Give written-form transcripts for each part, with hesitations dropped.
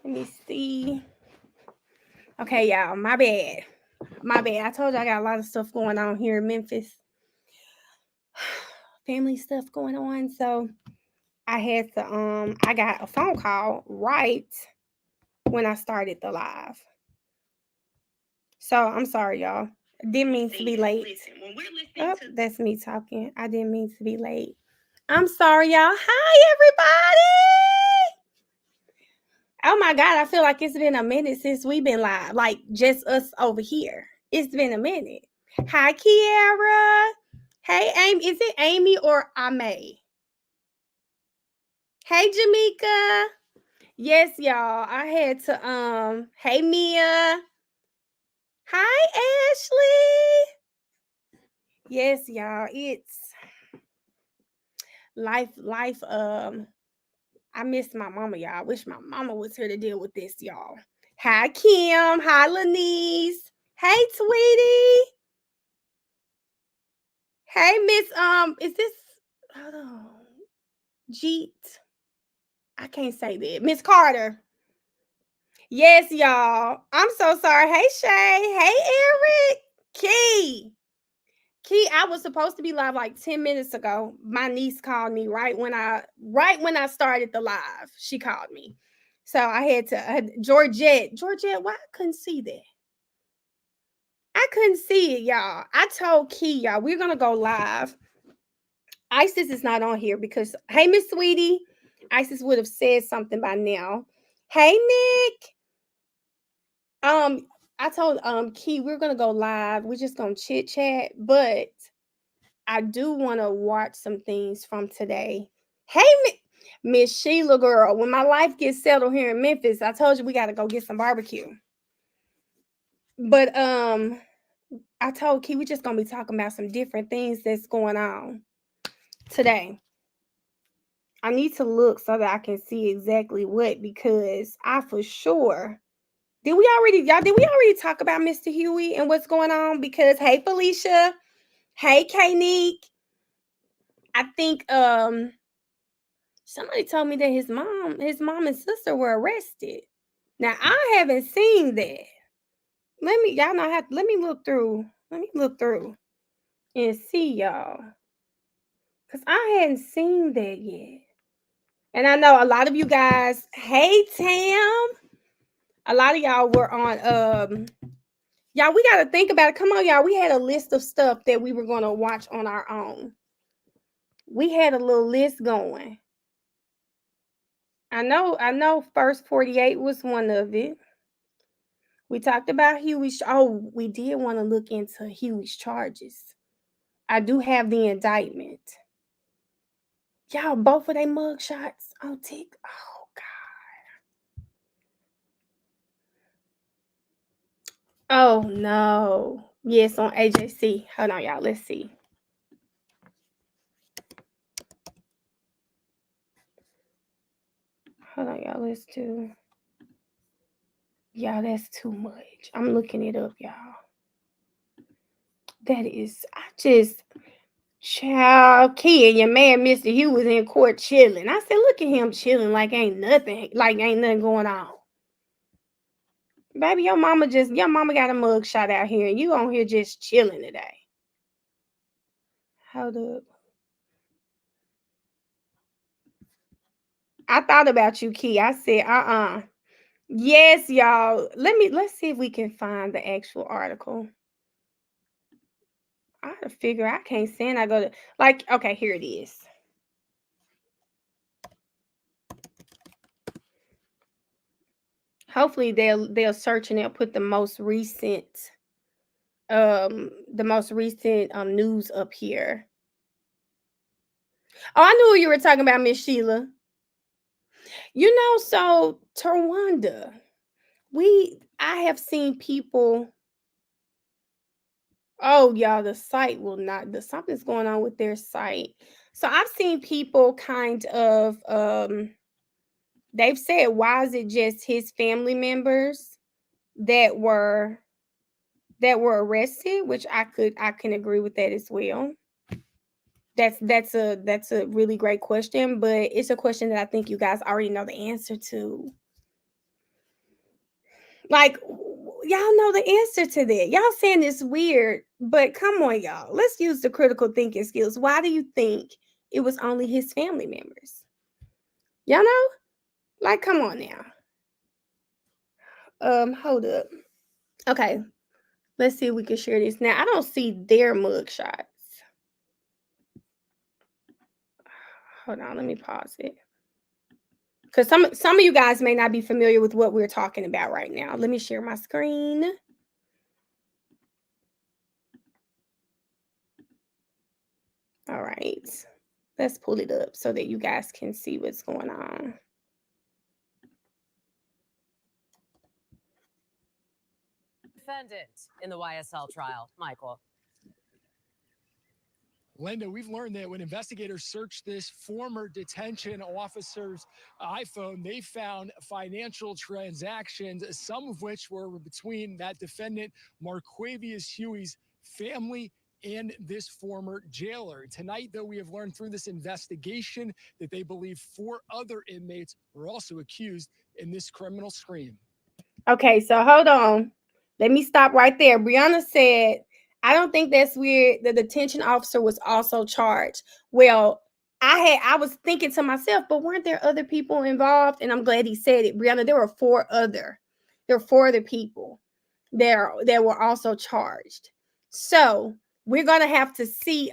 Let me see. Okay, y'all, my bad. My bad. I told you I got a lot of stuff going on here in Memphis. Family stuff going on. So I had to I got a phone call right when I started the live. So I'm sorry, y'all. Didn't mean to be late. Oh, that's me talking. I didn't mean to be late. I'm sorry, y'all. Hi, everybody. Oh my God, I feel like it's been a minute since we've been live. Like just us over here. It's been a minute. Hi, Kiara. Hey, Amy. Is it Amy or Ame? Hey, Jamaica. Yes, y'all. I had to hey Mia. Hi, Ashley. Yes, y'all. It's life. I miss my mama, y'all. I wish my mama was here to deal with this, y'all. Hi, Kim. Hi, Lenise. Hey, Tweety. Hey, Miss, is this, hold on, Jeet? I can't say that. Miss Carter. Yes, y'all. I'm so sorry. Hey, Shay. Hey, Eric. Key. Key, I was supposed to be live like 10 minutes ago. My niece called me right when I started the live. She called me. So I had to Georgette, why I couldn't see that? I couldn't see it, y'all. I told Key, y'all, we're gonna go live. Isis is not on here because hey, Miss Sweetie. Isis would have said something by now. Hey, Nick. Um, I told Key we're gonna go live. We're just gonna chit chat, but I do want to watch some things from today. Hey, Miss Sheila girl, when my life gets settled here in Memphis, I told you we got to go get some barbecue. But I told Key we just gonna be talking about some different things that's going on today. I need to look so that I can see exactly what because I for sure did we already talk about Mr. Huey and what's going on? Because hey Felicia, hey Kanique, I think somebody told me that his mom and sister were arrested. Now I haven't seen that. Y'all know how let me look through. Let me look through and see y'all. Cause I hadn't seen that yet. And I know a lot of you guys, hey Tam. A lot of y'all were on y'all, we gotta think about it. Come on, y'all. We had a list of stuff that we were gonna watch on our own. We had a little list going. I know first 48 was one of it. We talked about Huey's. Oh, we did want to look into Huey's charges. I do have the indictment. Y'all, both of they mug shots on tick. Oh God. Oh no. Yes, on AJC. Hold on, y'all. Let's see. Hold on, y'all. Let's do. Y'all, that's too much. I'm looking it up, y'all. That is, I just, child, kid, your man, Mr. Hugh, was in court chilling. I said, look at him chilling like ain't nothing going on. Baby, your mama got a mug shot out here, and you on here just chilling today. Hold up. I thought about you, Key. I said, Yes, y'all. Let's see if we can find the actual article. I gotta figure I can't send. I go to okay, here it is. Hopefully they'll search and they'll put the most recent news up here. Oh, I knew you were talking about, Miss Sheila. You know, so Tawanda, I have seen people. Oh, y'all, the site will not. Something's going on with their site. So I've seen people kind of they've said, why is it just his family members that were arrested? Which I can agree with that as well. That's a really great question, but it's a question that I think you guys already know the answer to. Like, y'all know the answer to that. Y'all saying it's weird, but come on, y'all. Let's use the critical thinking skills. Why do you think it was only his family members? Y'all know? Like, come on now. Hold up. Okay, let's see if we can share this. Now, I don't see their mug shots. Hold on, let me pause it. Because some of you guys may not be familiar with what we're talking about right now. Let me share my screen. All right. Let's pull it up so that you guys can see what's going on. Defendant in the YSL trial, Michael. Linda, we've learned that when investigators searched this former detention officer's iPhone, they found financial transactions, some of which were between that defendant, Marquavius Huey's family and this former jailer. Tonight, though, we have learned through this investigation that they believe 4 other inmates were also accused in this criminal scream. Okay, so hold on. Let me stop right there. Brianna said, I don't think that's weird. The detention officer was also charged. Well, I was thinking to myself, but weren't there other people involved? And I'm glad he said it. Brianna, there were 4 other people there that were also charged. So we're gonna have to see,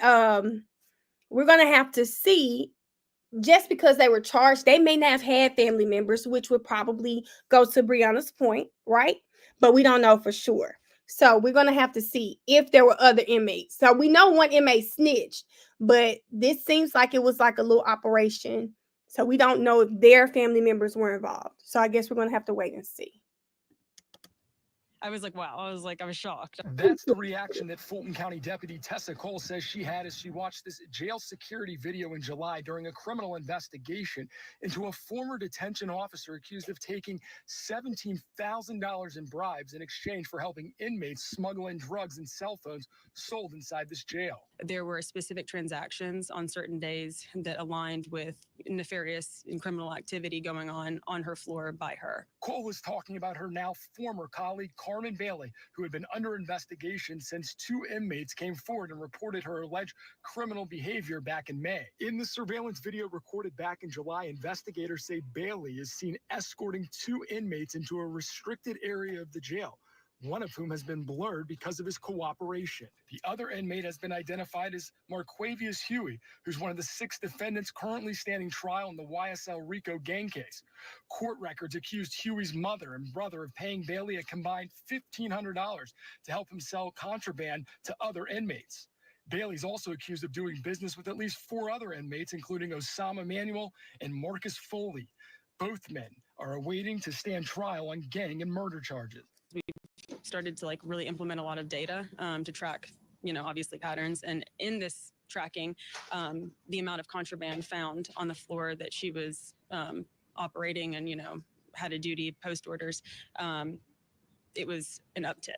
just because they were charged, they may not have had family members, which would probably go to Brianna's point, right? But we don't know for sure. So we're going to have to see if there were other inmates. So we know one inmate snitched, but this seems like it was like a little operation. So we don't know if their family members were involved. So I guess we're going to have to wait and see. I was like, wow. I was shocked. That's the reaction that Fulton County Deputy Tessa Cole says she had as she watched this jail security video in July during a criminal investigation into a former detention officer accused of taking $17,000 in bribes in exchange for helping inmates smuggle in drugs and cell phones sold inside this jail. There were specific transactions on certain days that aligned with nefarious and criminal activity going on her floor by her. Cole was talking about her now former colleague, Carmen Bailey, who had been under investigation since 2 inmates came forward and reported her alleged criminal behavior back in May. In the surveillance video recorded back in July, investigators say Bailey is seen escorting 2 inmates into a restricted area of the jail, one of whom has been blurred because of his cooperation. The other inmate has been identified as Marquavius Huey, who's one of the 6 defendants currently standing trial in the YSL Rico gang case. Court records accused Huey's mother and brother of paying Bailey a combined $1,500 to help him sell contraband to other inmates. Bailey's also accused of doing business with at least 4 other inmates, including Osama Manuel and Marcus Foley. Both men are awaiting to stand trial on gang and murder charges. We started to really implement a lot of data to track, obviously patterns. And in this tracking, the amount of contraband found on the floor that she was operating and, had a duty post orders, it was an uptick.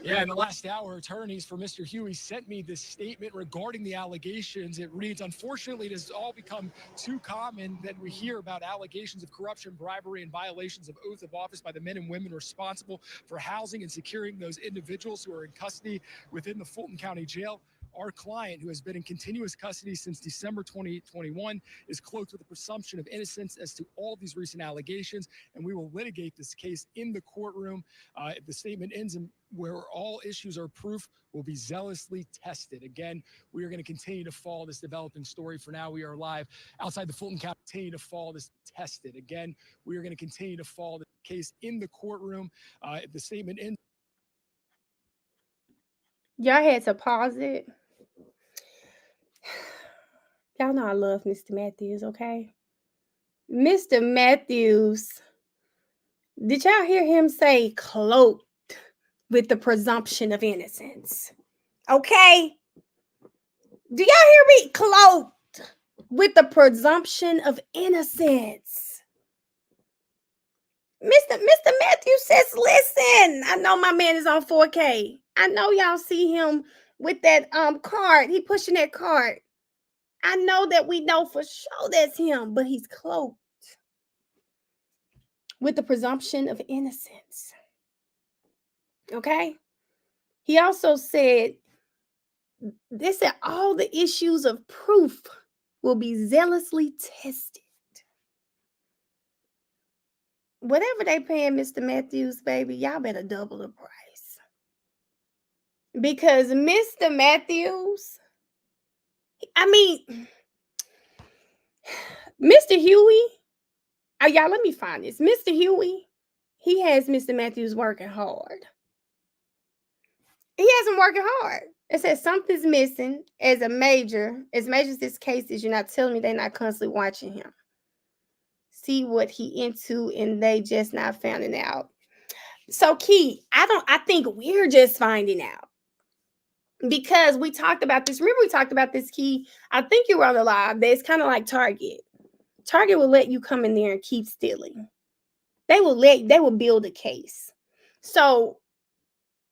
Yeah, in the last hour, attorneys for Mr. Huey sent me this statement regarding the allegations. It reads, unfortunately, it has all become too common that we hear about allegations of corruption, bribery, and violations of oath of office by the men and women responsible for housing and securing those individuals who are in custody within the Fulton County Jail. Our client, who has been in continuous custody since December 2021, is cloaked with a presumption of innocence as to all these recent allegations, and we will litigate this case in the courtroom. The statement ends in where all issues or proof will be zealously tested. Again, we are going to continue to follow this developing story. For now, we are live outside the Fulton County. Continue to follow this tested. Again, we are going to continue to follow the case in the courtroom. The statement ends. Y'all had to pause it. Y'all know I love Mr. Matthews, okay? Mr. Matthews, did y'all hear him say cloaked with the presumption of innocence? Okay? Do y'all hear me? Cloaked with the presumption of innocence. Mr. Matthews says, listen, I know my man is on 4K. I know y'all see him with that card. He pushing that card. I know that we know for sure that's him, but he's cloaked. with the presumption of innocence. Okay? He also said, they said all the issues of proof will be zealously tested. Whatever they paying Mr. Matthews, baby, y'all better double the price. Because Mr. Matthews, I mean, Mr. Huey, y'all, let me find this. Mr. Huey, he has Mr. Matthews working hard. He has him working hard. It says something's missing as major as this case is. You're not telling me they're not constantly watching him. See what he into, and they just not finding out. So, Key, I think we're just finding out. Because we talked about this. Remember, we talked about this, Key. I think you were on the live. It's kind of like Target. Target will let you come in there and keep stealing. They will build a case. So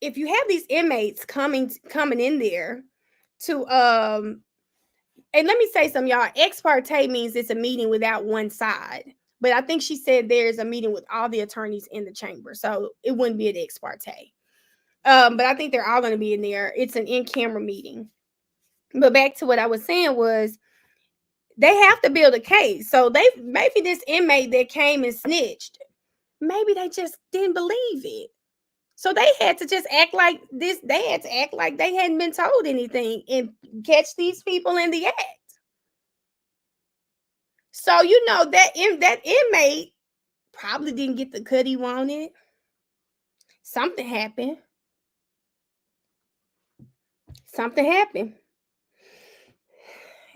if you have these inmates coming in there to and let me say something, y'all. Ex parte means it's a meeting without one side. But I think she said there's a meeting with all the attorneys in the chamber. So it wouldn't be an ex parte. But I think they're all going to be in there. It's an in-camera meeting. But back to what I was saying was, they have to build a case. So maybe this inmate that came and snitched, maybe they just didn't believe it. So they had to just act like this. They had to act like they hadn't been told anything and catch these people in the act. So that inmate probably didn't get the cut he wanted. Something happened.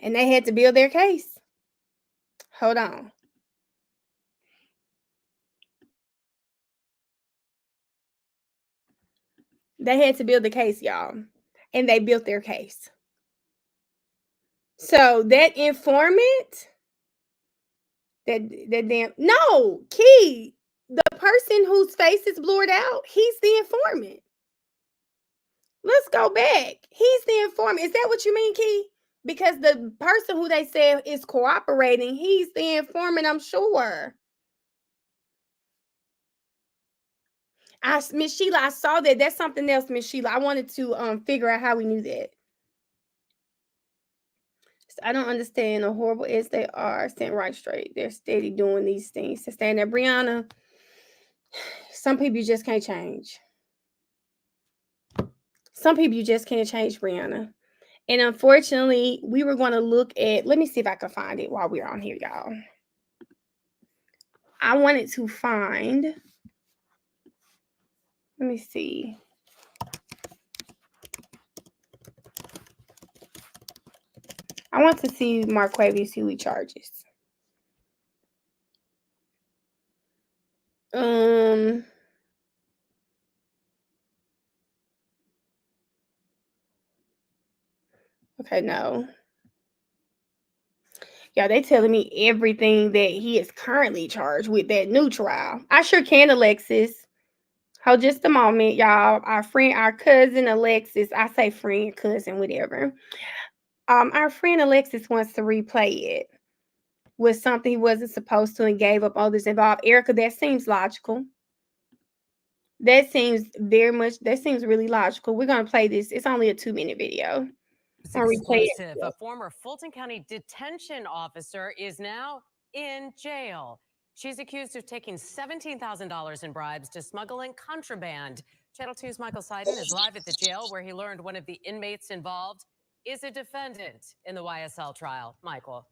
And they had to build their case. Hold on. They had to build the case, y'all. And they built their case. So that informant, Key, the person whose face is blurred out, he's the informant. Let's go back. He's the informant. Is that what you mean, Key? Because the person who they said is cooperating, he's the informant, I'm sure. Miss Sheila, I saw that. That's something else, Miss Sheila. I wanted to figure out how we knew that. I don't understand how horrible as they are. Stand right straight. They're steady doing these things. To stand there, Brianna. Some people you just can't change. Some people you just can't change, Brianna. And unfortunately, we were going to look at, let me see if I can find it while we're on here, y'all. I wanted to find, let me see. I want to see Marquavius Huey charges. Okay, no. Yeah, they telling me everything that he is currently charged with that new trial. I sure can, Alexis. Hold just a moment, y'all. Our cousin Alexis, I say friend, cousin, whatever. Our friend Alexis wants to replay it with something he wasn't supposed to and gave up others involved. Erica, that seems logical. That seems really logical. We're gonna play this. It's only a 2-minute video. Exclusive. A former Fulton County detention officer is now in jail. She's accused of taking $17,000 in bribes to smuggle in contraband. Channel 2's Michael Seiden is live at the jail where he learned one of the inmates involved is a defendant in the YSL trial. Michael.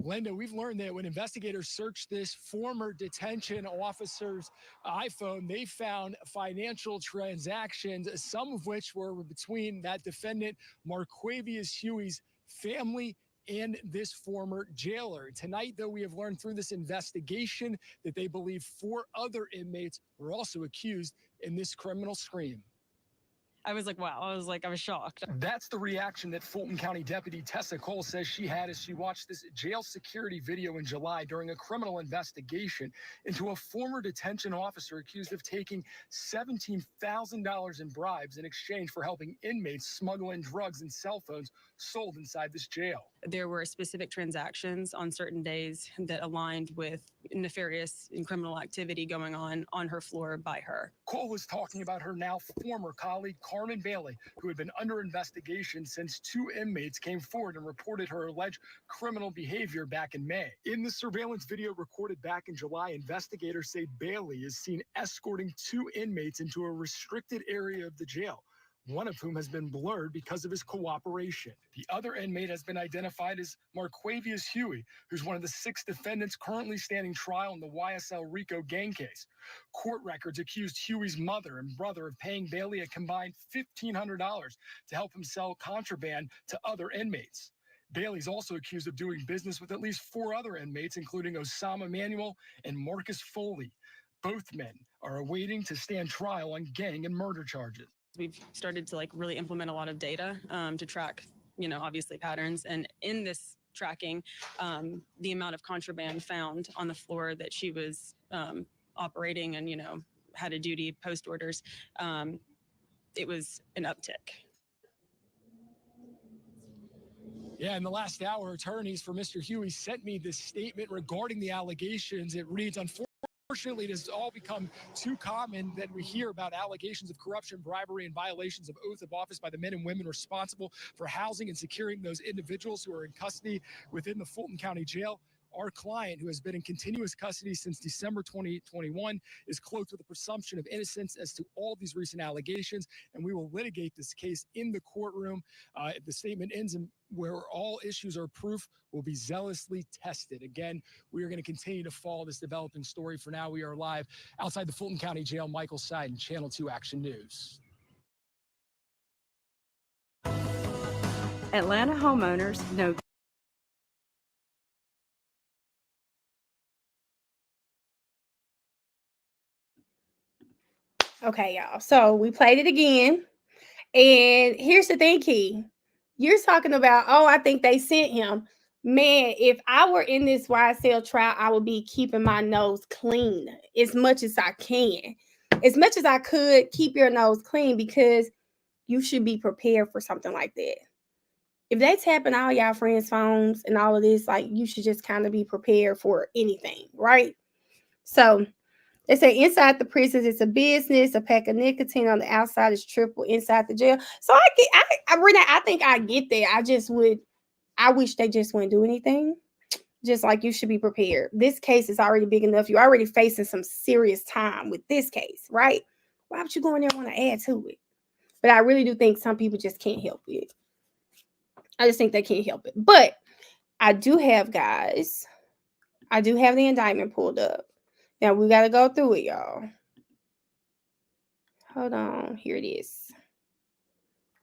Linda, we've learned that when investigators searched this former detention officer's iPhone, they found financial transactions, some of which were between that defendant, Marquavius Huey's family, and this former jailer. Tonight, though, we have learned through this investigation that they believe 4 other inmates were also accused in this criminal scream. I was like, wow. I was shocked. That's the reaction that Fulton County Deputy Tessa Cole says she had as she watched this jail security video in July during a criminal investigation into a former detention officer accused of taking $17,000 in bribes in exchange for helping inmates smuggle in drugs and cell phones sold inside this jail. There were specific transactions on certain days that aligned with nefarious and criminal activity going on her floor by her. Cole was talking about her now former colleague, Carmen Bailey, who had been under investigation since two inmates came forward and reported her alleged criminal behavior back in May. In the surveillance video recorded back in July, investigators say Bailey is seen escorting two inmates into a restricted area of the jail, one of whom has been blurred because of his cooperation. The other inmate has been identified as Marquavius Huey, who's one of the 6 defendants currently standing trial in the YSL Rico gang case. Court records accused Huey's mother and brother of paying Bailey a combined $1,500 to help him sell contraband to other inmates. Bailey's also accused of doing business with at least 4 other inmates, including Osama Manuel and Marcus Foley. Both men are awaiting to stand trial on gang and murder charges. We've started to really implement a lot of data to track, obviously patterns. And in this tracking, the amount of contraband found on the floor that she was operating and, had a duty post orders, it was an uptick. Yeah, in the last hour, attorneys for Mr. Huey sent me this statement regarding the allegations. It reads, unfortunately, it has all become too common that we hear about allegations of corruption, bribery, and violations of oath of office by the men and women responsible for housing and securing those individuals who are in custody within the Fulton County Jail. Our client, who has been in continuous custody since December 2021, is cloaked with a presumption of innocence as to all of these recent allegations, and we will litigate this case in the courtroom. The statement ends in where all issues or proof will be zealously tested. Again, we are going to continue to follow this developing story. For now, we are live outside the Fulton County Jail. Michael Seiden, Channel 2 Action News. Atlanta homeowners know Okay, y'all. So we played it again. And here's the thing, Key. You're talking about, oh, I think they sent him. Man, if I were in this YSL trial, I would be keeping my nose clean as much as I can. As much as I could, keep your nose clean, because you should be prepared for something like that. If they tapping all y'all friends' phones and all of this, you should just kind of be prepared for anything, right? So they say inside the prisons it's a business. A pack of nicotine on the outside is triple inside the jail. So I think I get that. I wish they just wouldn't do anything. Just like you should be prepared. This case is already big enough. You're already facing some serious time with this case, right? Why would you go in there and want to add to it? But I really do think some people just can't help it. I just think they can't help it. But I do have the indictment pulled up. Now we got to go through it, y'all. Hold on. Here it is.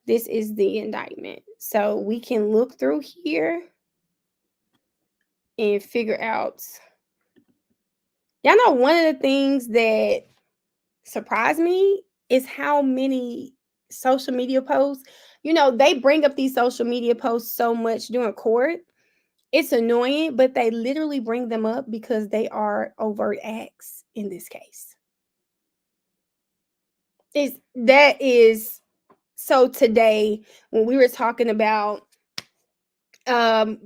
This is the indictment. So we can look through here and figure out. Y'all know one of the things that surprised me is how many social media posts, they bring up these social media posts so much during court. It's annoying, but they literally bring them up because they are overt acts in this case. So today, when we were talking about when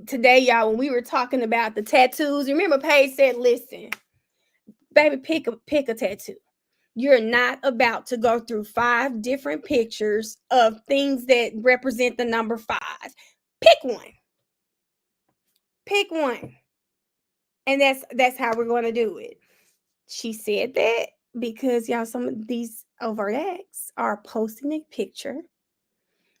we were talking about the tattoos, remember Paige said, listen, baby, pick a tattoo. You're not about to go through 5 different pictures of things that represent the number 5. Pick one. And that's how we're going to do it. She said that because y'all, some of these overt acts are posting a picture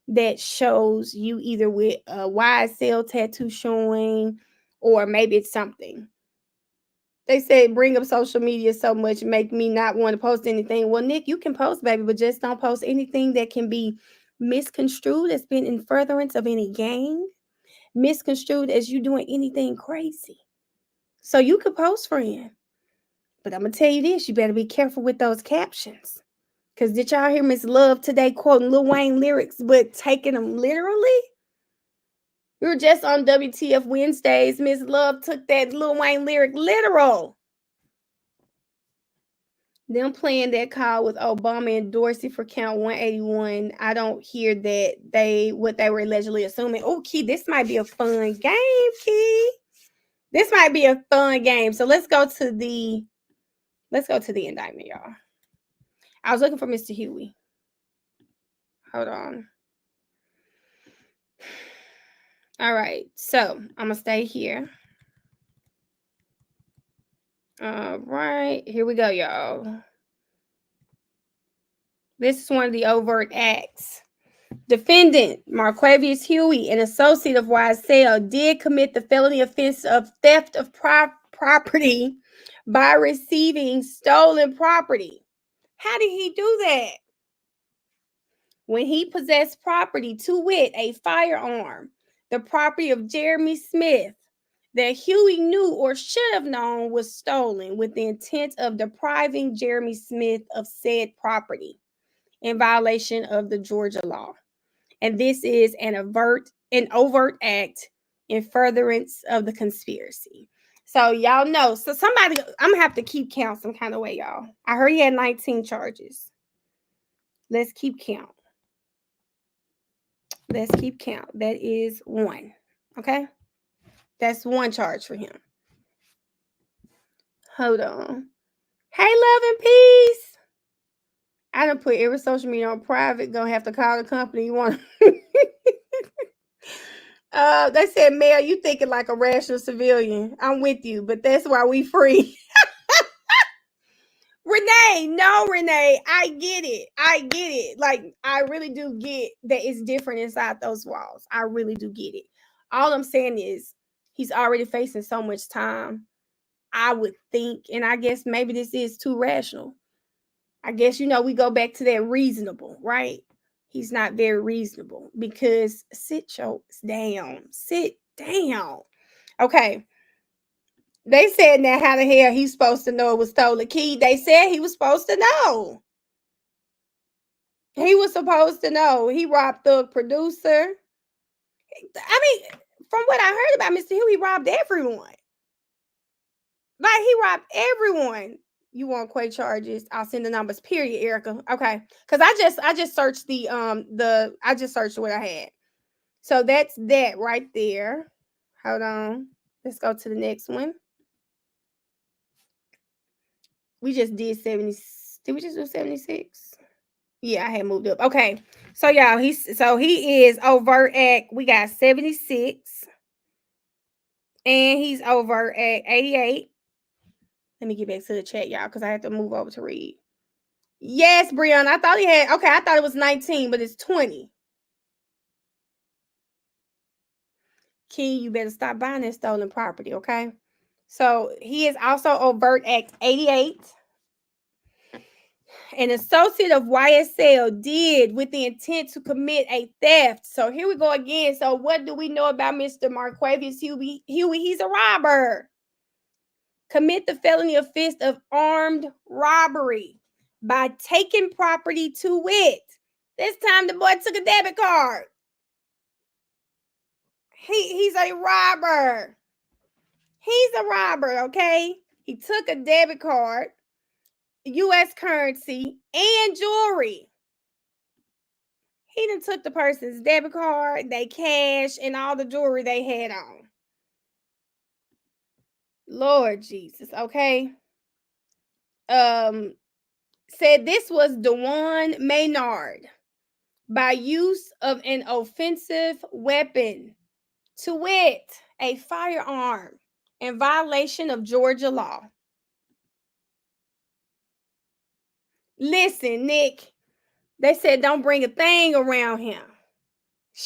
that shows you either with a YSL tattoo showing, or maybe it's something. They said bring up social media so much and make me not want to post anything. Well, Nick, you can post, baby, but just don't post anything that can be misconstrued as being in furtherance of any gang, misconstrued as you doing anything crazy. So you could post, friend. But I'm going to tell you this, you better be careful with those captions. Because did y'all hear Miss Love today quoting Lil Wayne lyrics, but taking them literally? We were just on WTF Wednesdays. Miss Love took that Lil Wayne lyric literal. Them playing that call with Obama and Dorsey for count 181. I don't hear that what they were allegedly assuming. Oh, Key, this might be a fun game, Key. This might be a fun game. So let's go to the indictment, y'all. I was looking for Mr. Huey. Hold on. All right. So I'm gonna stay here. All right. Here we go, y'all. This is one of the overt acts. Defendant Marquavius Huey, an associate of YSL, did commit the felony offense of theft of property by receiving stolen property. How did he do that? When he possessed property, to wit, a firearm, the property of Jeremy Smith, that Huey knew or should have known was stolen with the intent of depriving Jeremy Smith of said property in violation of the Georgia law. And this is an overt act in furtherance of the conspiracy. So y'all know. So somebody, I'm gonna have to keep count some kind of way, y'all. I heard he had 19 charges. Let's keep count. Let's keep count. That is one. Okay? That's one charge for him. Hold on. Hey, love and peace. I done put every social media on private. Gonna have to call the company you want. They said, Mel, you thinking like a rational civilian. I'm with you, but that's why we free. Renee, no, Renee, I get it. Like, I really do get that it's different inside those walls. I really do get it. All I'm saying is he's already facing so much time. I would think, and I guess maybe this is too rational. I guess, we go back to that reasonable, right? He's not very reasonable because sit down. Okay. They said now how the hell he's supposed to know it was stolen. Key, they said he was supposed to know. He was supposed to know. He robbed the producer. I mean, from what I heard about Mr. Huey, he robbed everyone. Like, he robbed everyone. You want Quay charges? I'll send the numbers. Period, Erica. Okay, because I just searched I just searched what I had. So that's that right there. Hold on. Let's go to the next one. We just did 70. Did we just do 76? Yeah, I had moved up. Okay. So y'all, he is overt act. We got 76. And he's overt act 88. Let me get back to the chat, y'all, because I have to move over to read. Yes, Brianna. I thought I thought it was 19, but it's 20. Key, you better stop buying that stolen property, okay? So he is also overt act 88. An associate of YSL did with the intent to commit a theft. So here we go again. So what do we know about Mr. Marquavius Huey? He's a robber. Commit the felony offense of armed robbery by taking property, to wit. This time the boy took a debit card. He's a robber. He's a robber, okay? He took a debit card, U.S. currency, and jewelry. He done took the person's debit card, they cash, and all the jewelry they had on. Lord Jesus, okay? Said this was Dewan Maynard by use of an offensive weapon, to wit, a firearm, in violation of Georgia law. Listen, Nick, they said don't bring a thing around him.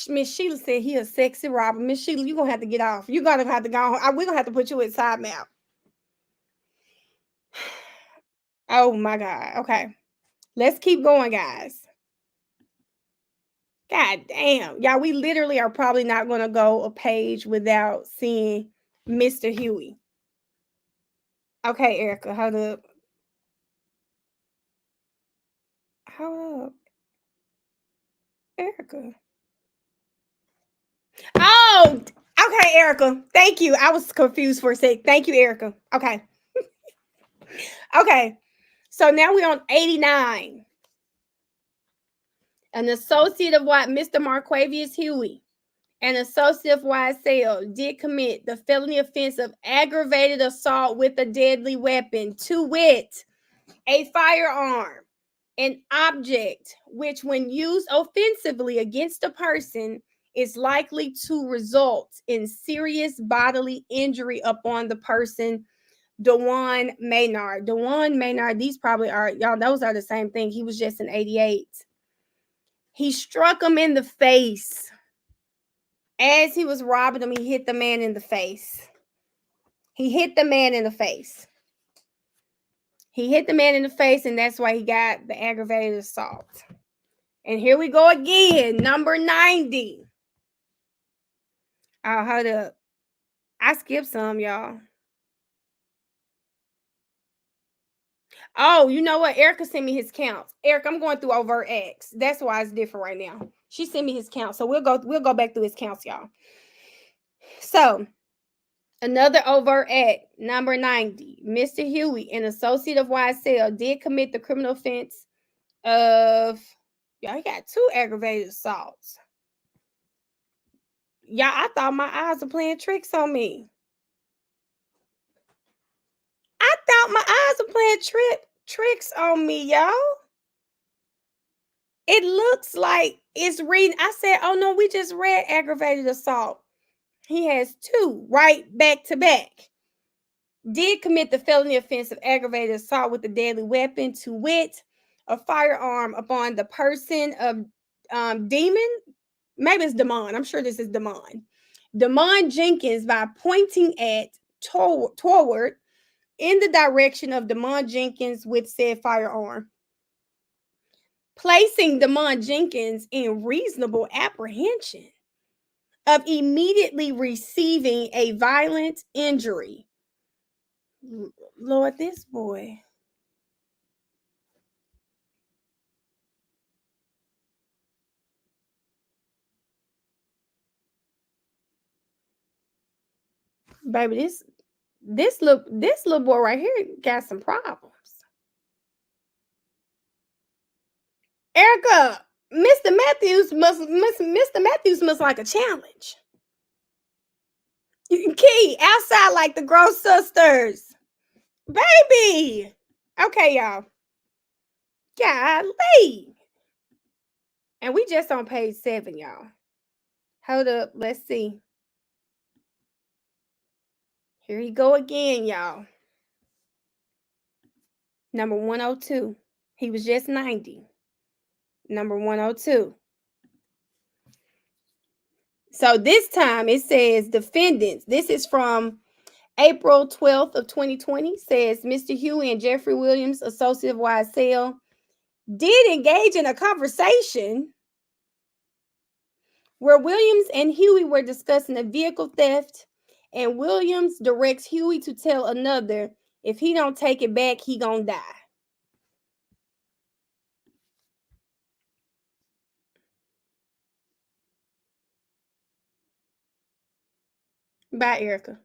Miss Sheila said he a sexy robber. Miss Sheila, you're going to have to get off. You're going to have to go home. We're going to have to put you in timeout. Oh, my God. Okay. Let's keep going, guys. God damn. Y'all, we literally are probably not going to go a page without seeing Mr. Huey. Okay, Erica, hold up. Hold up. Erica. Oh, okay, Erica. Thank you. I was confused for a sec. Thank you, Erica. Okay. Okay. So now we're on 89. An associate of what Mr. Marquavius Huey, an associate of YSL, did commit the felony offense of aggravated assault with a deadly weapon, to wit, a firearm, an object which, when used offensively against a person, is likely to result in serious bodily injury upon the person. Dewan Maynard. Dewan Maynard, these probably are, y'all, those are the same thing. He was just in 88. He struck him in the face. As he was robbing him, he hit the man in the face. He hit the man in the face. He hit the man in the face, and that's why he got the aggravated assault. And here we go again, number 90. Oh, hold up. I skipped some, y'all. Oh, you know what? Erica sent me his counts. Eric, I'm going through overt acts. That's why it's different right now. She sent me his counts. So we'll go back through his counts, y'all. So another overt act, number 90. Mr. Huey, an associate of YSL, did commit the criminal offense of, y'all, he got 2 aggravated assaults. Y'all, I thought my eyes were playing tricks on me. I thought my eyes were playing tricks on me, y'all. It looks like it's reading. I said, oh no, we just read aggravated assault. He has 2 right back to back. Did commit the felony offense of aggravated assault with a deadly weapon, to wit, a firearm upon the person of Demon. Maybe it's Damon. I'm sure this is Damon. Damon Jenkins, by pointing at toward in the direction of Damon Jenkins with said firearm, placing Damon Jenkins in reasonable apprehension of immediately receiving a violent injury. Lord, this boy. Baby, this little boy right here got some problems. Erica, Mr. Matthews must like a challenge. You can key outside like the Gross Sisters. Baby. Okay, y'all. Golly. And we just on page 7, y'all. Hold up. Let's see. Here he go again, y'all. Number 102. He was just 90. Number 102. So this time it says defendants. This is from April 12th of 2020. Says Mr. Huey and Jeffrey Williams, associate of YSL, did engage in a conversation where Williams and Huey were discussing a vehicle theft, and Williams directs Huey to tell another, if he don't take it back, he gonna die. Bye, Erica.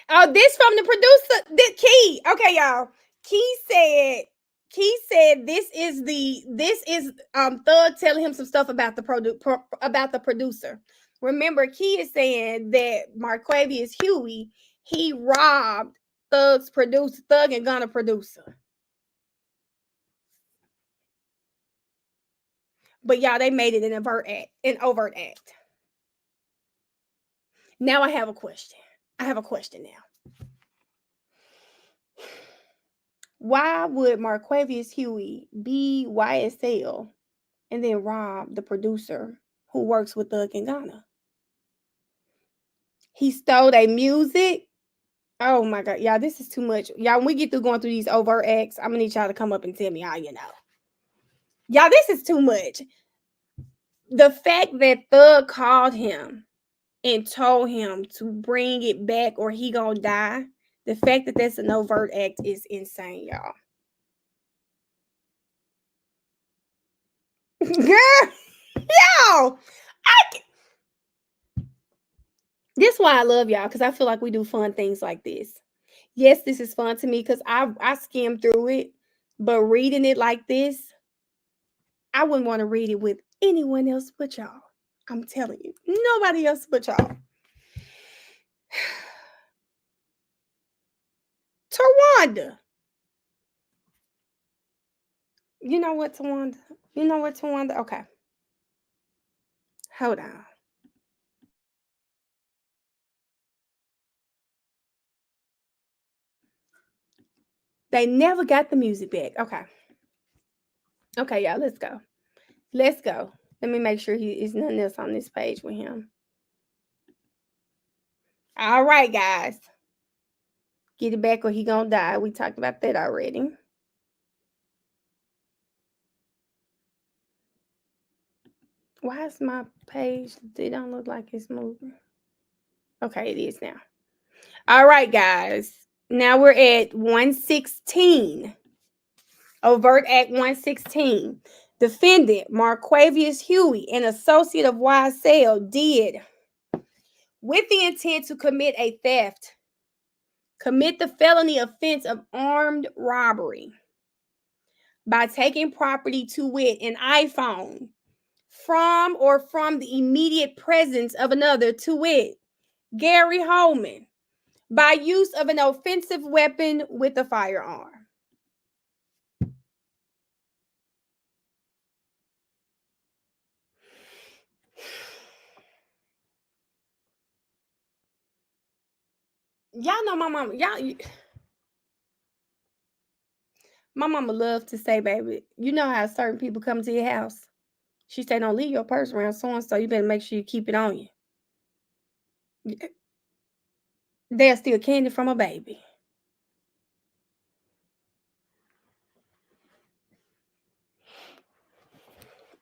Oh, this from the producer, the Key. Okay, y'all. Key said this is Thug telling him some stuff about the producer. Remember, Key is saying that Marquavius Huey, he robbed Thug and Gunna producer. But y'all, they made it an overt act. Now I have a question. Now. Why would Marquavius Huey be YSL and then rob the producer who works with Thug and Gunna? He stole their music. Oh my God. Y'all, this is too much. Y'all, when we get through going through these overt acts, I'm going to need y'all to come up and tell me how you know. Y'all, this is too much. The fact that Thug called him and told him to bring it back or he gonna die, the fact that that's an overt act is insane, y'all. Girl, y'all. This is why I love y'all, because I feel like we do fun things like this. Yes, this is fun to me because I skimmed through it, but reading it like this, I wouldn't want to read it with anyone else but y'all. I'm telling you, nobody else but y'all. Tawanda. You know what, Tawanda? You know what, Tawanda? Okay. Hold on. They never got the music back. Okay. Okay, y'all, let's go. Let's go. Let me make sure he is nothing else on this page with him. All right, guys. Get it back or he gonna die. We talked about that already. Why is my page? It don't look like it's moving. Okay, it is now. All right, guys. Now we're at 116. Overt Act 116. Defendant Marquavius Huey, an associate of YSL, did, with the intent to commit a theft, commit the felony offense of armed robbery by taking property, to wit, an iPhone, from the immediate presence of another, to wit, Gary Holman, by use of an offensive weapon with a firearm. Y'all know my mama. My mama loves to say, baby, you know how certain people come to your house. She say, don't leave your purse around so and so. You better make sure you keep it on you. They'll steal candy from a baby.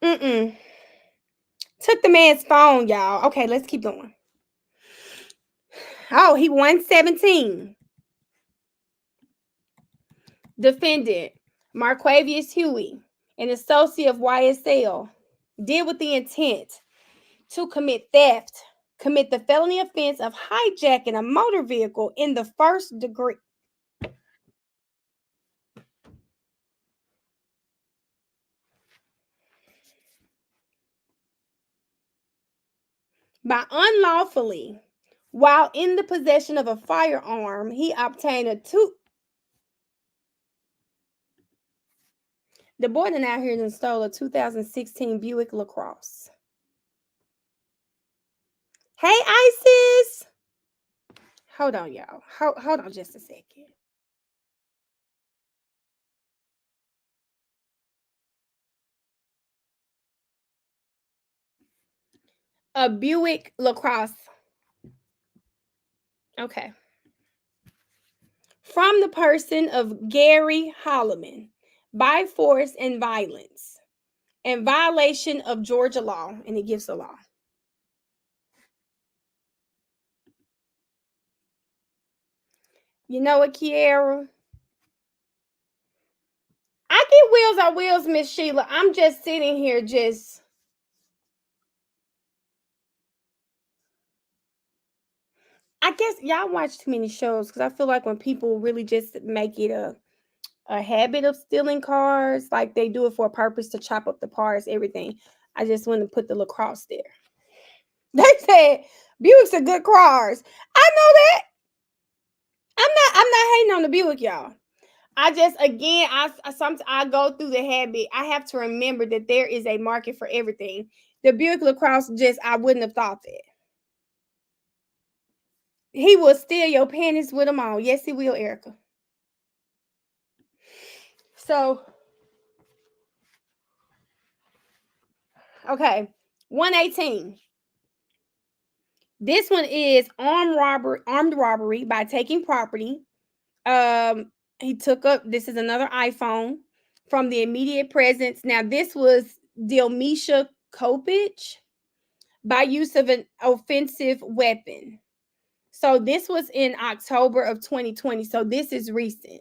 Took the man's phone, y'all. Okay, let's keep going. Oh, he 117. Defendant Marquavius Huey, an associate of YSL, did with the intent to commit theft, commit the felony offense of hijacking a motor vehicle in the first degree. By unlawfully, while in the possession of a firearm, he obtained The boy that out here stole a 2016 Buick LaCrosse. Hey, Isis. Hold on, y'all. Hold on just a second. A Buick LaCrosse. Okay. From the person of Gary Holloman by force and violence in violation of Georgia law, and it gives the law. You know what, Kiara? I get wheels on wheels, Miss Sheila. I'm just sitting here just... I guess y'all watch too many shows, because I feel like when people really just make it a habit of stealing cars, like they do it for a purpose to chop up the parts, everything. I just want to put the LaCrosse there. They said Buicks are good cars. I know that. I'm not hating on the Buick, y'all. I just, again, sometimes I go through the habit. I have to remember that there is a market for everything. The Buick LaCrosse, just, I wouldn't have thought that. He will steal your panties with them on. Yes, he will, Erica. So, okay, 118. This one is armed robbery by taking property. He took up, this is another iPhone from the immediate presence. Now, this was Delmisha Kopich by use of an offensive weapon. So this was in October of 2020. So this is recent.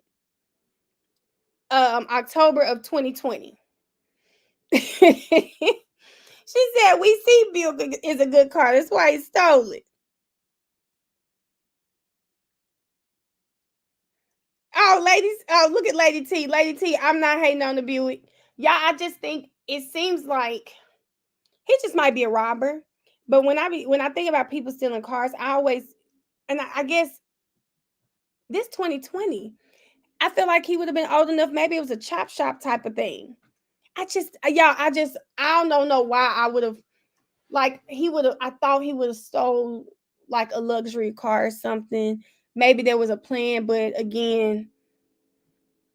October of 2020. She said, we see Bill is a good car. That's why he stole it. Oh, ladies. Oh, look at Lady T. Lady T, I'm not hating on the Buick. Yeah, I just think it seems like he just might be a robber. But when I think about people stealing cars, I always, and I guess this 2020, I feel like he would have been old enough. Maybe it was a chop shop type of thing. I don't know why I would have, like, he would have, I thought he would have stole like a luxury car or something. Maybe there was a plan, but again,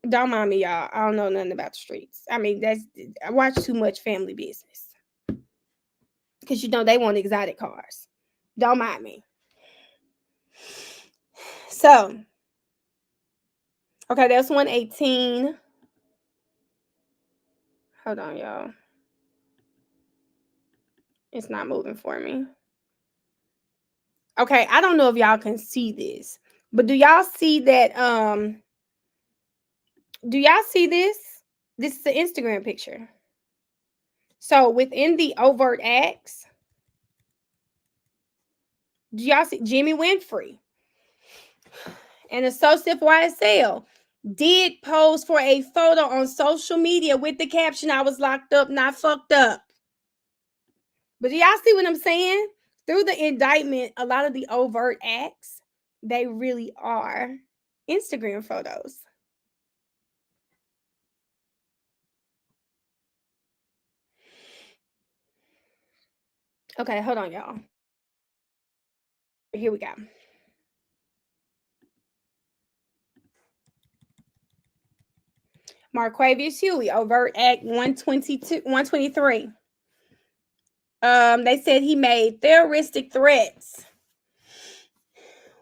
don't mind me, y'all. I don't know nothing about the streets. I mean, I watch too much Family Business because they want exotic cars. Don't mind me. So, okay, that's 118. Hold on, y'all. It's not moving for me. Okay, I don't know if y'all can see this, but do y'all see that? Do y'all see this? This is an Instagram picture. So within the overt acts, do y'all see Jimmy Winfrey, an associate of YSL, did pose for a photo on social media with the caption, "I was locked up, not fucked up." But do y'all see what I'm saying? Through the indictment, a lot of the overt acts, they really are Instagram photos. Okay, hold on, y'all. Here we go. Marquavius Huey, overt act 122, 123. They said he made terroristic threats.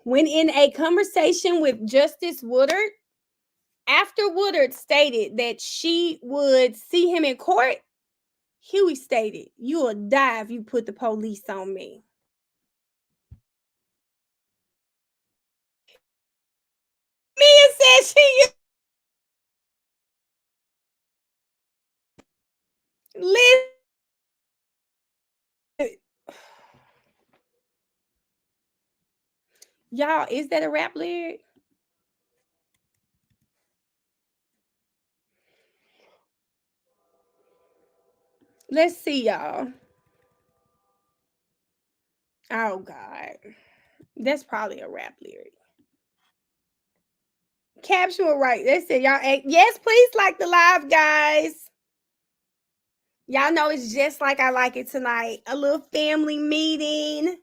When in a conversation with Justice Woodard, after Woodard stated that she would see him in court, Huey stated, "You'll die if you put the police on me." Mia said she listen. Y'all, is that a rap lyric? Let's see, y'all. Oh God, that's probably a rap lyric. Caption was right. They said, y'all, yes, please like the live, guys. Y'all know it's just like I like it tonight. A little family meeting.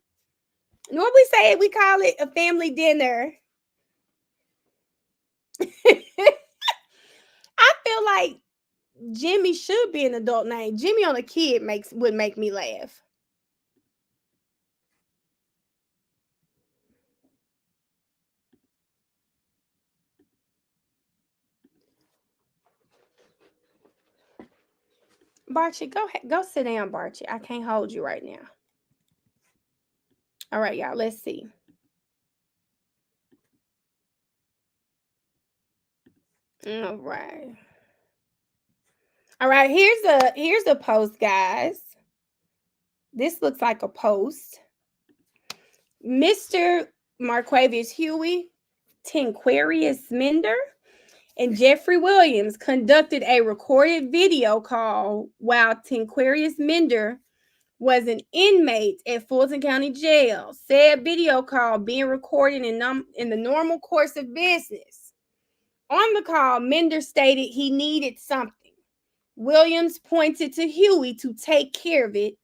What we say, we call it a family dinner. I feel like Jimmy should be an adult name. Jimmy on a kid would make me laugh. Barchi, go sit down, Barchi. I can't hold you right now. All right, y'all, let's see. All right. All right, here's a post, guys. This looks like a post. Mr. Marquavius Huey, Tinquarius Minder, and Jeffrey Williams conducted a recorded video call while Tinquarius Minder was an inmate at Fulton County Jail. Said video call being recorded in the normal course of business. On the call, Minder stated he needed something. Williams pointed to Huey to take care of it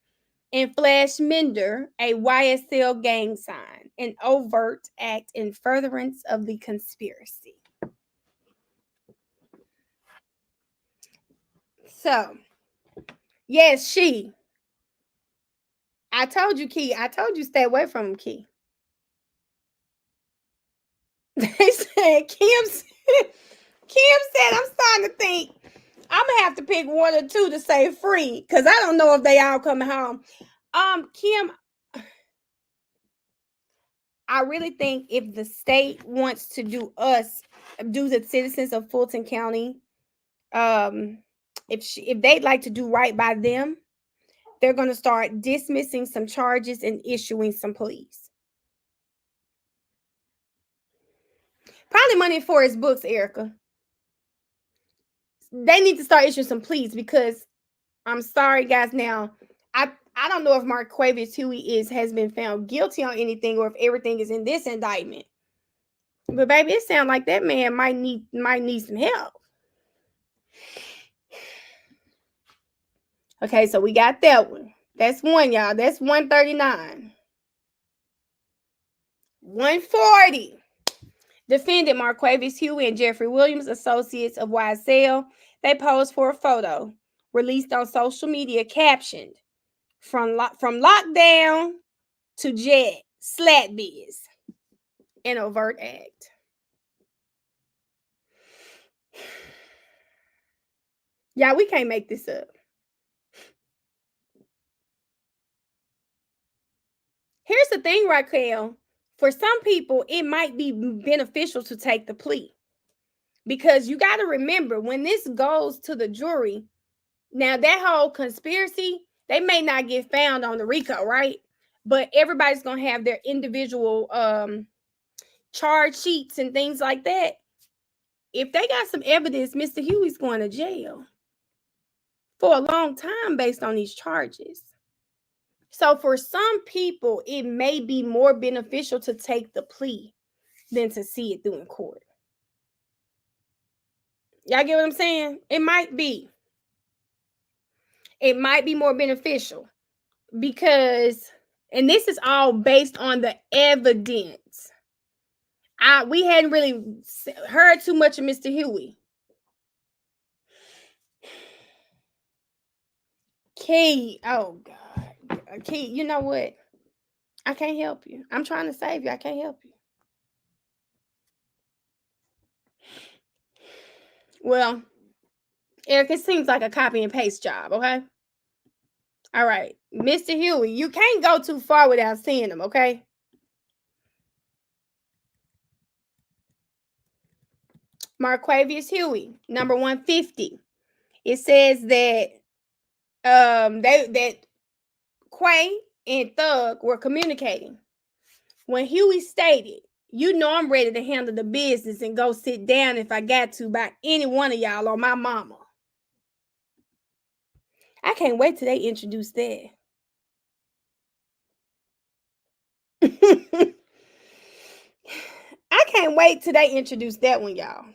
and flashed Minder a YSL gang sign, an overt act in furtherance of the conspiracy. So, yes, she. I told you, Key. I told you stay away from him, Key. They said, Kim said, I'm starting to think I'm gonna have to pick one or two to say free because I don't know if they all coming home. Kim, I really think if the state wants to do the citizens of Fulton County if they'd like to do right by them, they're going to start dismissing some charges and issuing some pleas. Probably money for his books, Erica. They need to start issuing some pleas because I'm sorry, guys. Now, I don't know if Marquavius Huey has been found guilty on anything or if everything is in this indictment. But baby, it sounds like that man might need some help. Okay, so we got that one. That's one, y'all. That's 139. 140. Defendant Marquavius Huey and Jeffrey Williams, associates of YSL, they posed for a photo released on social media captioned, from lockdown to jet, slat biz, an overt act. Yeah, we can't make this up. Here's the thing, Raquel. For some people, it might be beneficial to take the plea. Because you got to remember, when this goes to the jury, now that whole conspiracy, they may not get found on the RICO, right? But everybody's going to have their individual charge sheets and things like that. If they got some evidence, Mr. Huey's going to jail for a long time based on these charges. So for some people, it may be more beneficial to take the plea than to see it through in court. Y'all get what I'm saying? It might be. It might be more beneficial because, and this is all based on the evidence. We hadn't really heard too much of Mr. Huey. Key, oh God. Key, you know what? I can't help you. I'm trying to save you. I can't help you. Well, Eric, it seems like a copy and paste job, okay? All right. Mr. Huey, you can't go too far without seeing him, okay? Marquavius Huey, number 150. It says that that Quay and Thug were communicating. When Huey stated, "You know I'm ready to handle the business and go sit down if I got to by any one of y'all or my mama." I can't wait till they introduce that. I can't wait till they introduce that one, y'all.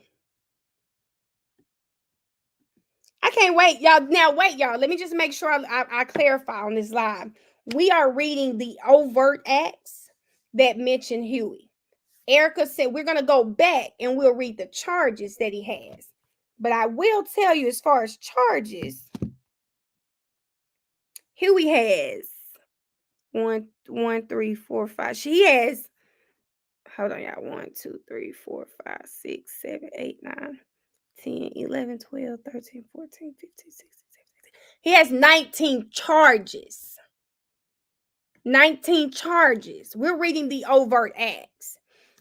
I can't wait, y'all. Now, wait, y'all. Let me just make sure I clarify on this live. We are reading the overt acts that mention Huey. Erica said we're going to go back and we'll read the charges that he has. But I will tell you, as far as charges, Huey has 1, 3, 4, 5. She has, hold on, y'all. 1, 2, 3, 4, 5, 6, 7, 8, 9, 10, 11, 12, 13, 14, 15, 16, 17. He has 19 charges. 19 charges. We're reading the overt acts.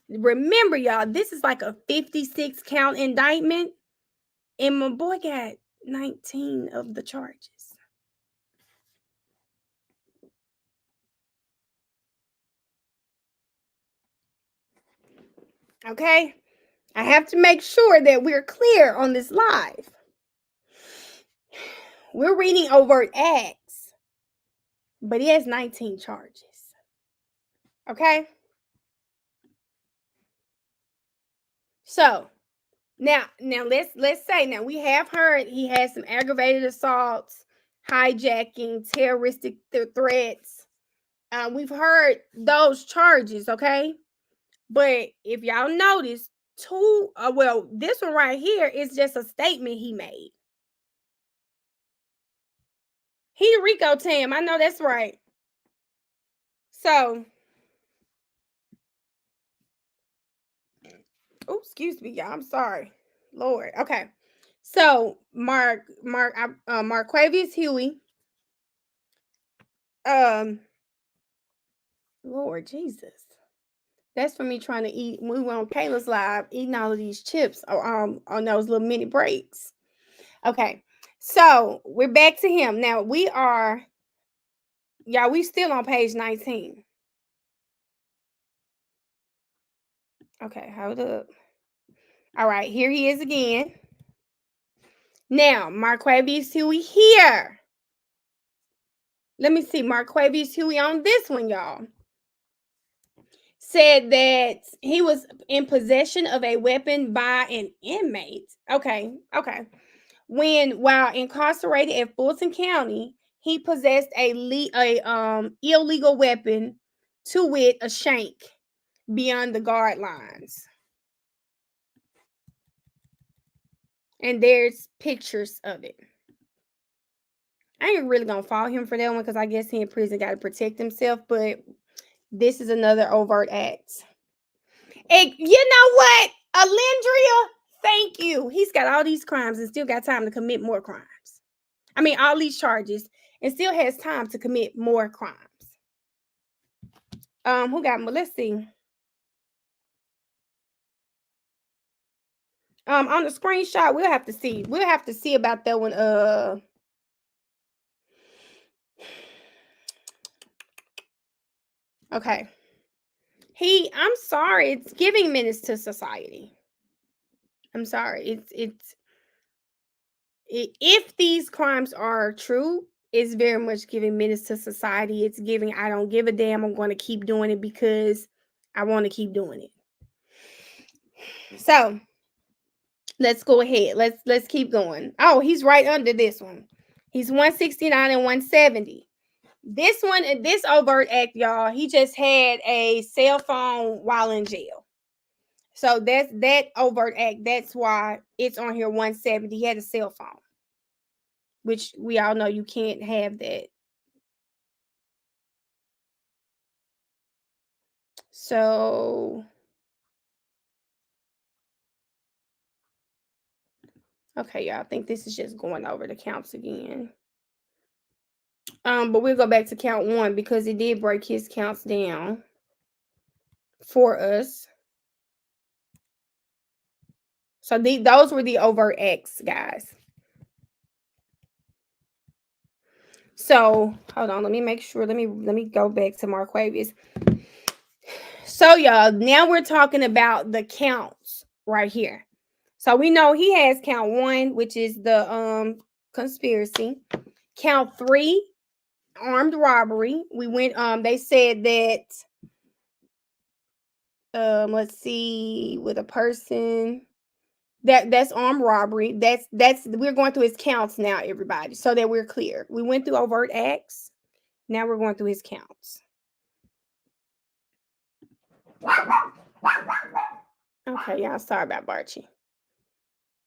Remember, y'all, this is like a 56 count indictment. And my boy got 19 of the charges. Okay? I have to make sure that we're clear on this live. We're reading overt acts, but he has 19 charges. Okay? So, now let's say, now we have heard he has some aggravated assaults, hijacking, terroristic threats. We've heard those charges, okay? But if y'all notice, this one right here is just a statement he made. He the Rico Tam. I know that's right. So, oh, excuse me, y'all. I'm sorry. Lord. Okay. So, Marquavius Huey. Lord Jesus. That's for me trying to eat. We were on Kayla's live eating all of these chips on those little mini breaks. Okay. So we're back to him. Now we still on page 19. Okay, hold up. All right, here he is again. Now, Marquavius Huey here. Let me see. Marquavius Huey on this one, y'all. Said that he was in possession of a weapon by an inmate. Okay. While incarcerated at Fulton County, he possessed a illegal weapon, to wit, a shank, beyond the guard lines. And there's pictures of it. I ain't really gonna follow him for that one because I guess he in prison got to protect himself, but this is another overt act. And you know what? Alendria, thank you. He's got all these crimes and still got time to commit more crimes. I mean, all these charges and still has time to commit more crimes. Who got more? Let's see. On the screenshot, we'll have to see. We'll have to see about that one. Okay. I'm sorry, it's giving menace to society. I'm sorry. If these crimes are true, it's very much giving menace to society. It's giving, I don't give a damn. I'm going to keep doing it because I want to keep doing it. So let's go ahead. Let's keep going. Oh, he's right under this one. He's 169 and 170. This one, this overt act, y'all, he just had a cell phone while in jail. So that's that overt act. That's why it's on here 170. He had a cell phone, which we all know you can't have that. So, okay, y'all, I think this is just going over the counts again. But we'll go back to count 1 because it did break his counts down for us. So those were the overt acts, guys. So hold on, let me make sure. Let me go back to Marquavius. So y'all, now we're talking about the counts right here. So we know he has count 1, which is the conspiracy. Count 3, armed robbery. We went they said that let's see, with a person that's armed robbery. That's we're going through his counts now, everybody, so that we're clear. We went through overt acts. Now we're going through his counts. Okay, y'all, sorry about Barchi.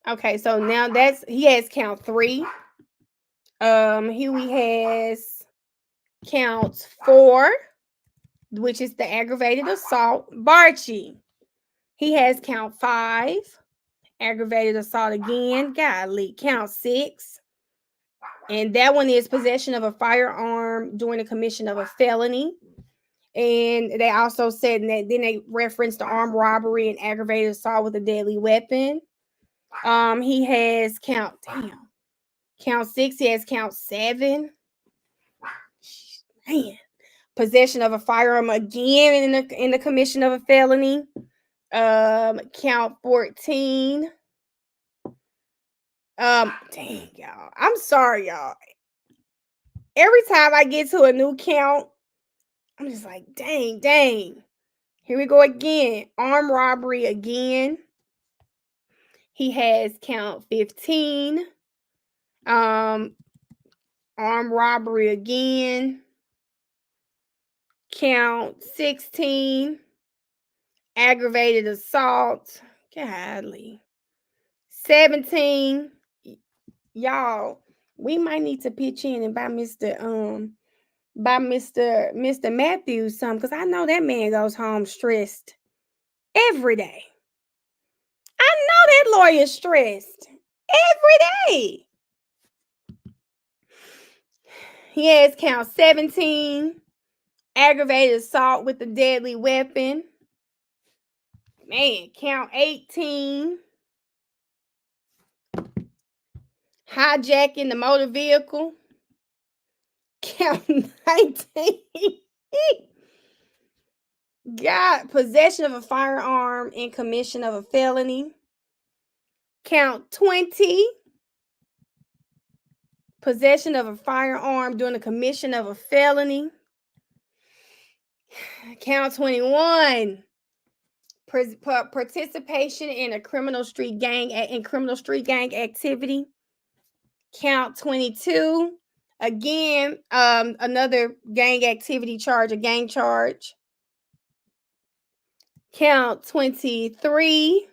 Okay, so now he has count 3. Huey has count 4, which is the aggravated assault. Barchi, he has count 5, aggravated assault again. Golly, count 6. And that one is possession of a firearm during the commission of a felony. And they also said that then they referenced the armed robbery and aggravated assault with a deadly weapon. He has count 6. He has count 7. Man, possession of a firearm again in the commission of a felony. Count 14. Dang, y'all. I'm sorry, y'all. Every time I get to a new count, I'm just like, dang. Here we go again. Armed robbery again. He has count 15. Armed robbery again. Count 16. Aggravated assault. Golly. 17. Y'all, we might need to pitch in and buy Mr. Matthews some, because I know that man goes home stressed every day. I know that lawyer's stressed every day. He has count 17, aggravated assault with a deadly weapon. Man, count 18. hijacking the motor vehicle. Count 19. Got possession of a firearm in commission of a felony. Count 20. Possession of a firearm during the commission of a felony. Count 21. Participation in a criminal street gang activity. Count 22. Again, another gang activity charge, a gang charge. Count 23.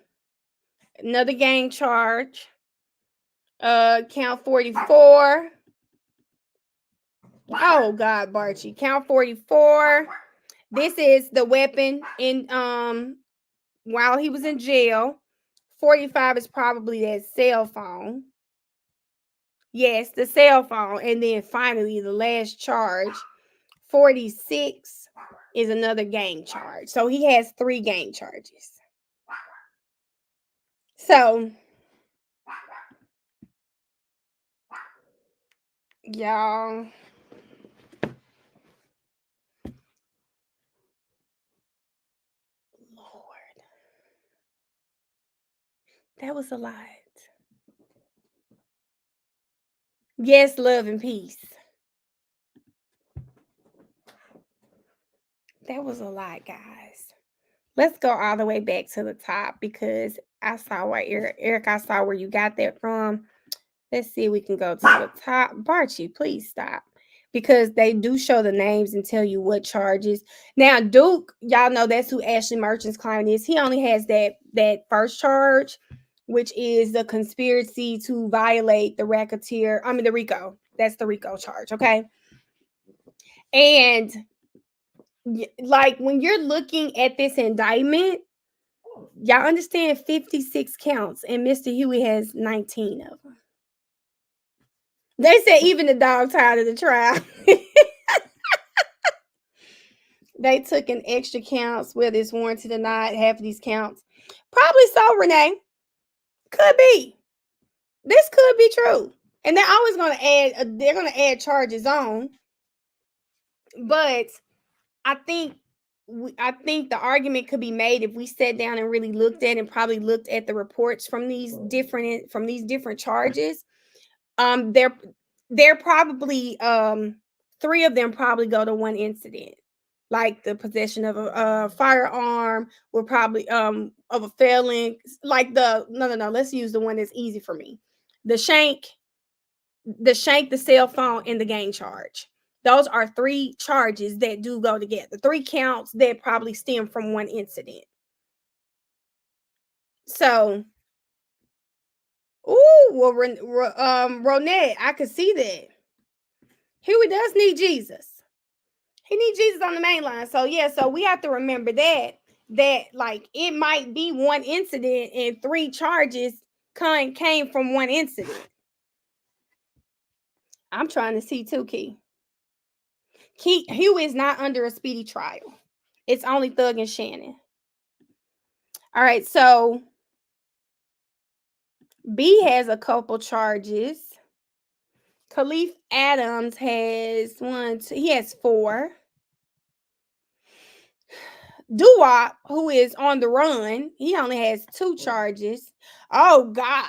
Another gang charge. Count 44. Oh God, Barchi. Count 44. This is the weapon in while he was in jail. 45 is probably that cell phone. Yes, the cell phone. And then finally, the last charge, 46, is another gang charge. So he has 3 gang charges. So, y'all, Lord, that was a lot. Yes, love and peace. That was a lot, guys. Let's go all the way back to the top because I saw where Eric, I saw where you got that from. Let's see if we can go to the top. Barchi, please stop. Because they do show the names and tell you what charges. Now, Duke, y'all know that's who Ashley Merchant's client is. He only has that first charge, which is the conspiracy to violate the the RICO. That's the RICO charge, okay? And like when you're looking at this indictment, y'all understand 56 counts, and Mr. Huey has 19 of them. They said even the dog tired of the trial. They took an extra counts, whether it's warranted or not, half of these counts. Probably so, Renee. Could be. This could be true. And they're always going to add charges on. But I think the argument could be made if we sat down and really looked at the reports from these different charges. They're probably 3 of them probably go to one incident, like the possession of a firearm, will probably of a felon, like no. Let's use the one that's easy for me: the shank, the cell phone, and the gang charge. Those are 3 charges that do go together. 3 counts that probably stem from one incident. So, Ronette, I could see that. Huey does need Jesus. He needs Jesus on the main line. So yeah, so we have to remember that like it might be one incident and 3 charges came from one incident. I'm trying to see too, Key. Huey is not under a speedy trial. It's only Thug and Shannon. All right, so B has a couple charges. Khalif Adams has 4. Doo-Wop, who is on the run, he only has 2 charges. Oh God.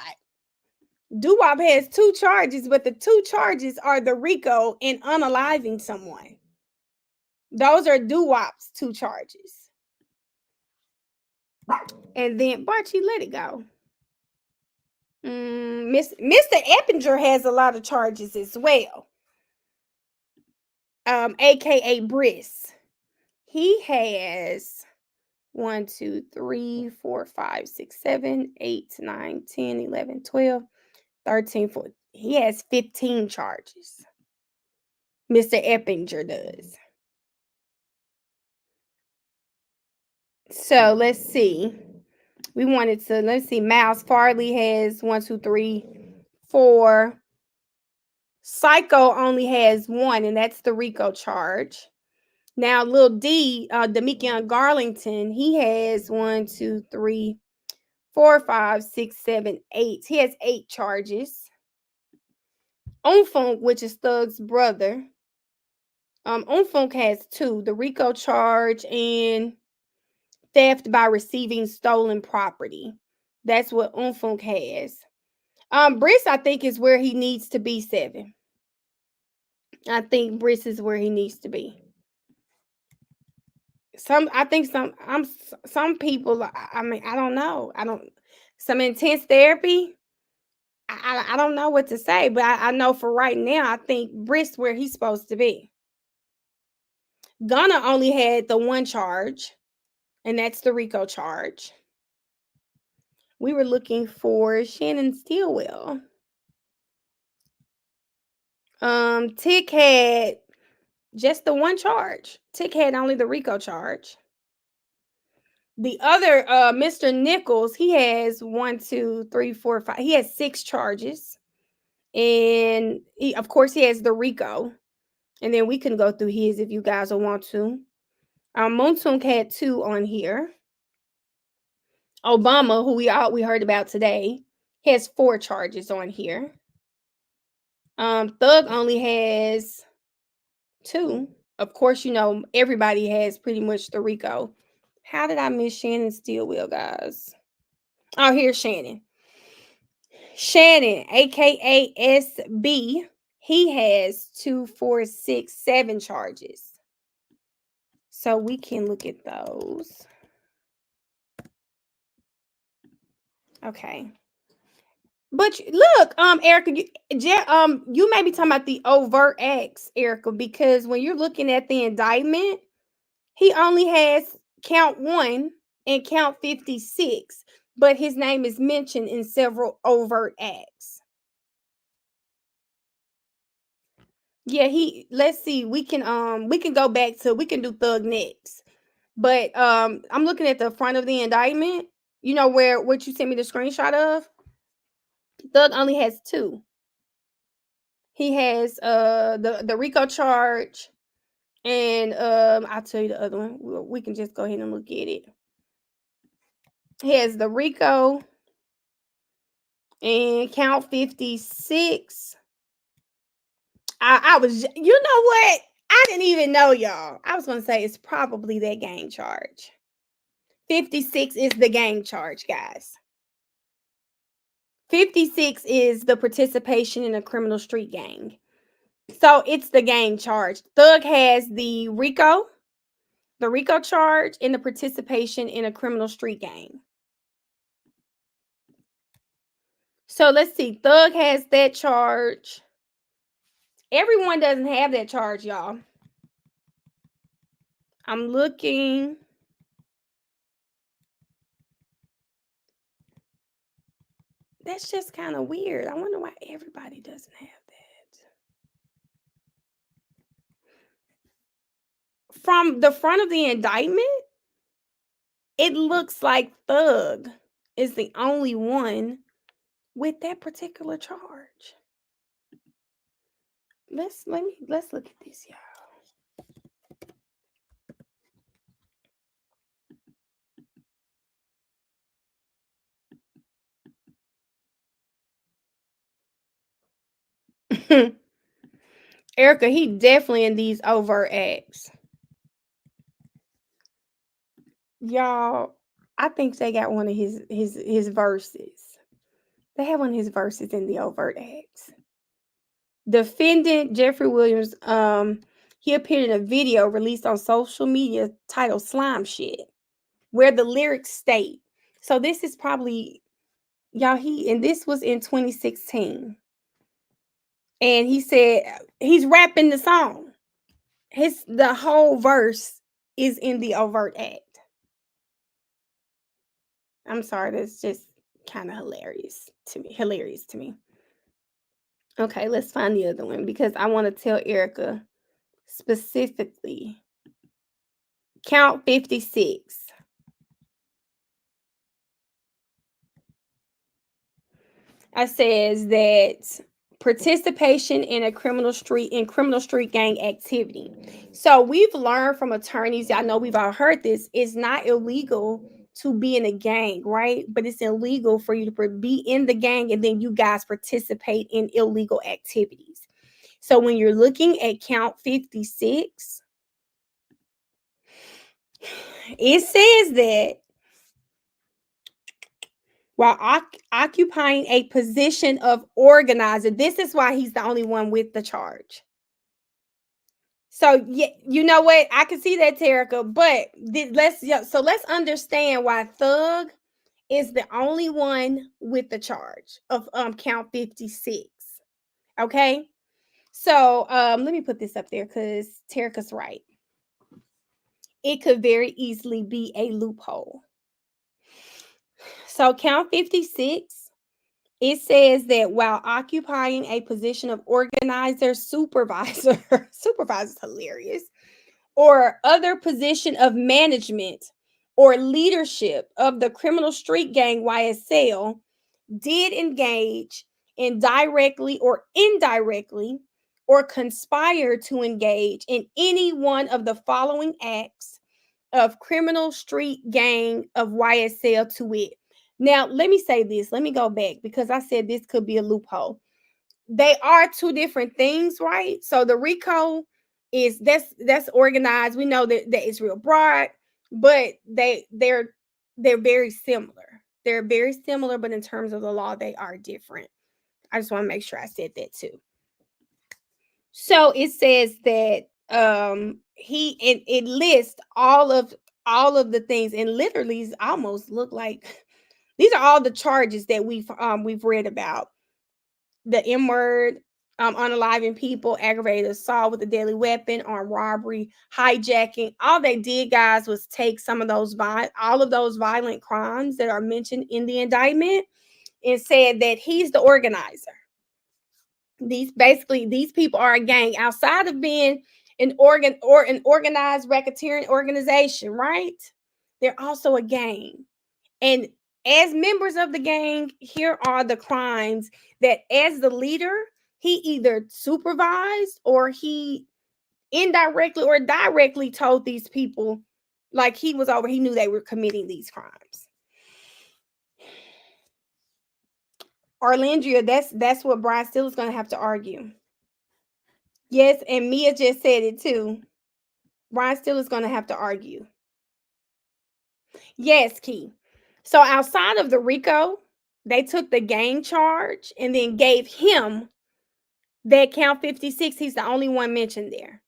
Doo-Wop has 2 charges, but the 2 charges are the RICO and unaliving someone. Those are Doo-Wop's 2 charges. And then Barchi, let it go. Mr. Eppinger has a lot of charges as well. AKA Briss. He has 1, 2, 3, 4, 5, 6, 7, 8, 9, 10, 11, 12, 13, 14. He has 15 charges. Mr. Eppinger does. So let's see. Let's see. Miles Farley has 1, 2, 3, 4. Psycho only has 1, and that's the RICO charge. Now, Lil D, Demikion Garlington, he has 1, 2, 3, 4, 5, 6, 7, 8. He has 8 charges. Unfunk, which is Thug's brother. Unfunk has 2: the RICO charge and theft by receiving stolen property. That's what Unfunk has. Briss, I think, is where he needs to be, 7. I think Briss is where he needs to be. I think some people. I mean, I don't know. Some intense therapy. I don't know what to say, but I know for right now, I think Briss where he's supposed to be. Gunna only had the 1 charge, and that's the RICO charge. We were looking for Shannon Stillwell. Tick had just the 1 charge. Tick had only the RICO charge. The other, Mr. Nichols, he has 1, 2, 3, 4, 5. He has 6 charges, and of course, he has the RICO. And then we can go through his if you guys will want to. Monsoon had 2 on here. Obama, who we heard about today, has 4 charges on here. Thug only has 2. Of course, everybody has pretty much the RICO. How did I miss Shannon Stillwell, guys? Oh, here's Shannon. Shannon, aka SB, he has 2, 4, 6, 7 charges. So we can look at those. Okay. But look, Erica, you may be talking about the overt acts, Erica, because when you're looking at the indictment, he only has count 1 and count 56, but his name is mentioned in several overt acts. Yeah, let's see, we can go back to, we can do Thug next. But I'm looking at the front of the indictment, what you sent me the screenshot of. Thug only has 2. He has the RICO charge, and I'll tell you the other one. We can just go ahead and look at it. He has the RICO and count 56. I was, you know what? I didn't even know, y'all. I was gonna say it's probably that gang charge. 56 is the gang charge, guys. 56 is the participation in a criminal street gang. So it's the gang charge. Thug has the RICO charge, and the participation in a criminal street gang. So let's see. Thug has that charge. Everyone doesn't have that charge, y'all. I'm looking. That's just kind of weird. I wonder why everybody doesn't have that. From the front of the indictment, it looks like Thug is the only one with that particular charge. Let's look at this, y'all. Erica, he definitely in these overt acts. Y'all, I think they got one of his verses. They have one of his verses in the overt acts. Defendant Jeffrey Williams, he appeared in a video released on social media titled Slime Shit, where the lyrics state. So this is probably, y'all, this was in 2016. And he said he's rapping the song. The whole verse is in the overt act. I'm sorry, that's just kind of hilarious to me. Okay, let's find the other one because I want to tell Erica specifically. Count 56. It says that participation in criminal street gang activity. So we've learned from attorneys, I know we've all heard this, it's not illegal to be in a gang, right? But it's illegal for you to be in the gang and then you guys participate in illegal activities. So when you're looking at count 56, it says that while occupying a position of organizer, this is why he's the only one with the charge. So yeah, you know what? I can see that, Terica, but let's understand why Thug is the only one with the charge of count 56. Okay. So let me put this up there because Terica's right. It could very easily be a loophole. So count 56, it says that while occupying a position of organizer, supervisor, supervisor is hilarious, or other position of management or leadership of the criminal street gang YSL, did engage in directly or indirectly or conspire to engage in any one of the following acts of criminal street gang of YSL to it. Now, let me say this. Let me go back because I said this could be a loophole. They are two different things, right? So the RICO is that's organized. We know that it's real broad, but they're very similar. They're very similar, but in terms of the law, they are different. I just want to make sure I said that too. So it says that it lists all of the things, and literally almost look like these are all the charges that we've read about. The M word, unaliving people, aggravated assault with a deadly weapon, armed robbery, hijacking. All they did, guys, was take some of those all of those violent crimes that are mentioned in the indictment and said that he's the organizer. These people are a gang outside of being an organized racketeering organization, right? They're also a gang. And as members of the gang, here are the crimes that as the leader, he either supervised or he indirectly or directly told these people, like he was over, he knew they were committing these crimes. Arlandria, that's what Brian Still is going to have to argue. Yes, and Mia just said it too. Brian Still is going to have to argue. Yes, Key. So outside of the RICO, they took the gang charge and then gave him that count 56. He's the only one mentioned there.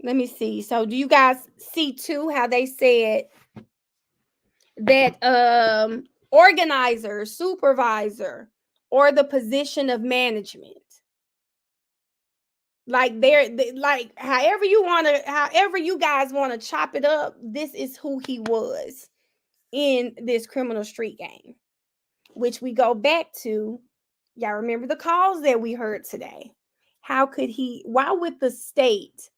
Let me see. So do you guys see too how they said that organizer, supervisor, or the position of management? Like like however you guys want to chop it up, this is who he was in this criminal street gang, which we go back to. Y'all remember the calls that we heard today? Why would the state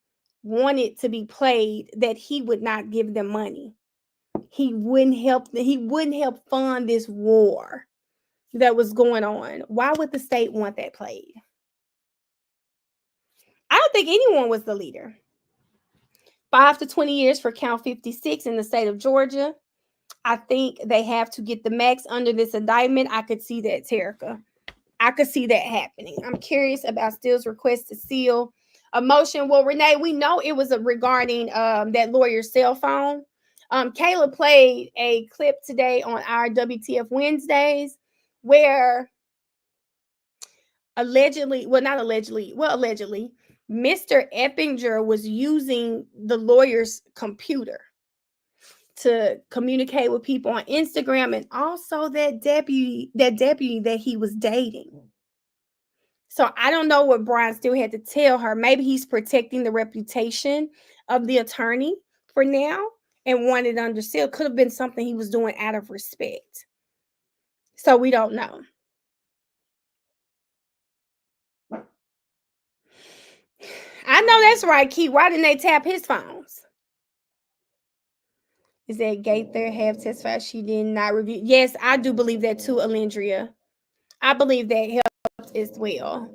want it to be played that he would not give them money? He wouldn't help fund this war that was going on. Why would the state want that played? I don't think anyone was the leader. 5 to 20 years for count 56 in the state of Georgia. I think they have to get the max under this indictment. I could see that, Terica. I could see that happening. I'm curious about Still's request to seal a motion. Well, Renee, we know it was regarding that lawyer's cell phone. Kayla played a clip today on our WTF Wednesdays where allegedly, Mr. Eppinger was using the lawyer's computer to communicate with people on Instagram, and also that deputy that he was dating. So I don't know what Brian still had to tell her. Maybe he's protecting the reputation of the attorney for now and wanted under seal. Could have been something he was doing out of respect. So we don't know. I know that's right, Key. Why didn't they tap his phones? Is that Gaither have testified she did not review? Yes, I do believe that too, Alendria. I believe that helped as well.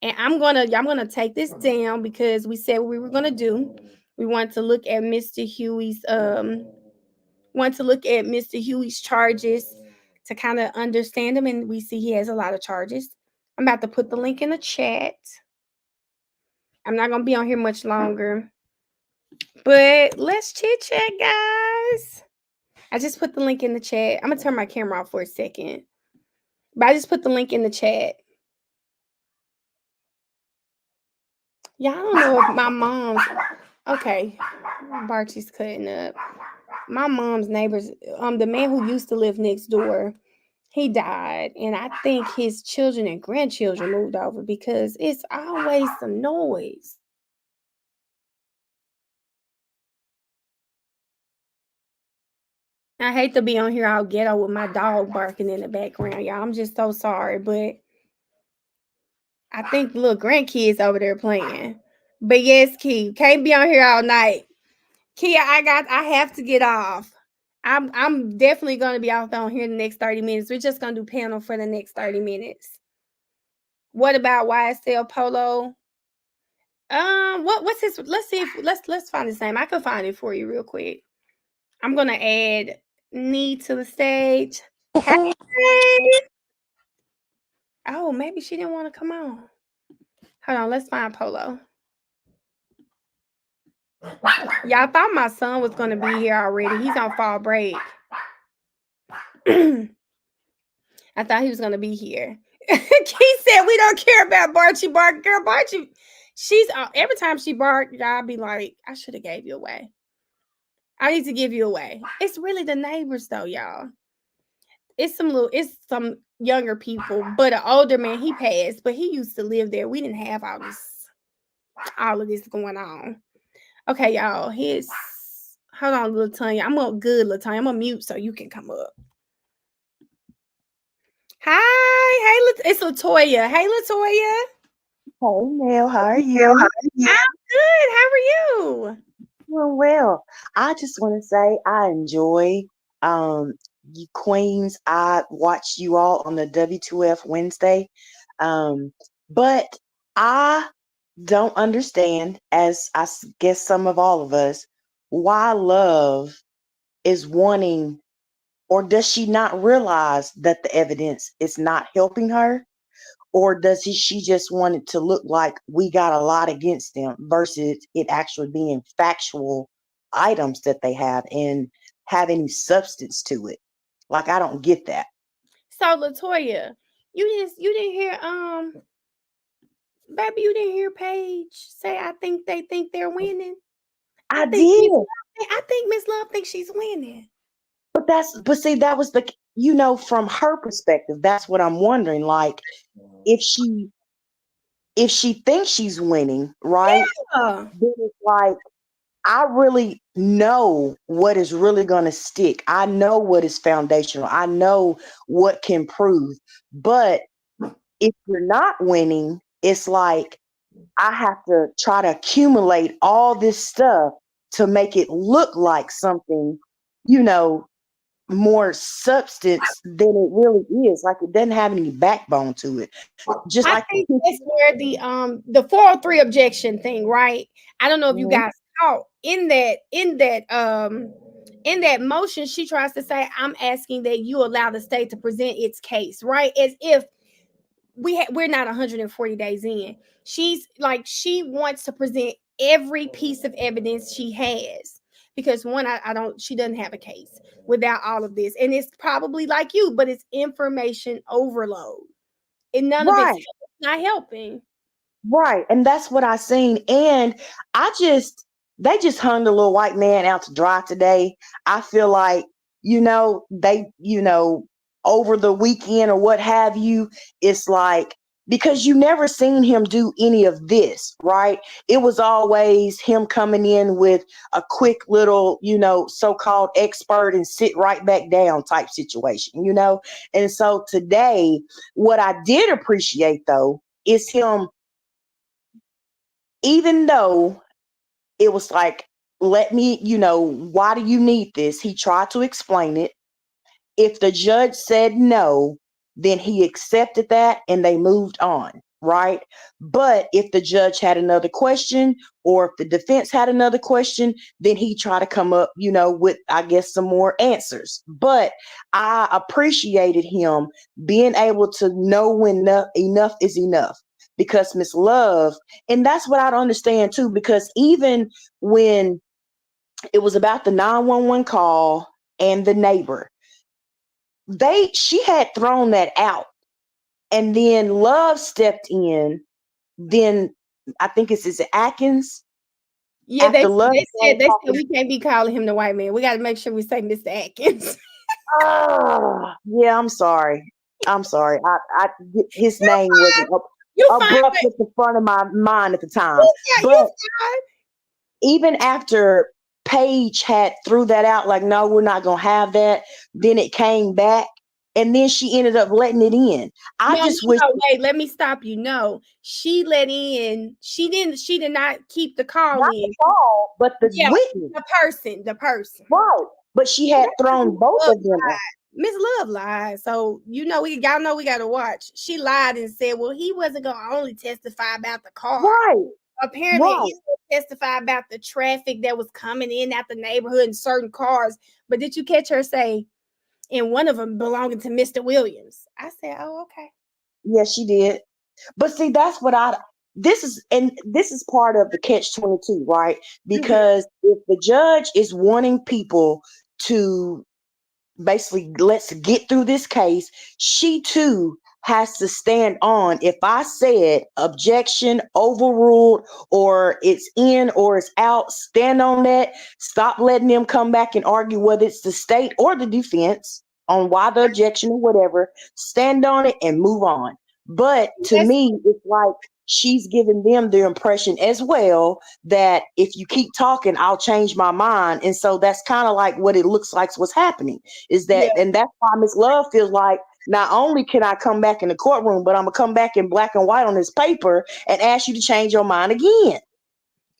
And I'm gonna take this down because we said what we were gonna do. We want to look at Mr. Huey's charges to kind of understand them, and we see he has a lot of charges. I'm about to put the link in the chat. I'm not gonna be on here much longer, but let's chit chat, guys. I just put the link in the chat. I'm gonna turn my camera off for a second, but I just put the link in the chat. Yeah, I don't know if my mom's okay. Barty's cutting up. My mom's neighbors, the man who used to live next door, he died, and I think his children and grandchildren moved over because it's always some noise. I hate to be on here all ghetto with my dog barking in the background, y'all. I'm just so sorry, but I think the little grandkids over there playing. But yes, Key, can't be on here all night. Kia, I have to get off. I'm definitely gonna be out on here in the next 30 minutes. We're just gonna do panel for the next 30 minutes. What about YSL Polo? What's his? Let's see if let's find his name. I can find it for you real quick. I'm gonna add Nee to the stage. Hey. Oh, maybe she didn't want to come on. Hold on, let's find Polo. Y'all thought my son was gonna be here already. He's on fall break. I thought he was gonna be here. Keith said we don't care about Barchi bark. Girl, Barchi, she's every time she bark, y'all be like, I should have gave you away. I need to give you away. It's really the neighbors though, y'all. It's some younger people, but an older man, he passed, but he used to live there. We didn't have all of this going on. Okay, y'all. Hold on, Latanya. I'm up good, Latanya. I'm gonna mute so you can come up. Hi, it's Latoya. Hey, Latoya. Hey, Mel, how are you? I'm good. How are you? Doing well. I just want to say I enjoy you queens. I watched you all on the W2F Wednesday. But I don't understand, as guess some of all of us, why Love is wanting, or does she not realize that the evidence is not helping her? Or does she just want it to look like we got a lot against them versus it actually being factual items that they have and have any substance to it? Like, I don't get that. So Latoya, you didn't hear baby, you didn't hear Paige say I think they think they're winning. I did. I think Miss Love thinks she's winning. But see, that was from her perspective, that's what I'm wondering. Like, if she thinks she's winning, right? Yeah. Then it's like, I really know what is really going to stick. I know what is foundational. I know what can prove. But if you're not winning, it's like I have to try to accumulate all this stuff to make it look like something, more substance than it really is. Like, it doesn't have any backbone to it. Just I think that's where the 403 objection thing, right? I don't know if you guys caught in that motion, she tries to say, I'm asking that you allow the state to present its case, right? As if we're not 140 days in. She's like, she wants to present every piece of evidence she has. Because one, she doesn't have a case without all of this. And it's probably like you, but it's information overload. And none of it's not helping. Right. And that's what I seen. And they just hung the little white man out to dry today. I feel like, they, over the weekend or what have you, it's like, because you never seen him do any of this, right? It was always him coming in with a quick little, so-called expert and sit right back down type situation, And so today, what I did appreciate though, is him, even though it was like, let me, why do you need this? He tried to explain it. If the judge said no, then he accepted that and they moved on. right? But if the judge had another question, or if the defense had another question, then he try to come up, with, I guess, some more answers. But I appreciated him being able to know when enough is enough. Because Miss Love, and that's what I don't understand too, because even when it was about the 911 call and the neighbor, she had thrown that out, and then Love stepped in. Then I think is it Atkins? Yeah, After Love they said talking, we can't be calling him the white man. We got to make sure we say Mr. Atkins. yeah, I'm sorry. I'm sorry. His name wasn't You fine, abrupt but at the front of my mind at the time. you But even after Paige had threw that out, like, no, we're not gonna have that, then it came back, and then she ended up letting it in. I No, just wish. wait, let me stop you. No, she let in, she did not keep the call Not in. the call, but the Yeah, witness. the person. Right. But she had thrown both Love of them out. Miss Love lied. So, y'all know we got to watch. She lied and said, well, he wasn't going to only testify about the car. Right. Apparently, Right. he testify about the traffic that was coming in at the neighborhood in certain cars. But did you catch her say, and one of them belonging to Mr. Williams? I said, oh, okay. Yeah, she did. But see, that's what this is part of the catch-22, right? Because if the judge is wanting people to basically, let's get through this case, she too has to stand on, if I said objection, overruled, or it's in or it's out, stand on that. Stop letting them come back and argue whether it's the state or the defense on why the objection or whatever. Stand on it and move on. But to me, it's like she's giving them the impression as well that if you keep talking, I'll change my mind. And so that's kind of like what it looks like what's happening is that, and that's why Miss Love feels like not only can I come back in the courtroom, but I'm gonna come back in black and white on this paper and ask you to change your mind again.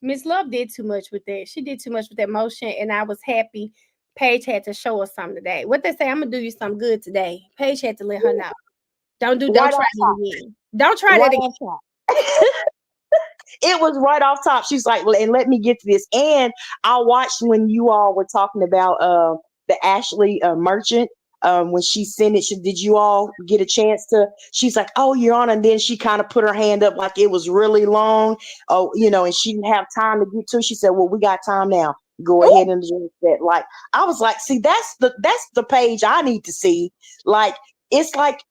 Miss Love did too much with that. She did too much with that motion, and I was happy Paige had to show us something today. What they say, I'm gonna do you something good today. Paige had to let her know. Don't Right try on that top. again. Don't try Right that on again. top. It was right off top. She's like, and let me get to this. And I watched when you all were talking about the Ashley Merchant. When she sent it, did you all get a chance to? She's like, "Oh, Your Honor," and then she kind of put her hand up like it was really long. Oh, and she didn't have time to get to it. She said, "Well, we got time now. Go Ooh. ahead and do that." Like, I was like, "See, that's the page I need to see." Like, it's like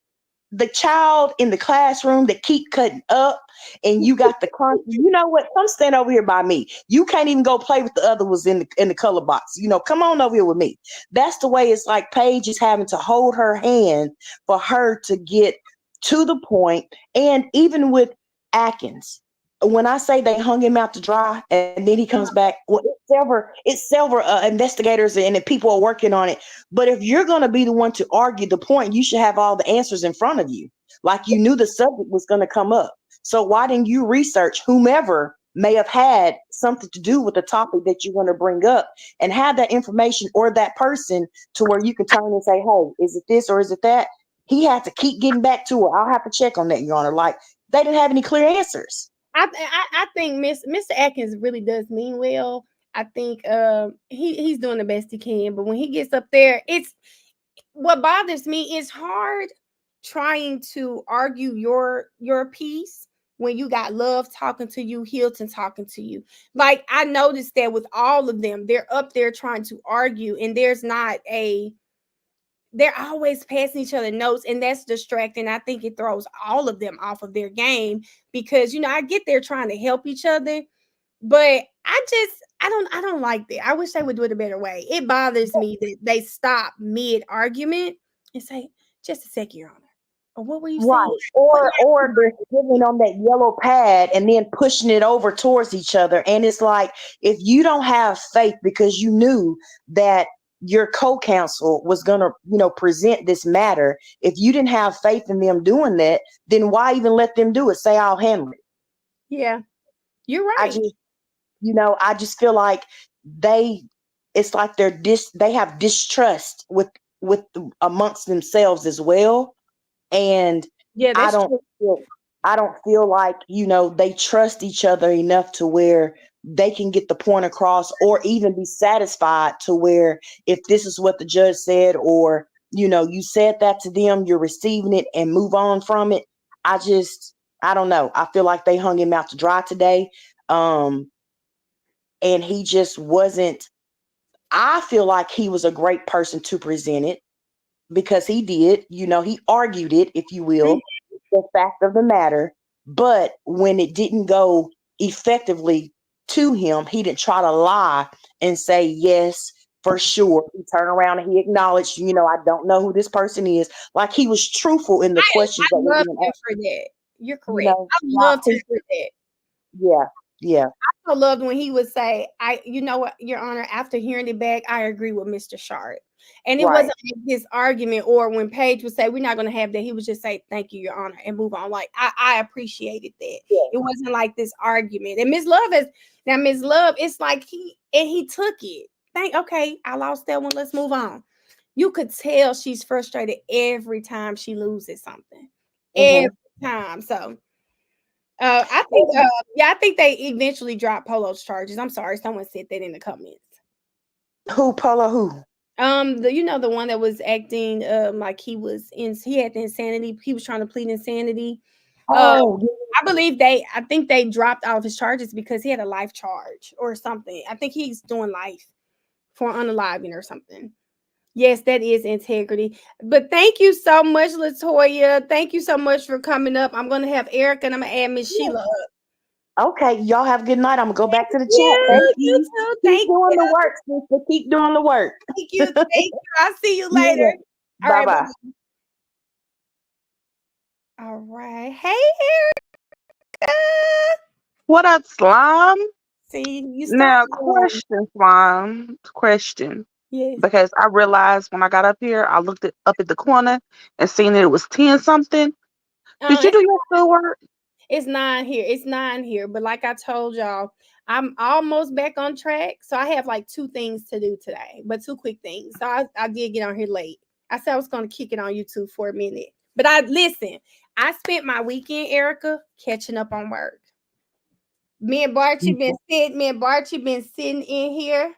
the child in the classroom that keep cutting up, and you got the you know what, come stand over here by me. You can't even go play with the other ones in the color box. Come on over here with me. That's the way it's like Paige is having to hold her hand for her to get to the point. And even with Atkins, when I say they hung him out to dry and then he comes back, well, it's several investigators and people are working on it. But if you're going to be the one to argue the point, you should have all the answers in front of you. Like, you knew the subject was going to come up. So why didn't you research whomever may have had something to do with the topic that you're going to bring up and have that information or that person to where you can turn and say, hey, is it this or is it that? He had to keep getting back to her. I'll have to check on that, Your Honor. Like, they didn't have any clear answers. I think Mr. Atkins really does mean well. I think he's doing the best he can, but when he gets up there, it's what bothers me. It's hard trying to argue your piece when you got Love talking to you, Hilton talking to you. Like, I noticed that with all of them, they're up there trying to argue, and they're always passing each other notes, and that's distracting. I think it throws all of them off of their game because I get they're trying to help each other, but I don't like that. I wish they would do it a better way. It bothers me that they stop mid argument and say, "Just a second, Your Honor." Or what were you saying? Right. Or they're sitting on that yellow pad and then pushing it over towards each other. And it's like, if you don't have faith because you knew that your co-counsel was going to, present this matter, if you didn't have faith in them doing that, then why even let them do it? Say, I'll handle it. Yeah, you're I right. just, I just feel like it's like they have distrust with amongst themselves as well. And Yeah, I that's don't true. I don't feel like, they trust each other enough to where they can get the point across or even be satisfied to where if this is what the judge said or, you said that to them, you're receiving it and move on from it. I don't know. I feel like they hung him out to dry today. And he just wasn't, I feel like he was a great person to present it because he did, he argued it, if you will, the fact of the matter. But when it didn't go effectively to him, he didn't try to lie and say, yes, for sure. He turned around and he acknowledged, I don't know who this person is. Like he was truthful in the questions I that were love being him asked, for that. You're correct. I not loved him for that. yeah, yeah. I loved when he would say, you know what, Your Honor, after hearing it back, I agree with Mr. Sharp. And it Right. wasn't like this argument, or when Paige would say, we're not going to have that, he would just say, thank you, Your Honor, and move on. Like, I appreciated that. Yeah. It wasn't like this argument. And Miss Love, it's like he took it. Okay, I lost that one. Let's move on. You could tell she's frustrated every time she loses something. Every time. So I think they eventually dropped Polo's charges. I'm sorry, someone said that in the comments. Who, Polo? Who? The one that was acting like he had the insanity. He was trying to plead insanity. Oh, I think they dropped all of his charges because he had a life charge or something. I think he's doing life for unaliving or something. Yes, that is integrity. But thank you so much, Latoya. Thank you so much for coming up. I'm gonna have Erica and I'm gonna add Miss Sheila up. okay. Y'all have a good night. I'm gonna go back to the chat. You, Thank you you. too. Keep Thank doing you. the work, sister. Keep doing the work. Thank you. Thank you. I'll see you later. All Bye right. bye. Bye. All right. Hey, Erica. What up, Slime? See, you Now, started. Slime. Question. Yes. Because I realized when I got up here, I looked up at the corner and seen that it was 10 something. Did you It's do your schoolwork? It's 9 here. It's 9 here. But like I told y'all, I'm almost back on track. So I have like 2 things to do today, but 2 quick things. So I did get on here late. I said I was going to kick it on YouTube for a minute. But I spent my weekend, Erica, catching up on work. Me and Barchi been sitting in here.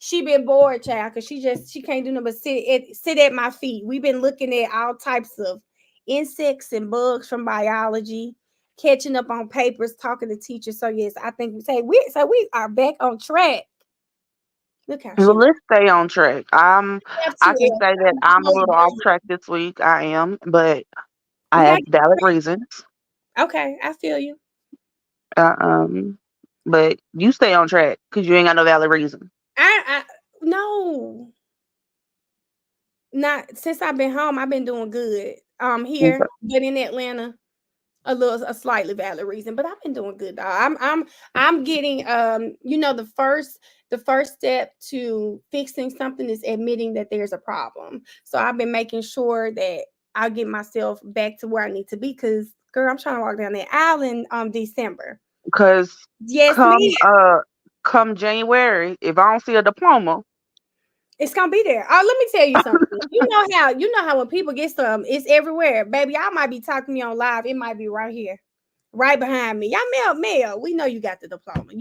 She been bored, child, because she can't do nothing but sit at my feet. We've been looking at all types of insects and bugs from biology, catching up on papers, talking to teachers. So yes, I think we are back on track. Look how Well, she let's stay on track. have I to. can say that I'm a little off track this week. I am, but We I got have valid reasons. okay. I feel you. Uh, um, but you stay on track because you ain't got no valid reason. I no, not since I've been home. I've been doing good. Here, Okay. but in Atlanta, a slightly valid reason, but I've been doing good, dog. I'm getting the first step to fixing something is admitting that there's a problem. So I've been making sure that I get myself back to where I need to be because girl, I'm trying to walk down that aisle in December. Because Yes, come ma'am. come January, if I don't see a diploma, It's gonna be there. Oh, let me tell you something. You know how when people get some, it's everywhere. Baby, I might be talking to me on live. It might be right here, right behind me. Y'all Mel, we know you got the diploma.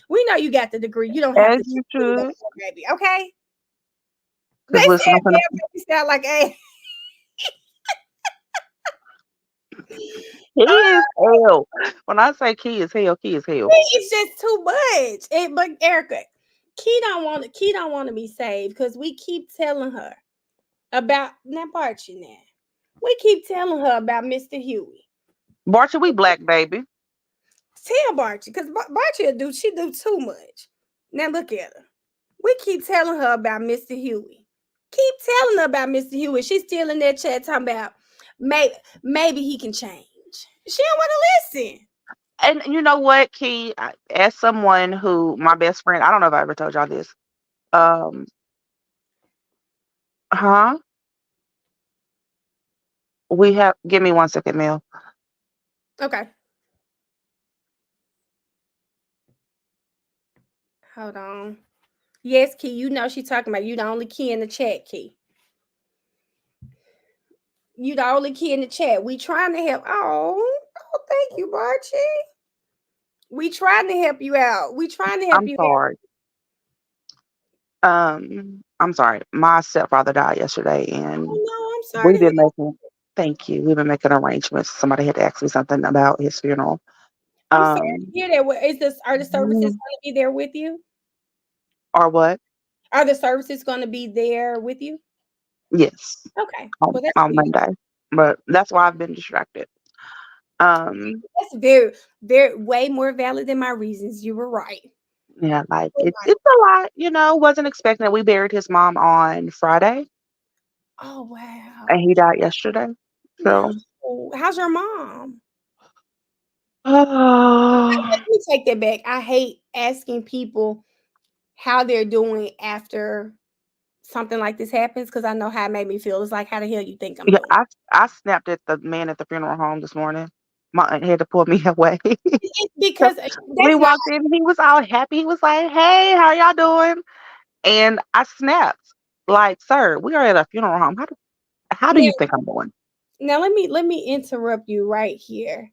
We know you got the degree. You don't have as to you do that, should. baby. Okay. They Because listen, said Mel make me sound like a key is hell. When I say key is hell, key is hell. it's just too much. But Erica, Key don't want to be saved because we keep telling her about now Barchi now. We keep telling her about Mr. Huey. Barcha, we black, baby. Tell Barchi, because Barchi she do too much. Now look at her. We keep telling her about Mr. Huey. Keep telling her about Mr. Huey. She's still in that chat talking about maybe he can change. She don't want to listen. And you know what, Key? As someone who, my best friend, I don't know if I ever told y'all this. Um, huh? We have, give me 1 second, Mel. Okay. Hold on. Yes, Key, you know she talking about you the only key in the chat, Key. You the only key in the chat. We trying to help. Oh, Thank you, Barchi. We trying to help you out. We trying to help I'm you out. sorry. I'm sorry. My stepfather died yesterday, and Oh no, I'm sorry we've to hear. been making. Thank you. We've been making arrangements. Somebody had to ask me something about his funeral. I'm sorry to Um, hear that. Is this are the services mm, going to be there with you? or what? Are the services going to be there with you? Yes, Okay. on, Well, that's on good. Monday. But that's why I've been distracted. Um, That's very, very way more valid than my reasons. You were right. yeah, like You're right. it's a lot. Wasn't expecting it. We buried his mom on Friday, Oh and wow. he died yesterday. No. So, How's your mom? oh, Let me take that back. I hate asking people how they're doing after something like this happens because I know how it made me feel. It's like, how the hell you think I'm yeah, doing? I snapped at the man at the funeral home this morning. My aunt had to pull me away. So, Because we that's not. walked in, he was all happy. He was like, "Hey, how y'all doing?" And I snapped, like, "Sir, we are at a funeral home. How do Now, you think I'm doing?" now let me interrupt you right here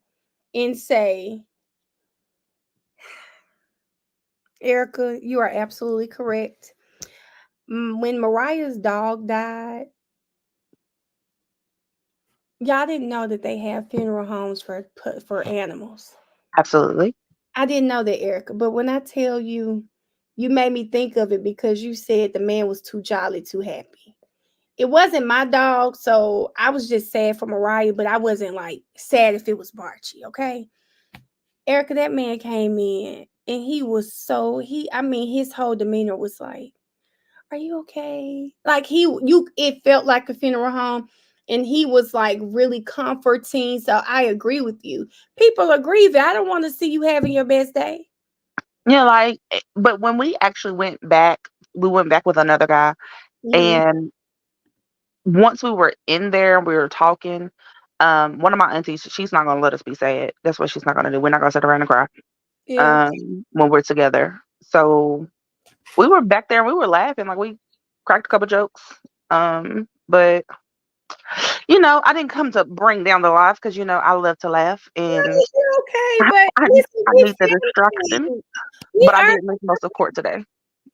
and say, Erica, you are absolutely correct. When Mariah's dog died, y'all didn't know that they have funeral homes for animals. Absolutely. I didn't know that, Erica. But when I tell you, you made me think of it because you said the man was too jolly, too happy. It wasn't my dog, so I was just sad for Mariah, but I wasn't like sad if it was Barchi, okay? Erica, that man came in and he was so he I mean his whole demeanor was like, "Are you okay?" Like it felt like a funeral home and he was like really comforting. So I agree with you. People are grieving. I don't want to see you having your best day. Yeah, like, but when we actually we went back with another guy, Hmm. and once we were in there and we were talking, one of my aunties, she's not gonna let us be sad. That's what she's not gonna do. We're not gonna sit around and cry. Yeah. When we're together. So we were back there and we were laughing, like we cracked a couple jokes. But I didn't come to bring down the lives because I love to laugh and You're okay, I, but I, listen, I we're need the distraction. family. We But I are did miss most of court today.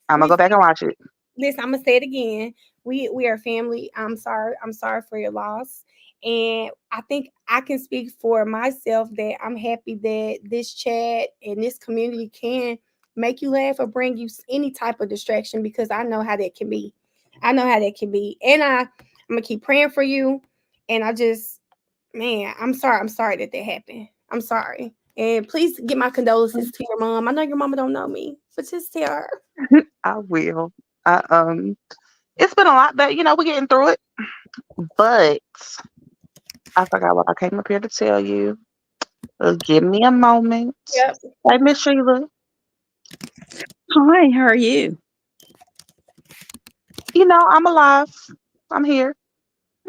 I'm gonna we go back and watch it. listen, I'm gonna say it again. We are family. I'm sorry. I'm sorry for your loss. And I think I can speak for myself that I'm happy that this chat and this community can make you laugh or bring you any type of distraction because I know how that can be. I know how that can be. And I'm gonna keep praying for you. And I just, man, I'm sorry. I'm sorry that happened. I'm sorry. And please get my condolences to your mom. I know your mama don't know me, but just tell her. I will. It's been a lot, but we're getting through it. But I forgot what I came up here to tell you. Give me a moment. Yep. Hey, Miss Sheila. Hi, how are you? I'm alive. I'm here.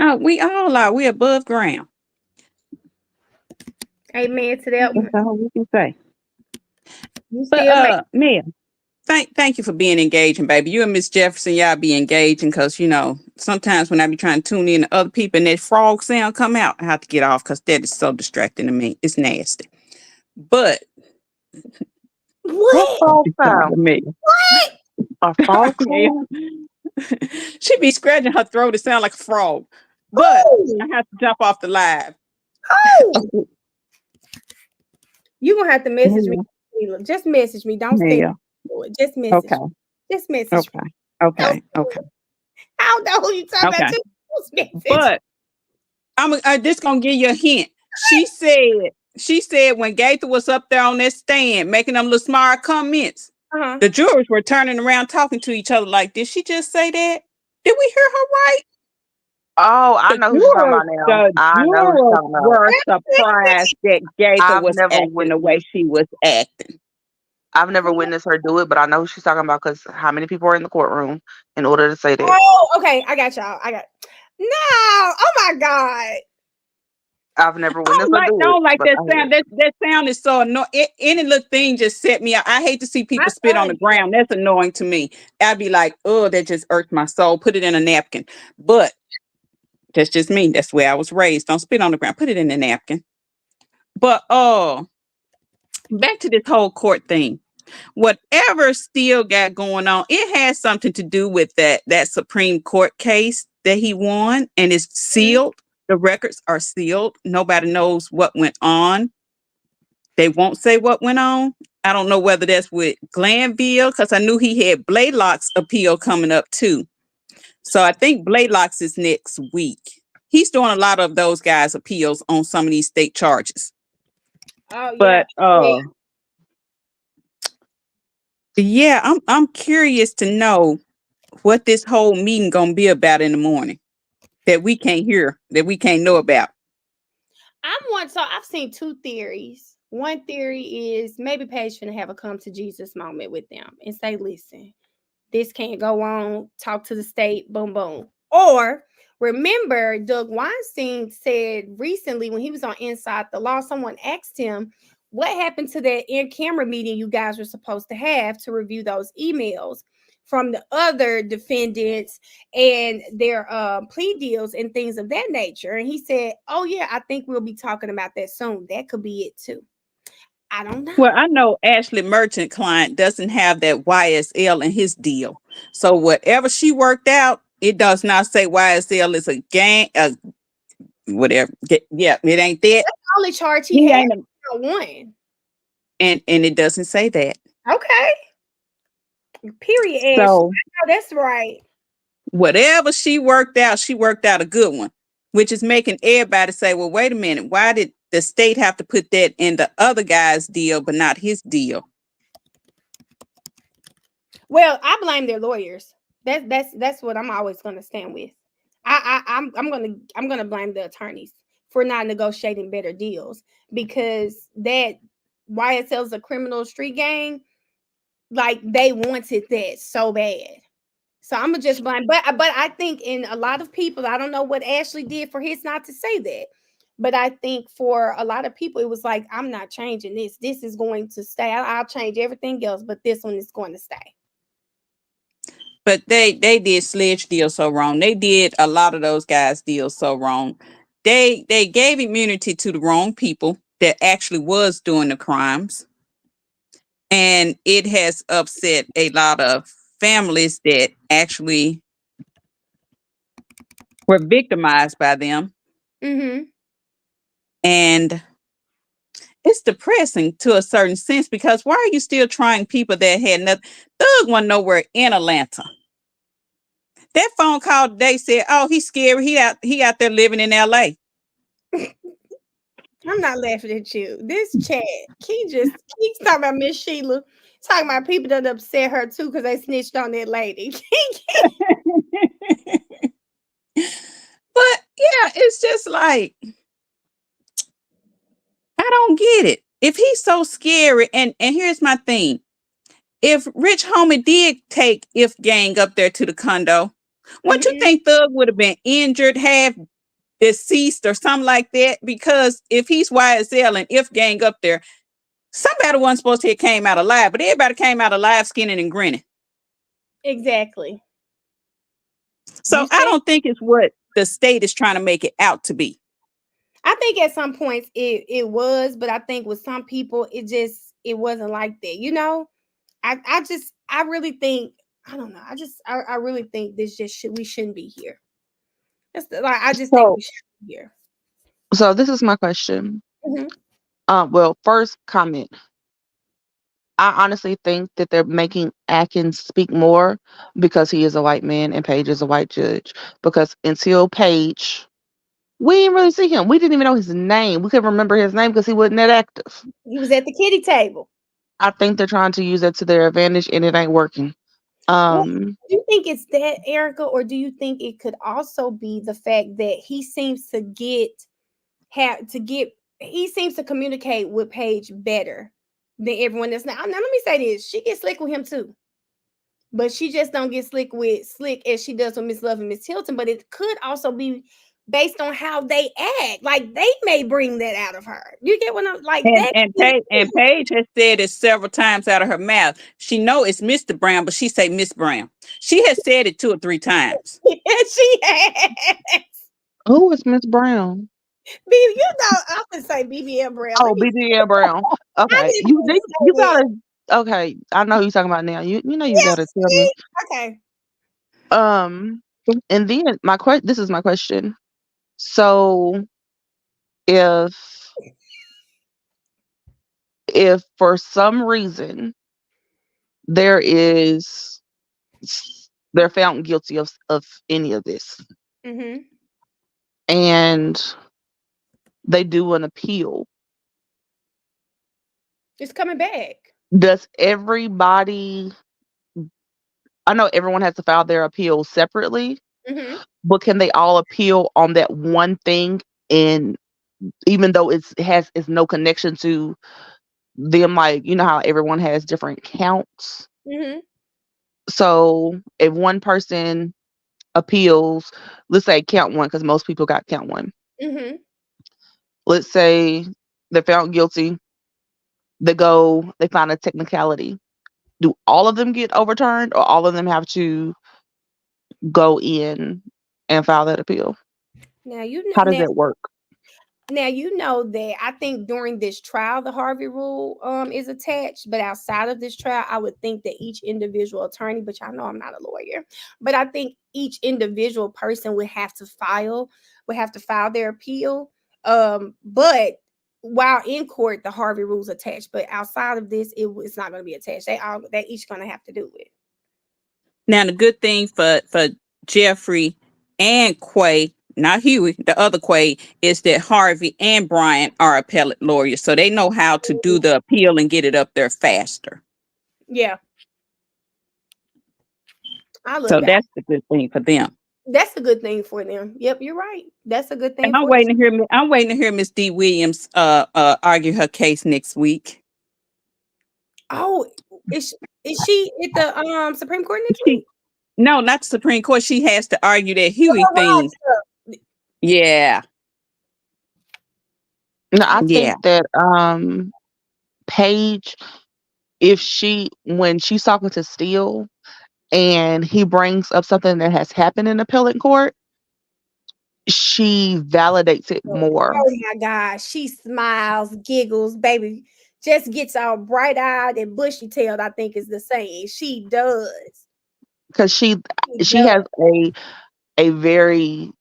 Oh, we all are. We're above ground. Amen to that That's one. all we can say. You But still make Mia, thank you for being engaging, baby. You and Miss Jefferson, y'all be engaging because sometimes when I be trying to tune in to other people and that frog sound come out, I have to get off because that is so distracting to me. It's nasty. But What what? false it's time sound? for me. What? A false Mia. sound? She be scratching her throat. It sound like a frog. But Who? I have to jump off the live. Who? You gonna have to message me. Mia, Sheila. Just message me. Don't say Mia. just message Okay, me. Just message me. okay, Don't okay, do okay, it. I don't know who you talking about. okay. Just message. But I'm just gonna give you a hint. She said when Gaither was up there on that stand making them little smart comments, Uh-huh. the jurors were turning around talking to each other like, did she just say that? Did we hear her right? Oh, I The know who she's talking jurors, about now. the I know who she's jurors talking about. were surprised that Gaither I've was never acting the way witnessed. she was acting. I've never witnessed her do it, but I know who she's talking about because how many people are in the courtroom in order to say that? Oh, okay. I got y'all. I got no. Oh my God. I've never I witnessed her I do it, don't like but that I hear sound. it. That sound is so annoying. Any little thing just set me out. I hate to see My people spit on son the did. ground. That's annoying to me. I'd be like, oh, that just irked my soul. Put it in a napkin. But that's just me. That's where I was raised. Don't spit on the ground. Put it in a napkin. But back to this whole court thing. Whatever still got going on, it has something to do with that Supreme Court case that he won, and it's Mhm. sealed. The records are sealed. Nobody knows what went on. They won't say what went on. I don't know whether that's with Glanville, because I knew he had Blaylock's appeal coming up too. So I think Blaylock's is next week. He's doing a lot of those guys' appeals on some of these state charges. Oh yeah. But yeah, I'm curious to know what this whole meeting gonna be about in the morning that we can't hear, that we can't know about. So I've seen two theories. One theory is maybe Paige finna have a come to Jesus moment with them and say, listen, this can't go on. Talk to the state, boom, boom. Or remember, Doug Weinstein said recently when he was on Inside the Law, someone asked him, what happened to that in-camera meeting you guys were supposed to have to review those emails from the other defendants and their plea deals and things of that nature? And he said, oh yeah, I think we'll be talking about that soon. That could be it too. I don't know. Well, I know Ashley Merchant client doesn't have that YSL in his deal. So whatever she worked out, it does not say YSL is a gang, whatever. Yeah, it ain't that. That's the only charge he He had. ain't One. and it doesn't say that. Okay. Period, Ashley. So That's right. whatever she worked out a good one, which is making everybody say, well, wait a minute, why did the state have to put that in the other guy's deal but not his deal? Well, I blame their lawyers. That's what I'm always gonna stand with. I'm gonna blame the attorneys for not negotiating better deals because that YSL is a criminal street gang. Like they wanted that so bad. So I'm gonna just blame. But I think in a lot of people, I don't know what Ashley did for his not to say that. But I think for a lot of people, it was like, I'm not changing this. This is going to stay. I'll change everything else, but this one is going to stay. But they did Sledge deal so wrong. They did a lot of those guys deals so wrong. They gave immunity to the wrong people that actually was doing the crimes. And it has upset a lot of families that actually were victimized by them. Mm-hmm. And it's depressing to a certain sense because why are you still trying people that had nothing? Thug wasn't nowhere in Atlanta. That phone call they said, "Oh, he's scary. He out there living in L.A." I'm not laughing at you. This chat, he's talking about Miss Sheila, talking about people that upset her too because they snitched on that lady. But yeah, it's just like I don't get it. If he's so scary, and here's my thing: if Rich Homie did take If Gang up there to the condo, wouldn't you Mm-mm. think Thug would have been injured, half deceased, or something like that? Because if he's YSL and If Gang up there, somebody wasn't supposed to have came out alive, but everybody came out alive, skinning and grinning. Exactly. So You I said don't think it's what the state is trying to make it out to be. I think at some points it was, but I think with some people it wasn't like that. You know, I really think I don't know. I really think this we shouldn't be here. I just think So, we shouldn't be here. so this is my question. Mhm. Well, first comment. I honestly think that they're making Atkins speak more because he is a white man and Paige is a white judge. Because until Paige, we didn't really see him. We didn't even know his name. We couldn't remember his name because he wasn't that active. He was at the kitty table. I think they're trying to use that to their advantage and it ain't working. Well, Um, do you think it's that, Erica, or do you think it could also be the fact that he seems to he seems to communicate with Paige better than everyone else. Now let me say this: she gets slick with him too, but she just don't get slick as she does with Miss Love and Miss Hilton. But it could also be based on how they act. Like they may bring that out of her. You get what I'm like? And That and Paige has said it several times out of her mouth. She know it's Mr. Brown, but she say Miss Brown. She has said it 2 or 3 times. she has. who is Miss Brown? You know, I could say BBL Brown. Oh, BBL Brown. I Okay, didn't want to you say it. gotta. Okay, I know who you're talking about now. You know you Yeah, gotta tell me. see? Okay. Um, and then my question. This is my question. So if for some reason there is they're found guilty of any of this Mm-hmm. and they do an appeal, It's coming back. does everybody, I know everyone has to file their appeal separately, Mm-hmm. but can they all appeal on that one thing, and even though it's no connection to them, like you know how everyone has different counts. Mm-hmm. So if one person appeals, let's say count one, because most people got count one. Mm-hmm. Let's say they're found guilty, they find a technicality. Do all of them get overturned, or all of them have to go in and file that appeal? Now you know. How does it work? Now you know that I think during this trial the Harvey rule is attached, but outside of this trial, I would think that each individual attorney, but y'all know I'm not a lawyer, but I think each individual person would have to file their appeal. But while in court, the Harvey rules attached, but outside of this, it's not going to be attached. They each going to have to do it. Now the good thing for Jeffrey and Quay, not Huey, the other Quay, is that Harvey and Brian are appellate lawyers, so they know how to do the appeal and get it up there faster. Yeah, I So love that. that's the good thing for them. That's a good thing for them. Yep, you're right. That's a good thing And for them. I'm waiting to hear Miss D. Williams argue her case next week. Oh, is she at the Supreme Court next She week? No, not the Supreme Court. She has to argue that Huey Oh, thing. right. Yeah. No, I Yeah. think that Paige, if when she's talking to Steele and he brings up something that has happened in appellate court, she validates it more. Oh my gosh, she smiles, giggles, baby, just gets all bright eyed and bushy tailed. I think is the saying. She does. Because She she does. has a very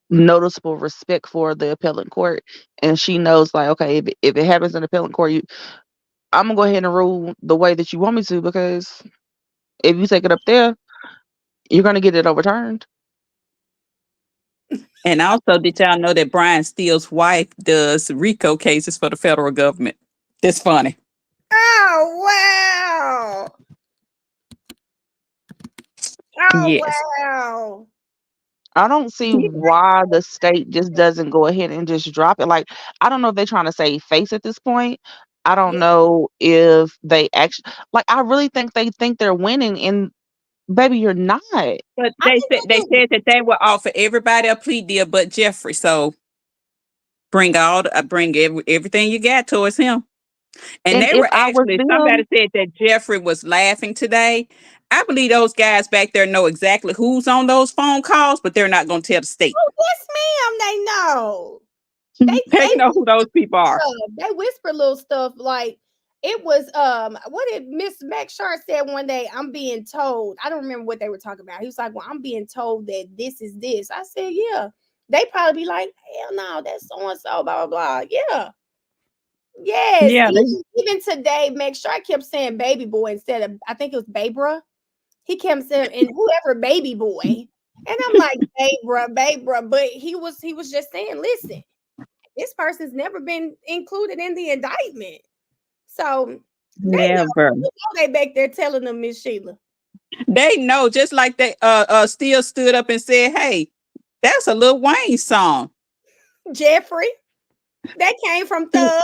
noticeable respect for the appellate court, and she knows, like, okay, if it happens in appellate court, I'm gonna go ahead and rule the way that you want me to, because if you take it up there, you're gonna get it overturned. And also, did y'all know that Brian Steele's wife does RICO cases for the federal government? That's funny. Oh wow. Oh Yes. wow. I don't see why the state just doesn't go ahead and just drop it. Like, I don't know if they're trying to save face at this point. I don't Yeah. know if they actually, like, I really think they're winning, and baby, you're not. But I think they they do. said that they will offer everybody a plea deal but Jeffrey. So bring everything you got towards him. And And they if were I was actually, somebody them, said that Jeffrey was laughing today. I believe those guys back there know exactly who's on those phone calls, but they're not going to tell the state. Oh yes, ma'am. They know. They They know who those people are. they whisper little stuff like it was what did Miss Max Sharp said one day, I'm being told. I don't remember what they were talking about. He was like, well, I'm being told that this is this. I said, yeah. They probably be like, hell no, that's so and so, blah blah blah. Yeah. Yes. Yeah, Even today, Max Sharp kept saying baby boy instead of, I think it was Babra. He kept saying, and whoever baby boy. And I'm like, Babra. But he was just saying, listen, this person's never been included in the indictment. So never. they know they back there telling them, Miss Sheila. They know, just like they still stood up and said, hey, that's a Lil Wayne song. Jeffrey, that came from Thug.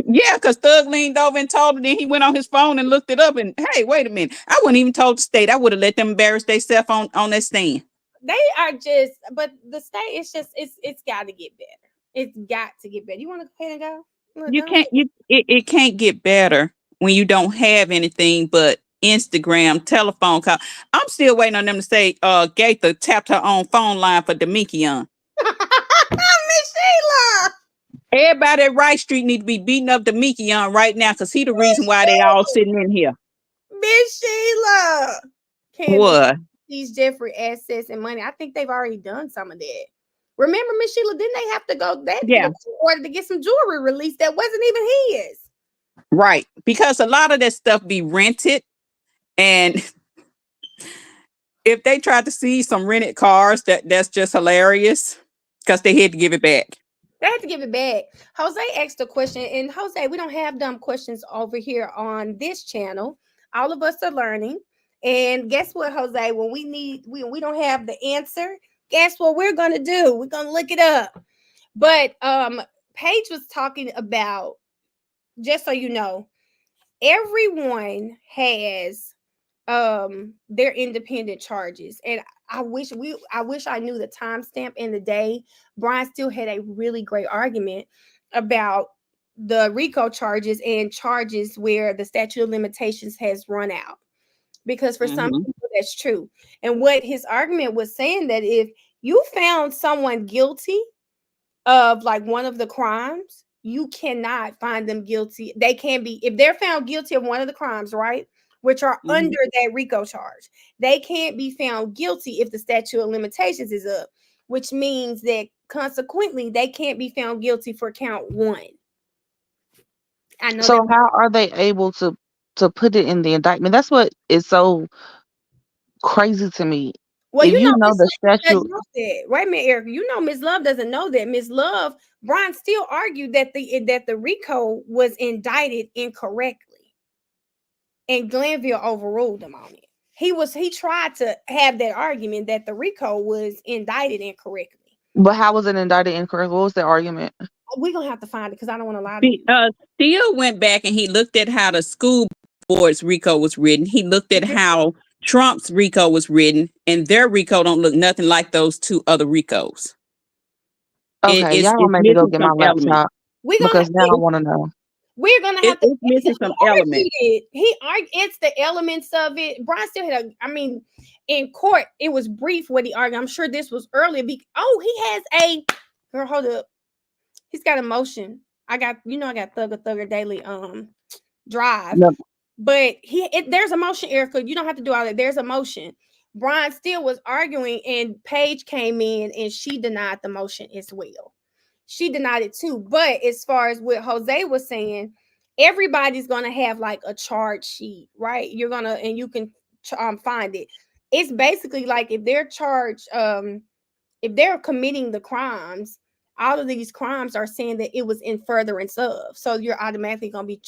Yeah, because Thug leaned over and told him, then he went on his phone and looked it up, and hey, wait a minute. I wouldn't even told the state. I would have let them embarrass themselves on that stand. They are just, but the state, it's got to get better. It's got to get better. You want to go ahead and go? You can't it can't get better when you don't have anything but Instagram, telephone call. I'm still waiting on them to say Gaither tapped her own phone line for Demikion. Miss Everybody at Wright Street need to be beating up the Mickey on right now because he the reason Miss why they all sitting in here. Miss Sheila. Candace, What? these Jeffrey assets and money. I think they've already done some of that. Remember, Miss Sheila, didn't they have to go? They had to get Yeah, a court order to get some jewelry released that wasn't even his. right. Because a lot of that stuff be rented, and if they tried to see some rented cars, that's just hilarious because they had to give it back. They had to give it back. Jose asked a question, and Jose, we don't have dumb questions over here on this channel. All of us are learning. And guess what, Jose? When we don't have the answer, guess what we're gonna do? We're gonna look it up. But Paige was talking about, just so you know, everyone has their independent charges. And I wish I knew the timestamp and the day. Brian still had a really great argument about the RICO charges and charges where the statute of limitations has run out. Because for some Mhm. people that's true. And what his argument was saying, that if you found someone guilty of like one of the crimes, you cannot find them guilty. They can be, if they're found guilty of one of the crimes, right, which are Mhm. under that RICO charge, they can't be found guilty if the statute of limitations is up, which means that consequently they can't be found guilty for count one. I know that. So how are they able to put it in the indictment? That's what is so crazy to me. Well, If you you know, know Miss the Love doesn't statute, know that. Wait a minute, Eric. You know, Miss Love doesn't know that. Miss Love, Brian still argued that the RICO was indicted incorrectly, and Glanville overruled him on it. He tried to have that argument that the RICO was indicted incorrectly. but how was it indicted incorrect? What was the argument? We're gonna have to find it because I don't want to lie to you. Steele went back and he looked at how the school board's RICO was written. He looked at how Trump's RICO was written, and their RICO don't look nothing like those two other RICOs. Okay, y'all gonna It's make me go missing get my some elements. laptop We're gonna because now I want to know. we're gonna have to, It's missing because some he elements. argued it. He argued it's the elements of it. Brian still had I mean, in court, it was brief what he argued. I'm sure this was earlier. He has a girl, hold up. He's got a motion. I got Thugger Daily drive. Yep. But there's a motion, Erica. You don't have to do all that. There's a motion. Brian still was arguing, and Paige came in and she denied the motion as well. She denied it too. But as far as what Jose was saying, everybody's gonna have like a charge sheet, right? You're gonna, and you can find it. It's basically like if they're charged, if they're committing the crimes, all of these crimes are saying that it was in furtherance of. So you're automatically gonna be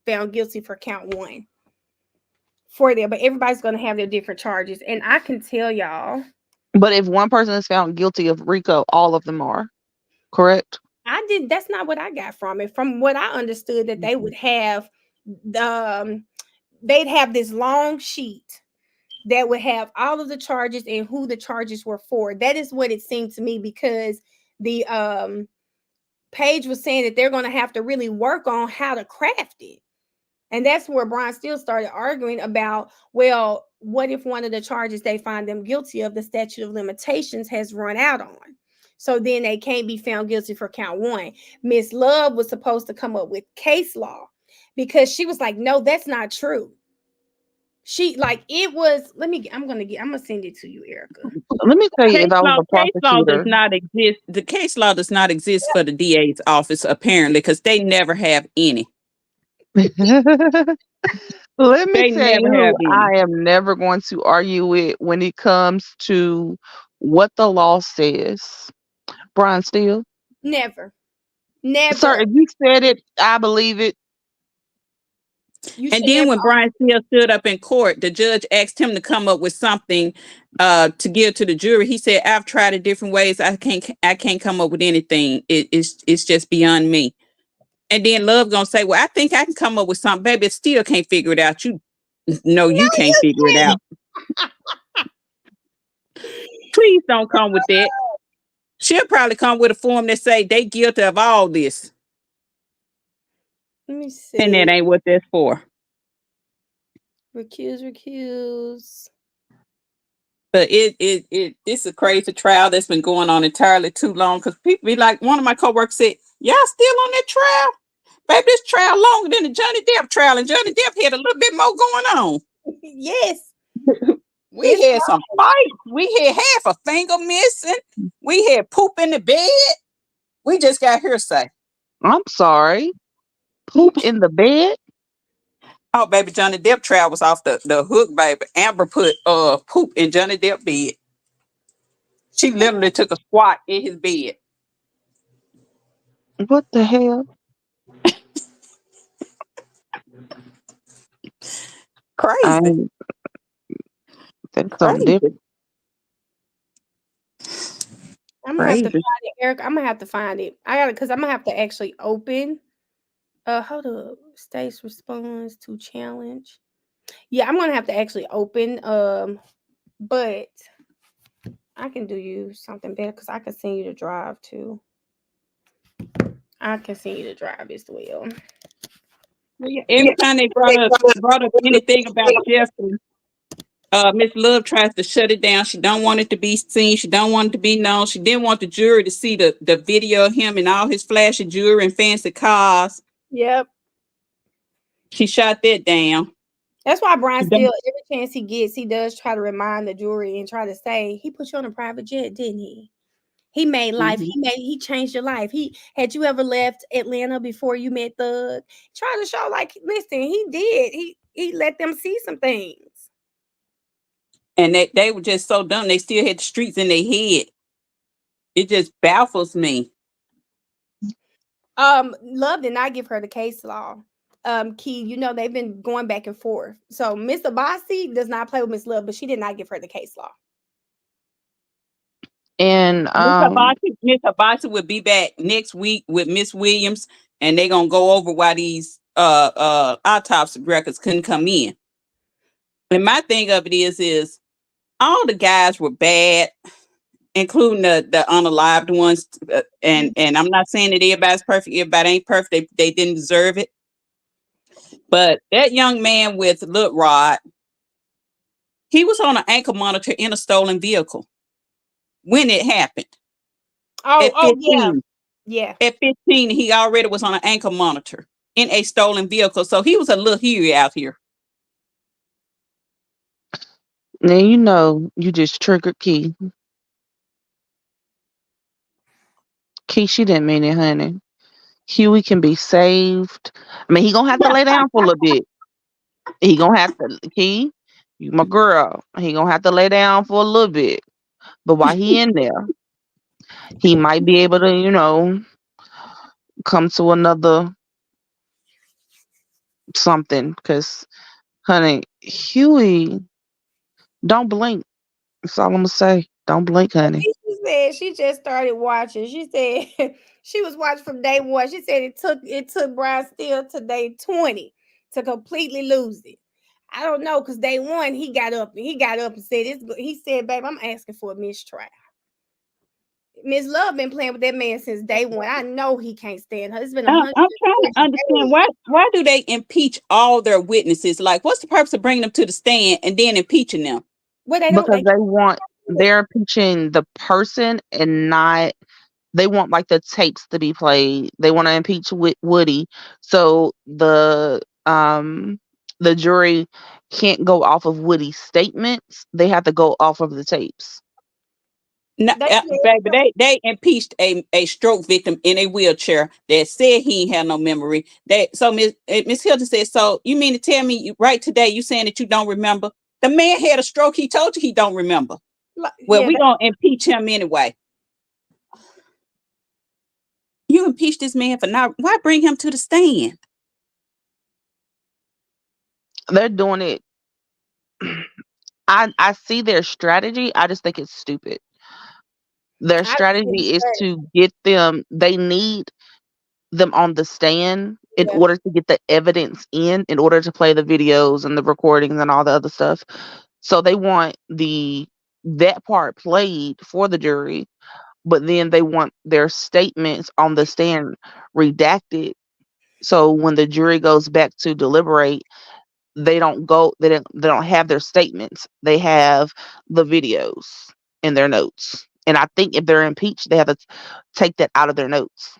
found guilty for count one for there. But everybody's gonna have their different charges, and I can tell y'all. But if one person is found guilty of RICO, all of them are correct. That's not what I got from it. From what I understood, that they would have they'd have this long sheet that would have all of the charges and who the charges were for. That is what it seemed to me, because the Page was saying that they're going to have to really work on how to craft it. And that's where Brian Steele started arguing about, well, what if one of the charges they find them guilty of, the statute of limitations has run out on? So then they can't be found guilty for count one. Miss Love was supposed to come up with case law, because she was like, no, that's not true. She like, it was, I'm gonna send it to you, Erica. Let me tell you, if Case I was law, a case law does prosecutor, not exist. The case law does not exist for the DA's office, apparently, because they never have any. let me They tell you never have who any. I am never going to argue with when it comes to what the law says. Brian Steele. Never. Sir, if you said it, I believe it. You And should then never. when Brian Steele stood up in court, the judge asked him to come up with something to give to the jury. He said, "I've tried it different ways. I can't come up with anything. It's just beyond me." And then Love gonna say, "Well, I think I can come up with something, baby. It still can't figure it out. You know you can't figure it out. Please don't come with that." She'll probably come with a form that say they guilty of all this. Let me And see. that ain't what that's for. Recuse. But it's a crazy trial that's been going on entirely too long, because people be like, one of my coworkers said, Y'all still on that trial? Baby, this trial longer than the Johnny Depp trial, and Johnny Depp had a little bit more going on. Yes, We it's had some fights. We had half a finger missing. We had poop in the bed. We just got hearsay. I'm sorry. Poop in the bed? Oh, baby, Johnny Depp trial was off the hook, baby. Amber put poop in Johnny Depp bed. She literally took a squat in his bed. What the hell? Crazy. I That's something different. Crazy. I'm gonna have to Crazy. find it, Eric. I'm gonna have to find it. I gotta because I'm gonna have to actually open. Hold up. States responds to challenge. Yeah, I'm gonna have to actually open. But I can do you something better because I can send you the drive too. I can send you the drive as well. Well, yeah, every time they brought up anything about Jeffrey, Miss Love tries to shut it down. She don't want it to be seen. She don't want it to be known. She didn't want the jury to see the video of him and all his flashy jewelry and fancy cars. Yep. She shot that down. That's why Brian She still, don't. every chance he gets, he does try to remind the jury and try to say he put you on a private jet, didn't he? He made life. Mhm. He changed your life. He had you ever left Atlanta before you met Thug? Try to show like, listen, he did. He let them see some things. And they were just so dumb. They still had the streets in their head. It just baffles me. Love did not give her the case law. Key, you know they've been going back and forth. So Miss Abasi does not play with Miss Love, but she did not give her the case law. And Miss Hibachi will be back next week with Miss Williams, and they're gonna go over why these autopsy records couldn't come in. And my thing of it is all the guys were bad, including the unalived ones. And I'm not saying that everybody's perfect. Everybody ain't perfect. They didn't deserve it. But that young man with Lil Rod, he was on an ankle monitor in a stolen vehicle when it happened Oh, at oh yeah, 15. yeah. At 15, he already was on an ankle monitor in a stolen vehicle. So he was a little Huey out here. now you just triggered Key. Key, she didn't mean it, honey. Huey can be saved. I mean, he gonna have to lay down for a little bit. He gonna have to, Key, you my girl. He gonna have to lay down for a little bit. But while he in there, he might be able to, come to another something. Cause, honey, Huey, don't blink. That's all I'm gonna say. Don't blink, honey. She said she just started watching. She said she was watching from day one. She said it took Brian Steele to day 20 to completely lose it. I don't know because day one he got up and said this. He said, "Babe, I'm asking for a mistrial." Miss Love been playing with that man since day one. I know he can't stand her. It's been I'm trying to 140 understand days. why do they impeach all their witnesses? Like, what's the purpose of bringing them to the stand and then impeaching them? Well, they don't. Because They they're impeaching the person and not, they want like the tapes to be played. They want to impeach Woody. So the jury can't go off of Woody's statements. They have to go off of the tapes. No, they baby, they impeached a stroke victim in a wheelchair that said he ain't had no memory. So Miss Hilton said, so you mean to tell me right today you saying that you don't remember? The man had a stroke. He told you he don't remember. Well, yeah. we gonna impeach him anyway. You impeach this man for not. Why bring him to the stand? They're doing it. I see their strategy. I just think it's stupid. Their I think strategy is that- to get them. They need them on the stand in yeah. order to get the evidence in order to play the videos and the recordings and all the other stuff. So they want that part played for the jury, but then they want their statements on the stand redacted. So when the jury goes back to deliberate, they don't have their statements. They have the videos in their notes. And I think if they're impeached, they have to take that out of their notes.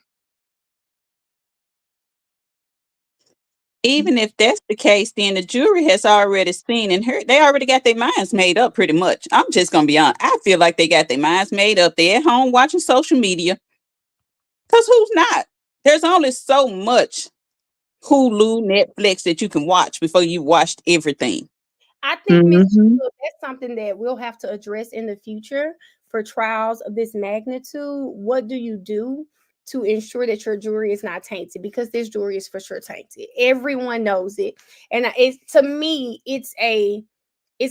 Even if that's the case, then the jury has already seen and heard. They already got their minds made up pretty much. I'm just gonna be honest. I feel like they got their minds made up. They're at home watching social media. Cause who's not? There's only so much Hulu, Netflix that you can watch before you've watched everything. I think, Miss Mm-hmm. Sheila, that's something that we'll have to address in the future for trials of this magnitude. What do you do to ensure that your jury is not tainted? Because this jury is for sure tainted. Everyone knows it, and it's, to me, it's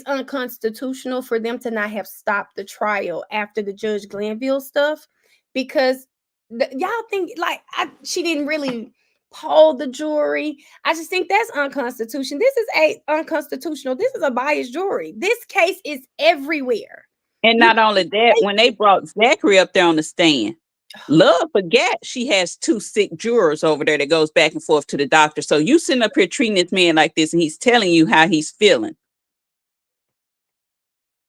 unconstitutional for them to not have stopped the trial after the Judge Glanville stuff, because y'all think like she didn't really poll the jury. I just think that's unconstitutional. This is a unconstitutional. This is a biased jury. This case is everywhere. And You not only that, when they brought Zachary up there on the stand, Love forget she has two sick jurors over there that goes back and forth to the doctor. So you sitting up here treating this man like this, and he's telling you how he's feeling.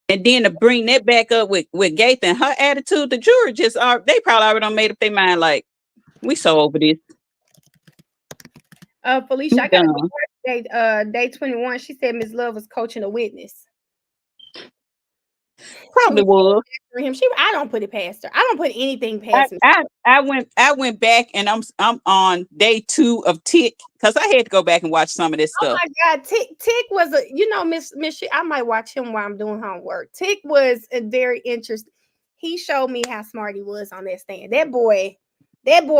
And then to bring that back up with Gaither and her attitude, the jury just are they probably already done made up their mind like, we so over this. Felicia, We I got done. day 21. She said Miss Love was coaching a witness. Probably was. For him, I don't put it past her. I don't put anything I, past Miss. I went back and I'm on day 2 of Tick because I had to go back and watch some of this Oh stuff. my God, Tick was Miss. I might watch him while I'm doing homework. Tick was a very interesting. He showed me how smart he was on that stand. That boy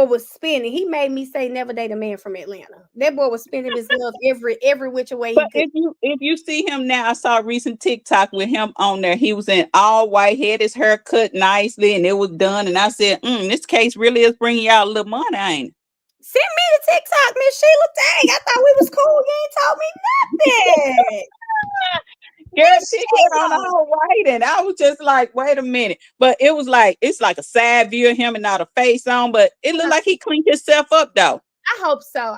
was spinning. He made me say never date a man from Atlanta. That boy was spinning his love every which way he But could. if you see him now, I saw a recent TikTok with him on there. He was in all white, had his hair cut nicely, and it was done. And I said, this case really is bringing y'all a little money, ain't it? Send me the TikTok, Miss Sheila. Dang, I thought we was cool. You ain't told me nothing. Girl, Miss Tick had on Sheila. all white, and I was just like, wait a minute. But it was like it's like a side view of him and not a face on, but it looked like he cleaned himself up though. I hope so.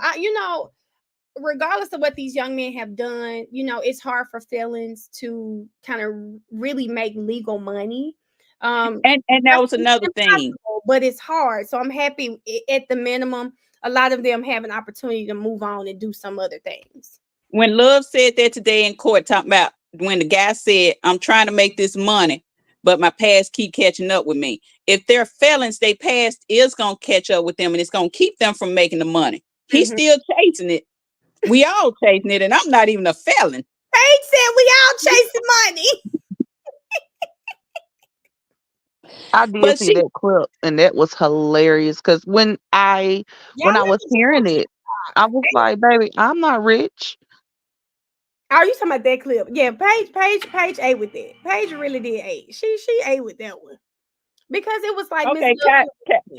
Regardless of what these young men have done, it's hard for felons to kind of really make legal money. And that was another thing. But it's hard. So I'm happy at the minimum, a lot of them have an opportunity to move on and do some other things. When Love said that today in court, talking about when the guy said, I'm trying to make this money, but my past keep catching up with me. If they're felons, their past is going to catch up with them and it's going to keep them from making the money. He's still chasing it. We all chasing it, and I'm not even a felon. Paige said we all chasing money. I did see that clip, and that was hilarious. Because when I was hearing it, I was like, "Baby, I'm not rich." Are you talking about that clip? Yeah, Paige ate with that. Paige really did ate. She ate with that one because it was like Okay,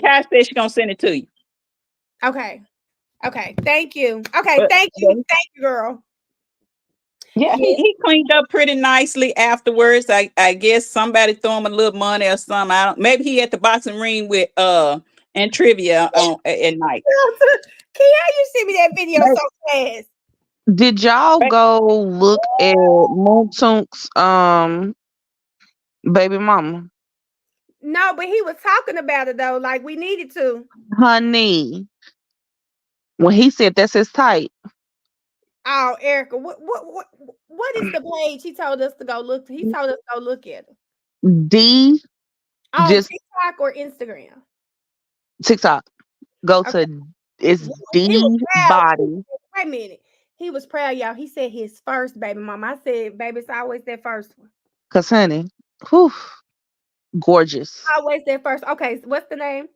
Kai said she's gonna send it to you. Okay, thank you. Okay, thank you, girl. Yeah, he cleaned up pretty nicely afterwards. I guess somebody threw him a little money or something. Maybe he at the boxing ring with and trivia at night. Kia, you send me that video so fast. Did y'all go look at Moontunk's baby mama? No, but he was talking about it though, like we needed to. Honey, when he said that's his type. Oh, Erica, what is the page he told us to go look? He told us to go look at him. D On just TikTok or Instagram? TikTok. Go to it's D body. Wait a minute. He was proud, y'all. He said his first baby mama. I said, baby, it's always that first one. Cause honey, whew, gorgeous. Always that first. Okay, so what's the name?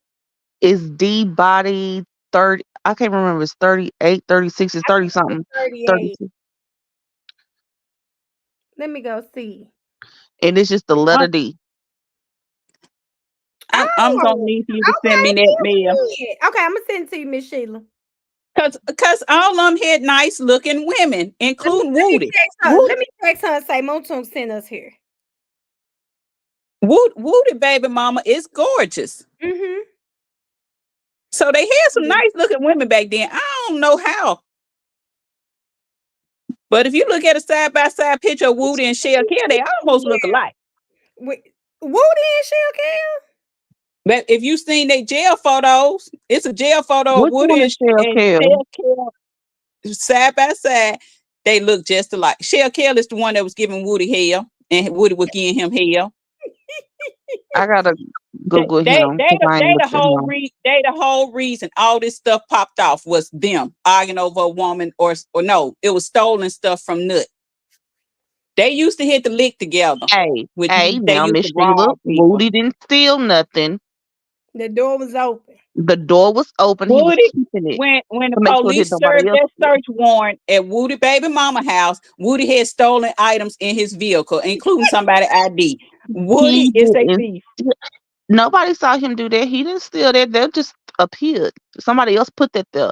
It's D body 30. I can't remember. It's 38, 36. It's 30 something. 38. 32. Let me go see. And it's just the letter D. I'm gonna need you to send me that mail. Okay, I'm gonna send it to you, Miss Sheila. Cause all of them had nice looking women, including Woody. Let me text her and say Moontung sent us here. Woody baby mama is gorgeous. Mm-hmm. So they had some nice looking women back then. I don't know how. But if you look at a side-by-side picture of Woody and Shell Care, they almost look alike. Woody and Shell Care? But if you've seen their jail photos, it's a jail photo Which of Woody one and is Shell Care? side by side, they look just alike. Shell Kelly is the one that was giving Woody hell, and Woody was giving him hell. I gotta They Google they him they because the, I ain't they the looked at whole him. they the whole reason all this stuff popped off was them arguing over a woman, or no, it was stolen stuff from Nut. They used to hit the lick together, which Hey, means they now used Miss to Sheila, rob people. Woody didn't steal nothing. The door was open. The door was open. He was Woody, keeping it when the to make sure that police nobody served else their did. search warrant at Woody baby mama house, Woody had stolen items in his vehicle, including somebody's ID. Woody He is a didn't. thief. Nobody saw him do that. He didn't steal that. That just appeared. Somebody else put that there.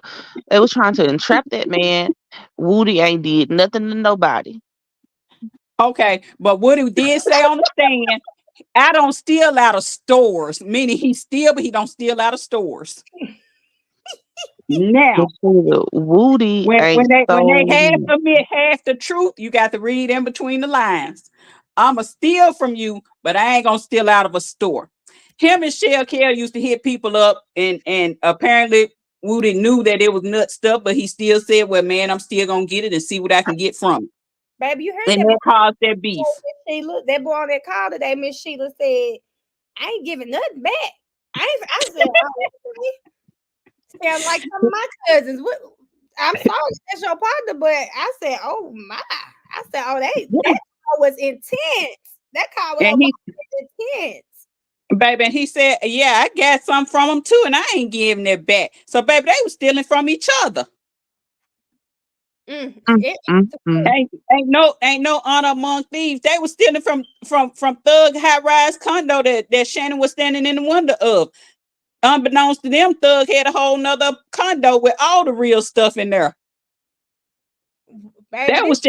They was trying to entrap that man. Woody ain't did nothing to nobody. Okay, but Woody did say on the stand, I don't steal out of stores, meaning he steal, but he don't steal out of stores. Now, But Woody when ain't they half stolen. admit half the truth, you got to read in between the lines. I'ma steal from you, but I ain't gonna steal out of a store. Him and Shell Kelly used to hit people up, and apparently Woody knew that it was nut stuff, but he still said, "Well, man, I'm still gonna get it and see what I can get from it," Baby, you heard and that boy, that caused that beef. Miss Sheila? That boy on that call today, Miss Sheila said, I ain't giving nothing back. I said, oh, okay. Sound like some of my cousins. What I'm sorry, that's your partner, but I said, oh my. I said, oh, that call was intense. That call with And Obama he, was intense. baby, and he said, "Yeah, I got some from him too, and I ain't giving it back." So, baby, they was stealing from each other. Mm, Mm, it, mm, mm. Ain't no honor among thieves. They was stealing from Thug high rise condo that Shannon was standing in the window of. Unbeknownst to them, Thug had a whole nother condo with all the real stuff in there. baby, That was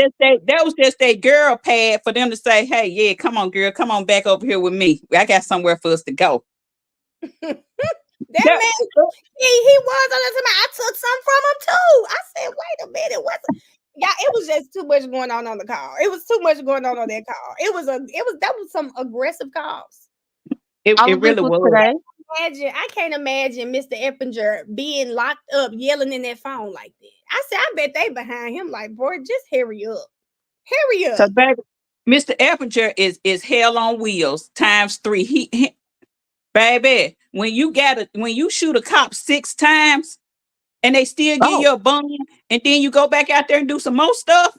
just a girl pad for them to say, "Hey, yeah, come on, girl, come on back over here with me. I got somewhere for us to go." that That, man, he was on the time. I took some from him too. I said, wait a minute, what's yeah, it was just too much going on the call. It was too much going on that call. That was some aggressive calls. All it of this really was was. today. I can't imagine Mr. Eppinger being locked up, yelling in that phone like that. I said, I bet they behind him like, boy, just hurry up, hurry So, up. baby, Mr. Eppinger is hell on wheels times three. Baby, when you shoot a cop 6 times and they still give Oh, you a bunion, and then you go back out there and do some more stuff,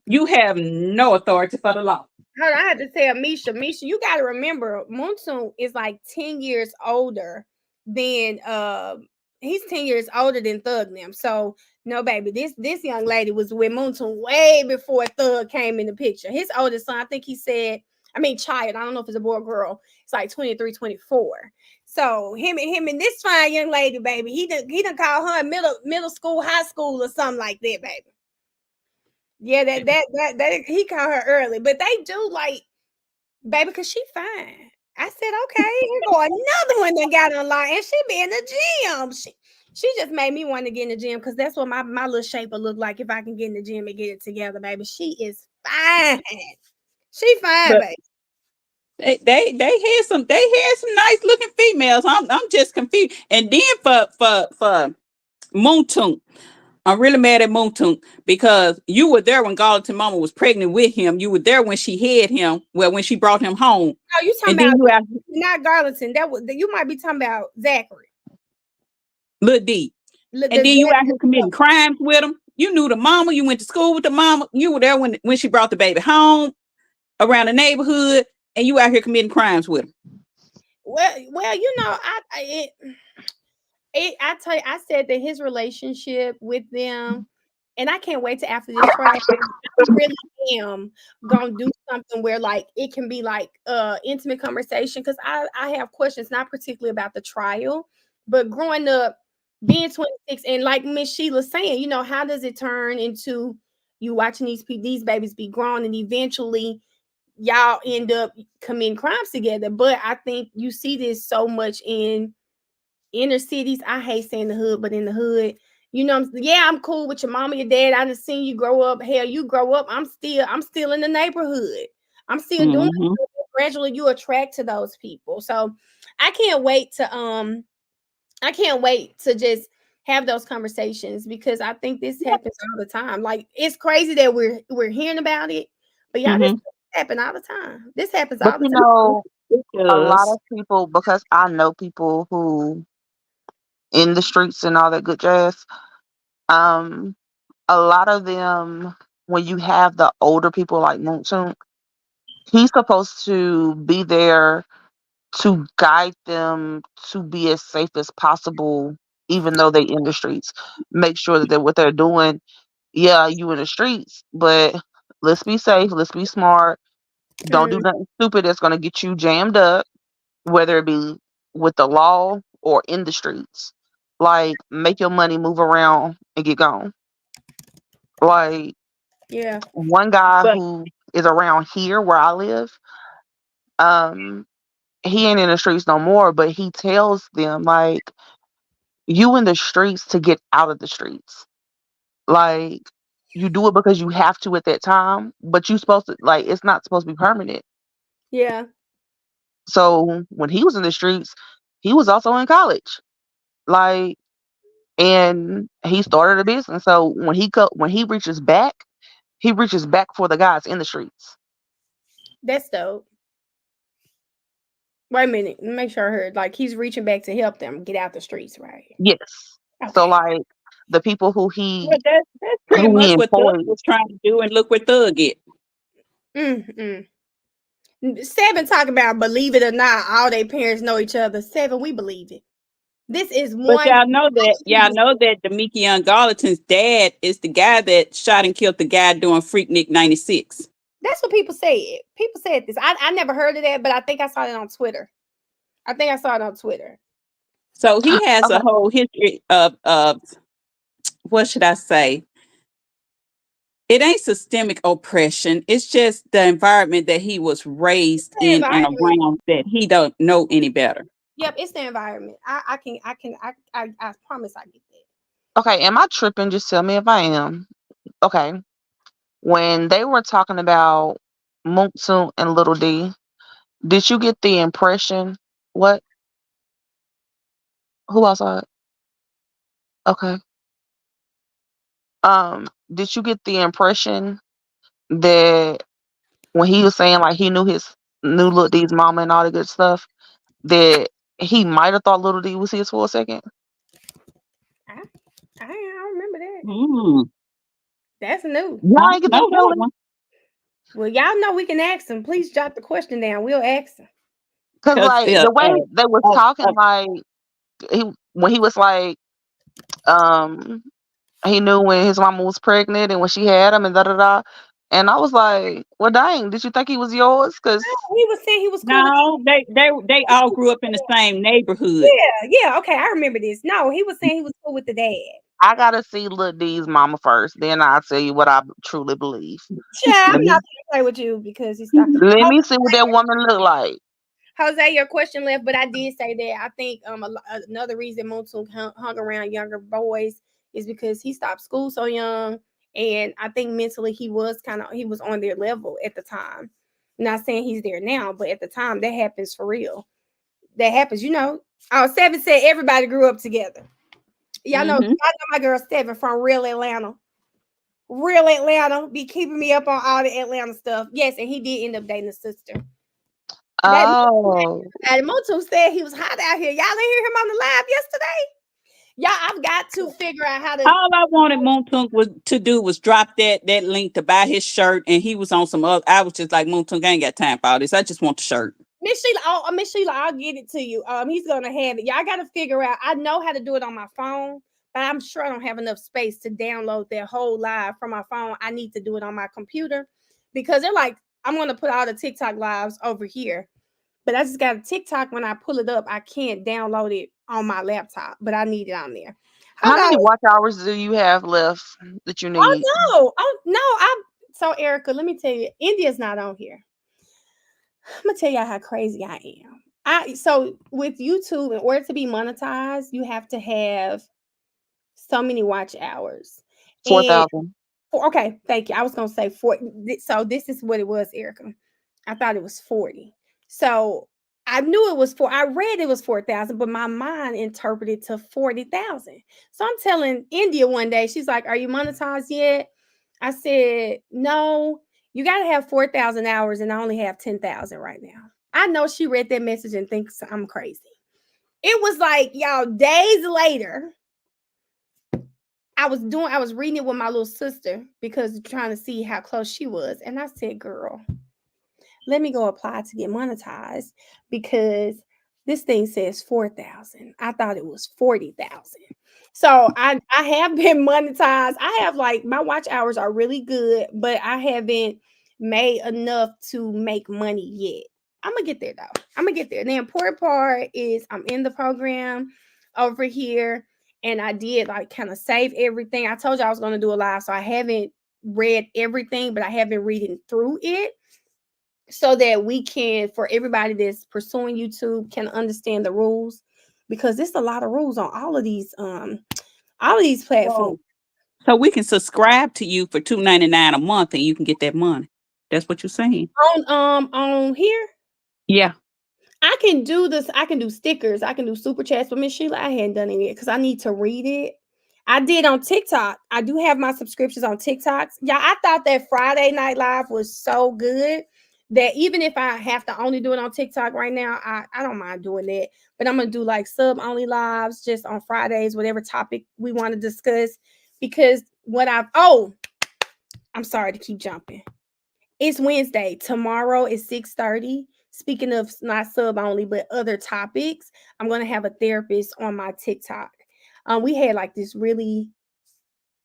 you have no authority for the law. Hold on, I had to tell Misha, you got to remember, Monsoon is like 10 years older than he's 10 years older than Thug them. So no, baby, this young lady was with Monsoon way before Thug came in the picture. His oldest son, I think he said, I mean child, I don't know if it's a boy or girl. It's like 23, 24. So him and this fine young lady, baby, he done call her middle school, high school, or something like that, baby. Yeah, that he called her early, but they do like, baby, cause she fine. I said, okay, here go another one that got online, and she be in the gym. She just made me want to get in the gym because that's what my little shape will look like if I can get in the gym and get it together, baby. She is fine. She fine, But baby. they had some nice looking females. I'm just confused. And then for Moontoon, I'm really mad at Moontoon because you were there when Gallatin Mama was pregnant with him. You were there when she had him. Well, when she brought him home, Oh, you talking and then about you out not Garlington? That was you might be talking about Zachary. Lil D, Look, and then you out here the committing crimes with him. You knew the mama. You went to school with the mama. You were there when she brought the baby home around the neighborhood, and you out here committing crimes with him. well, you know, I tell you, I said that his relationship with them, and I can't wait to after this trial. I really am gonna do something where like it can be like intimate conversation because I have questions not particularly about the trial, but growing up, being 26, and like Miss Sheila saying, you know, how does it turn into you watching these babies be grown and eventually y'all end up committing crimes together? But I think you see this so much in inner cities. I hate saying the hood, but in the hood, you know, yeah, I'm cool with your mama, your dad. I done seen you grow up. Hell, you grow up. I'm still in the neighborhood. I'm still doing Mm-hmm. it. Gradually you attract to those people. So I can't wait to I can't wait to just have those conversations, because I think this happens all the time. Like, it's crazy that we're hearing about it, but y'all, this Mm-hmm. happen all the time. This happens But all the you time. know, It a lot does. of people, because I know people who in the streets and all that good jazz. Um, a lot of them, when you have the older people like Moonsoon, he's supposed to be there to guide them to be as safe as possible, even though they in the streets. Make sure that what they're doing, yeah, you in the streets, but let's be safe, let's be smart. Don't do Mm, nothing stupid that's gonna get you jammed up, whether it be with the law or in the streets. Like, make your money, move around, and get gone. Like, yeah, one guy But who is around here where I live, um, he ain't in the streets no more, but he tells them, like, you in the streets to get out of the streets. Like, you do it because you have to at that time, but you supposed to, like, it's not supposed to be permanent. yeah, So when he was in the streets, he was also in college. Like, and he started a business. So when he reaches back for the guys in the streets. that's dope. Wait a minute, let me make sure I heard. Like, he's reaching back to help them get out the streets, right? Yes. So, Okay. like, the people well, that's pretty who he much what Thug employs. was trying to do, and look where Thug it. Mm-mm. Seven talking about, believe it or not, all their parents know each other. Seven, we believe it. This is But one. y'all know that Demikion Garlington's dad is the guy that shot and killed the guy doing Freaknik '96. That's what people said. People said this. I never heard of that, but I think I saw it on Twitter. I think I saw it on Twitter. So he has a Okay. whole history of what should I say? It ain't systemic oppression. It's just the environment that he was raised The in and environment. around that he don't know any better. Yep, it's the environment. I promise I get that. Okay. Am I tripping? Just tell me if I am. Okay. When they were talking about Moonsoon and Little D, did you get the impression? What? Who else saw it? Okay. Did you get the impression that when he was saying like he knew Little D's mama and all the good stuff, that he might have thought Little D was his for a second? I, I don't remember that. Mm, That's new. I Y'all ain't don't get that know that feeling? one. Well, y'all know we can ask them. Please jot the question down. We'll ask them. Cause Because like the way they was talking, like when he was like, um, he knew when his mama was pregnant and when she had him and da da da. And I was like, well, dang, did you think he was yours? Cause He was saying he was cool with. no, they all grew up in the same neighborhood. Yeah, yeah. Okay, I remember this. No, he was saying he was cool with the dad. I gotta see Lil D's mama first, then I'll tell you what I truly believe. Child, Let I'm not me gonna play with you because he's talking. let me see what that woman look like. Jose, your question left, but I did say that I think another reason Monsoon hung around younger boys is because he stopped school so young, and I think mentally he was on their level at the time. Not saying he's there now, but at the time that happens for real. That happens, you know. Oh, Seven said everybody grew up together. Hmm. I know my girl Seven from real Atlanta. Real Atlanta be keeping me up on all the Atlanta stuff. Yes, and he did end up dating the sister. That Oh, And Motu said he was hot out here. Y'all didn't hear him on the live yesterday. Y'all, I've got to figure out how to. All I wanted Moontunk was to do was drop that link to buy his shirt, and he was on some other. I was just like, Moontunk, I ain't got time for all this. I just want the shirt. Miss Sheila, I'll get it to you. He's gonna have it. Y'all got to figure out. I know how to do it on my phone, but I'm sure I don't have enough space to download that whole live from my phone. I need to do it on my computer because they're like, I'm gonna put all the TikTok lives over here. But I just got a TikTok. When I pull it up, I can't download it on my laptop, but I need it on there. Hold how on. many watch hours do you have left that you Oh need? no. Oh no. So Erica, let me tell you, India's not on here. I'm gonna tell y'all how crazy I am. So with YouTube, in order to be monetized, you have to have so many watch hours. Four And thousand. okay, thank you. I was gonna say 40. So this is what it was, Erica. I thought it was 40. So I knew it was I read it was 4,000, but my mind interpreted to 40,000. So I'm telling India one day, she's like, "Are you monetized yet?" I said, "No, you got to have 4,000 hours, and I only have 10,000 right now." I know she read that message and thinks I'm crazy. It was like, y'all, days later, I was reading it with my little sister because trying to see how close she was. And I said, "Girl, let me go apply to get monetized because this thing says 4,000. I thought it was 40,000." So I have been monetized. I have like my watch hours are really good, but I haven't made enough to make money yet. I'm gonna get there though. I'm gonna get there. The important part is I'm in the program over here, and I did like kind of save everything. I told you I was gonna do a live, so I haven't read everything, but I have been reading through it so that we can, for everybody that's pursuing YouTube, can understand the rules, because there's a lot of rules on all of these platforms. So, so we can subscribe to you for $2.99 a month, and you can get that money. That's what you're saying. On here, Yeah. I can do this. I can do stickers. I can do super chats. But Miss Sheila, I hadn't done it yet because I need to read it. I did on TikTok. I do have my subscriptions on TikToks. Yeah, I thought that Friday Night Live was so good that even if I have to only do it on TikTok right now, I don't mind doing that. But I'm gonna do like sub only lives just on Fridays, whatever topic we want to discuss. Because I'm sorry to keep jumping. It's Wednesday. Tomorrow is 6:30. Speaking of not sub only, but other topics, I'm gonna have a therapist on my TikTok. We had like this really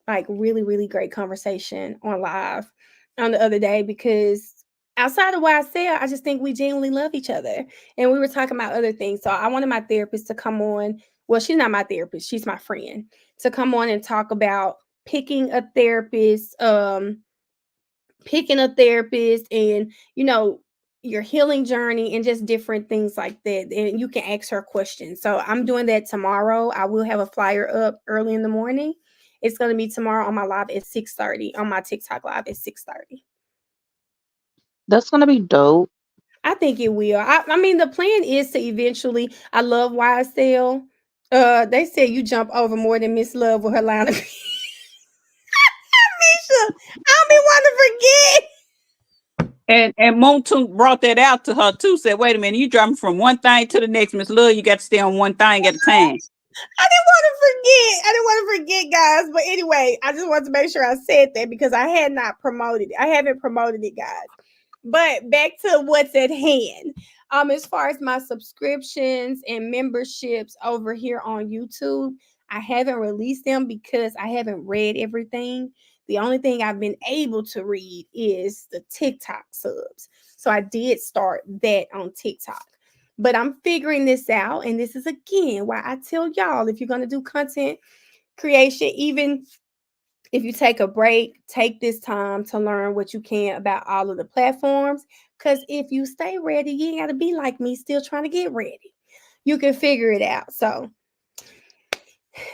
great conversation on live on the other day because outside of what I said, I just think we genuinely love each other. And we were talking about other things. So I wanted my therapist to come on. Well, she's not my therapist, she's my friend, to come on and talk about picking a therapist, and your healing journey and just different things like that, and you can ask her questions. So I'm doing that tomorrow. I will have a flyer up early in the morning. It's going to be tomorrow on my live at 6:30, on my TikTok live at 6:30. That's gonna be dope. I think it will. I mean, the plan is to eventually, I love YSL. They said you jump over more than Miss Love with her line of Misha, I don't be want to forget. And Montu brought that out to her too. Said, "Wait a minute, you jumping from one thing to the next, Miss Love. You got to stay on one thing at a time." I didn't want to forget. I didn't want to forget, guys. But anyway, I just wanted to make sure I said that because I had not promoted it. I haven't promoted it, guys. But back to what's at hand. As far as my subscriptions and memberships over here on YouTube, I haven't released them because I haven't read everything. The only thing I've been able to read is the TikTok subs. So I did start that on TikTok. But I'm figuring this out. And this is again why I tell y'all, if you're going to do content creation, even if you take a break, take this time to learn what you can about all of the platforms. Because if you stay ready, you ain't got to be like me, still trying to get ready. You can figure it out. So,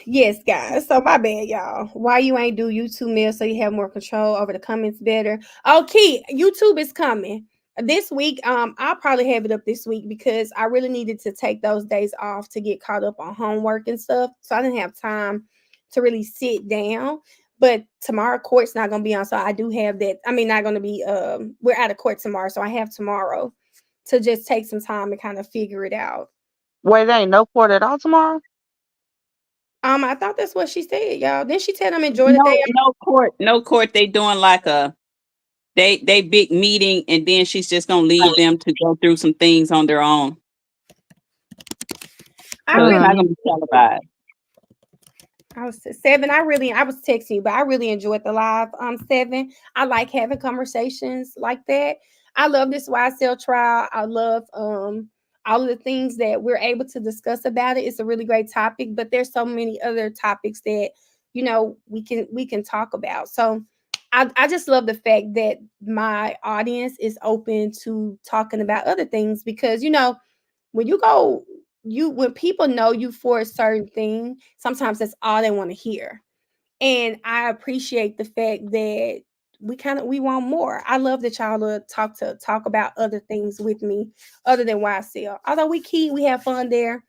yes, guys. So, my bad, y'all. Why you ain't do YouTube mail so you have more control over the comments better? Okay, YouTube is coming this week. I'll probably have it up this week because I really needed to take those days off to get caught up on homework and stuff. So I didn't have time to really sit down. But tomorrow court's not gonna be on. So I do have that. I mean, not gonna be we're out of court tomorrow. So I have tomorrow to just take some time and kind of figure it out. Wait, there ain't no court at all tomorrow? I thought that's what she said, y'all. Then she tell them enjoy the day. No, no court. They doing like a they big meeting, and then she's just gonna leave them to go through some things on their own. I So it's really not gonna be televised. I was 7. I was texting you, but I really enjoyed the live 7. I like having conversations like that. I love this YSL trial. I love all of the things that we're able to discuss about it. It's a really great topic, but there's so many other topics that we can talk about. So I just love the fact that my audience is open to talking about other things because when you go when people know you for a certain thing, sometimes that's all they want to hear. And I appreciate the fact that we want more. I love that y'all talk about other things with me other than YSL. Although we have fun there.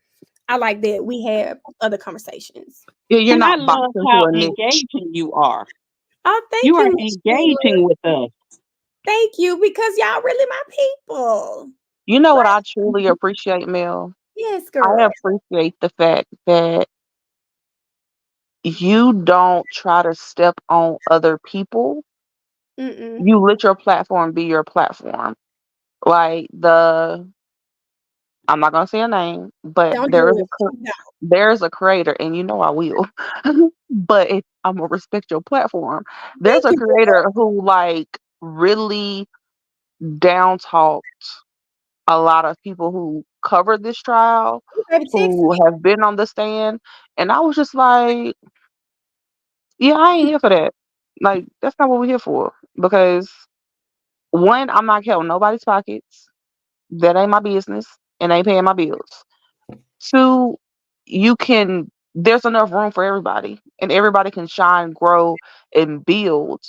I like that we have other conversations. You're And I not boxed love into how a niche. engaging you are. Oh, You thank are you, Miss Sheila. engaging with us. Thank you, because y'all really my people. You know what Right? I truly appreciate, Mel? Yes, I girl. appreciate the fact that you don't try to step on other people. Mm-mm. You let your platform be your platform. Like I'm not gonna say a name, but Don't do it. there's a creator, and you know I will. But I'm gonna respect your platform. There's Thank a you, girl. creator who like really down talk a lot of people who covered this trial, You baby text who me. have been on the stand, and I was just like, yeah, I ain't here for that. Like, that's not what we're here for. Because one, I'm not counting nobody's pockets. That ain't my business, and ain't paying my bills. Two, there's enough room for everybody, and everybody can shine, grow, and build.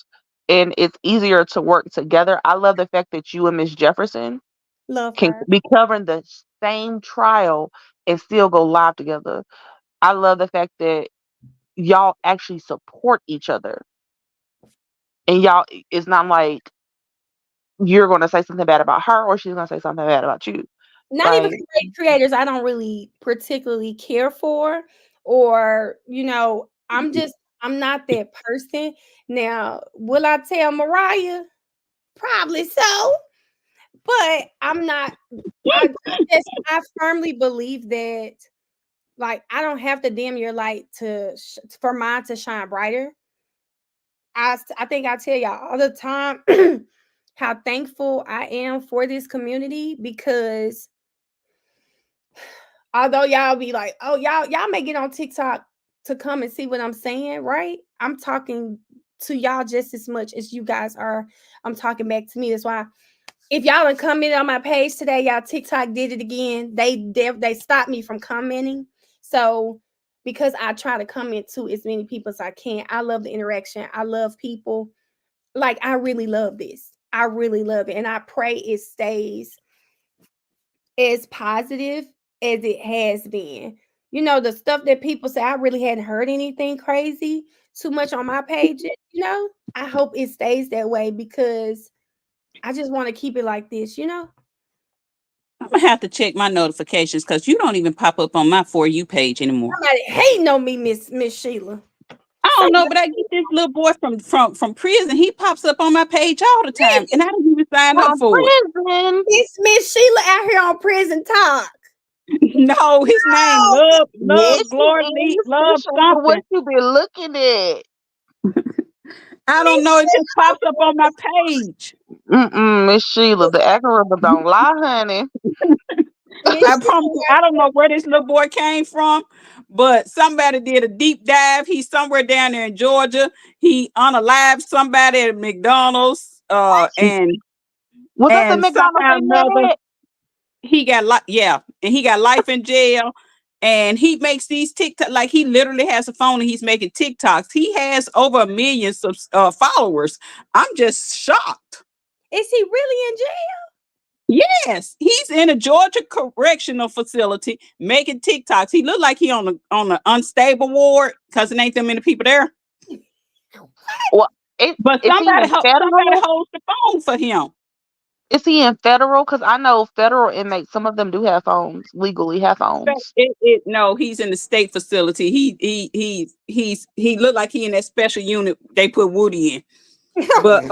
And it's easier to work together. I love the fact that you and Miss Jefferson Love can her. be covering the same trial and still go live together. I love the fact that y'all actually support each other. And y'all, it's not like you're going to say something bad about her or she's going to say something bad about you. Not even Like, creators I don't really particularly care for, or I'm not that person. Now, will I tell Mariah? Probably so, but I'm not. I firmly believe that, like, I don't have to dim your light for mine to shine brighter. I think I tell y'all all the time how thankful I am for this community, because although y'all be like, oh, y'all may get on TikTok to come and see what I'm saying, right? I'm talking to y'all just as much as you guys are. I'm talking back to me. That's why if y'all done commented on my page today, y'all TikTok did it again. They stopped me from commenting. So because I try to comment to as many people as I can. I love the interaction. I love people. Like, I really love this. I really love it. And I pray it stays as positive as it has been. The stuff that people say, I really hadn't heard anything crazy too much on my pages. I hope it stays that way, because I just want to keep it like this. I'm gonna have to check my notifications because you don't even pop up on my For You page anymore. Somebody hating on me, Miss Sheila. I Say don't know, but I get this little boy from prison. He pops up on my page all the time, and I didn't even sign up from for it. prison. Miss Sheila out here on Prison Talk. No, his name Oh, Yes, Love, she Glory, is. Love Bishop, what something. you been looking at? I don't Miss know. It just Sheila. pops up on my page. Miss Sheila, the algorithm don't lie, honey. Miss I promise Sheila. you, I don't know where this little boy came from, but somebody did a deep dive. He's somewhere down there in Georgia. He unalived somebody at McDonald's, and Was that the and McDonald's somehow or they met another at? he got and he got life in jail. And he makes these TikTok, like he literally has a phone and he's making TikToks. He has over 1 million followers. I'm just shocked. Is he really in jail? Yes, he's in a Georgia correctional facility making TikToks. He looked like he on the unstable ward because it ain't that many people there. Well, But is he in somebody federal? holds the phone for him. Is he in federal? Because I know federal inmates, some of them do have phones, legally have phones. No, he's in the state facility. He looked like he in that special unit they put Woody in. But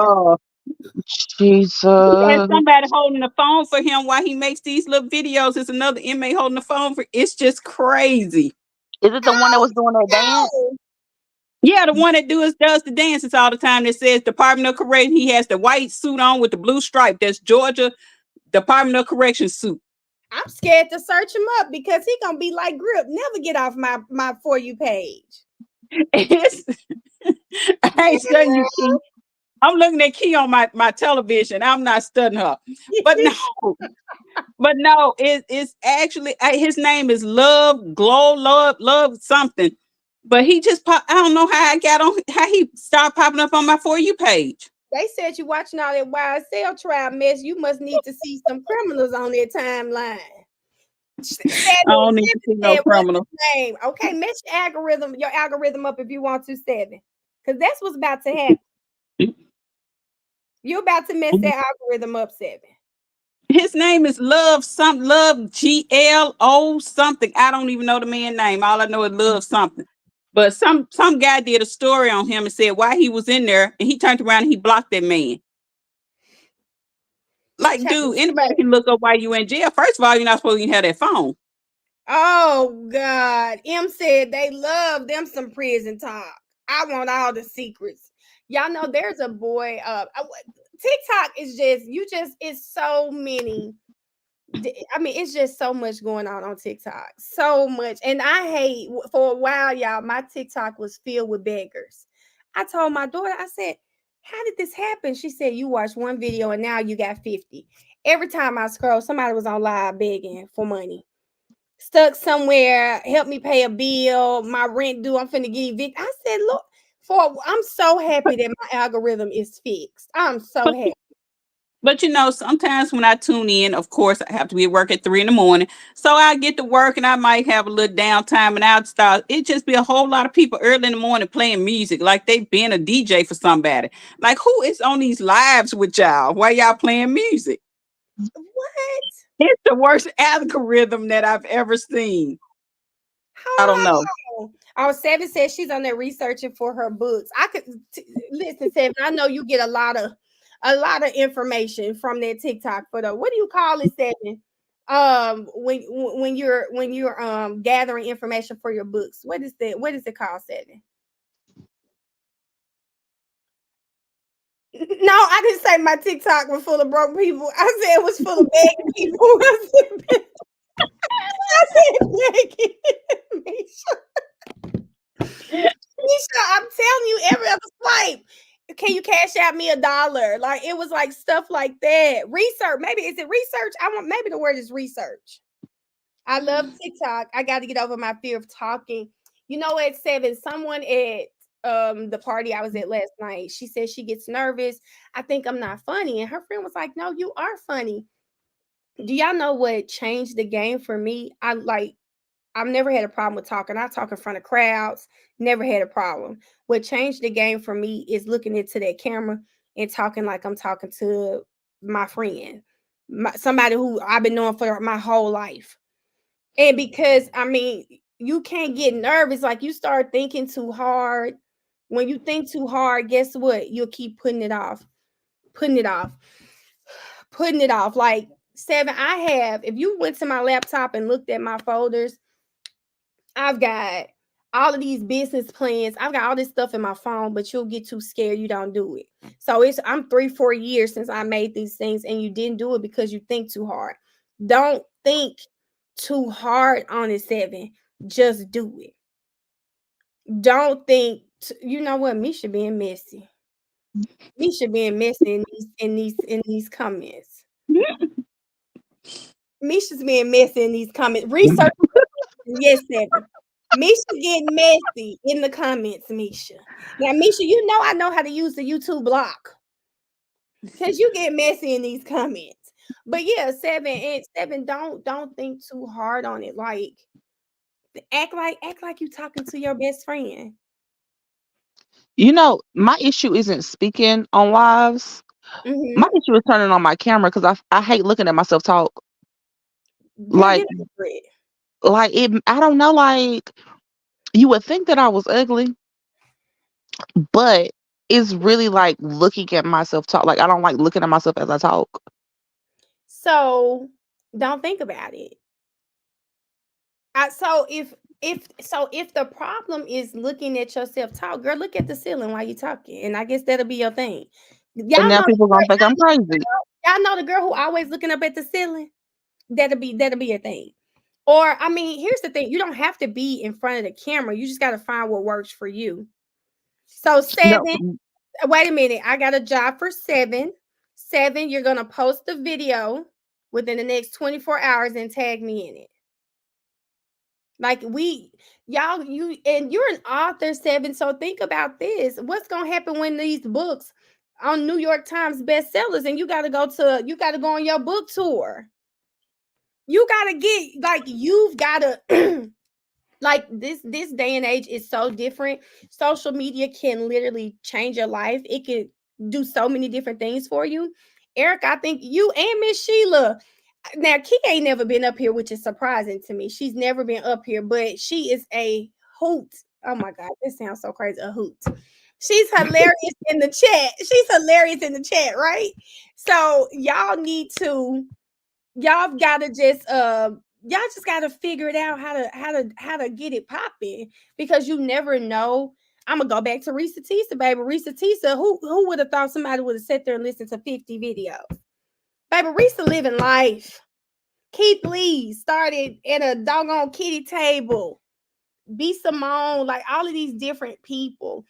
he has Jesus. somebody holding the phone for him while he makes these little videos. There's another inmate holding the phone for. It's just crazy. Is it the one that was doing that dance? No. Yeah, the one that does the dances all the time that says Department of Correction. He has the white suit on with the blue stripe. That's Georgia Department of Correction suit. I'm scared to search him up, because he gonna be like Grip. Never get off my For You page. I ain't studying you, Key. I'm looking at Key on my television. I'm not studying her. But no, it's actually his name is Love something. But he just I don't know how he started popping up on my For You page. They said you watching all that YSL trial mess. You must need to see some criminals on their timeline. I don't need to see no What's criminal. his name? Okay, mess your algorithm up if you want to, 7. Because that's what's about to happen. You're about to mess that algorithm up, 7. His name is Love something, Love GLO something. I don't even know the man's name. All I know is Love something. But some guy did a story on him and said why he was in there, and he turned around and he blocked that man. Like, dude, anybody can look up why you in jail. First of all, you're not supposed to even have that phone. Oh God. M said they love them some prison talk. I want all the secrets. Y'all know there's a boy. TikTok is it's so many. I mean, it's just so much going on TikTok. So much. And I hate for a while, y'all, my TikTok was filled with beggars. I told my daughter, I said, how did this happen? She said, you watched one video and now you got 50. Every time I scroll, somebody was on live begging for money. Stuck somewhere, help me pay a bill, my rent due, I'm finna get evicted. I said, look, I'm so happy that my algorithm is fixed. I'm so happy. But sometimes when I tune in, of course, I have to be at work at 3 a.m. So I get to work and I might have a little downtime and I'll start. It just be a whole lot of people early in the morning playing music, like they being a DJ for somebody. Like, who is on these lives with y'all? Why y'all playing music? What? It's the worst algorithm that I've ever seen. I don't know. Our 7 says she's on there researching for her books. I could listen, 7. I know you get a lot of information from that TikTok for the what do you call it, 7? When you're gathering information for your books. What is that? What is it called, 7? No, I didn't say my TikTok was full of broke people. I said it was full of begging people. I said begging. Misha, I'm telling you, every other swipe. Can you cash out me $1? Like it was like stuff like that. Research, maybe is it research? Maybe the word is research. I love TikTok. I got to get over my fear of talking. You know, at 7, someone at the party I was at last night, she said she gets nervous. I think I'm not funny. And her friend was like, no, you are funny. Do y'all know what changed the game for me? I've never had a problem with talking. I talk in front of crowds, never had a problem. What changed the game for me is looking into that camera and talking like I'm talking to my friend, somebody who I've been knowing for my whole life. And because, I mean, you can't get nervous. Like you start thinking too hard. When you think too hard, guess what? You'll keep putting it off, putting it off, putting it off. Like 7, if you went to my laptop and looked at my folders, I've got all of these business plans. I've got all this stuff in my phone, but you'll get too scared. You don't do it. So I'm 3-4 years since I made these things, and you didn't do it because you think too hard. Don't think too hard on it, 7. Just do it. Don't think. You know what? Misha being messy. Misha being messy in these comments. Misha's being messy in these comments. Research. Yes, 7. Misha getting messy in the comments, Misha. Now, Misha, I know how to use the YouTube block because you get messy in these comments. But yeah, 7, don't think too hard on it. Like act like you talking to your best friend. My issue isn't speaking on lives. Mm-hmm. My issue is turning on my camera because I hate looking at myself talk. Girl, Like, I don't know. Like, you would think that I was ugly, but it's really like looking at myself talk. Like, I don't like looking at myself as I talk. So don't think about it. So if the problem is looking at yourself talk, girl, look at the ceiling while you talking, and I guess that'll be your thing. And now people gonna think I'm crazy. Y'all know the girl who always looking up at the ceiling. That'll be a thing. Or I mean, here's the thing: you don't have to be in front of the camera. You just got to find what works for you. So 7. No. Wait a minute, I got a job for 7. 7, you're gonna post the video within the next 24 hours and tag me in it. Like you're an author, 7. So think about this. What's gonna happen when these books on New York Times bestsellers, and you got to go on your book tour. You got to get like you've got to like this day and age is so different. Social media can literally change your life. It can do so many different things for you. Eric, I think you and Miss Sheila. Now, Key ain't never been up here, which is surprising to me. She's never been up here, but she is a hoot. Oh my God, this sounds so crazy. A hoot. She's hilarious in the chat. She's hilarious in the chat, right? So y'all gotta just y'all just gotta figure it out how to get it popping, because you never know. I'm gonna go back to Risa Tisa, baby. Risa Tisa, who would have thought somebody would have sat there and listened to 50 videos? Baby, Risa living life. Keith Lee started at a doggone kitty table. B Simone, like all of these different people.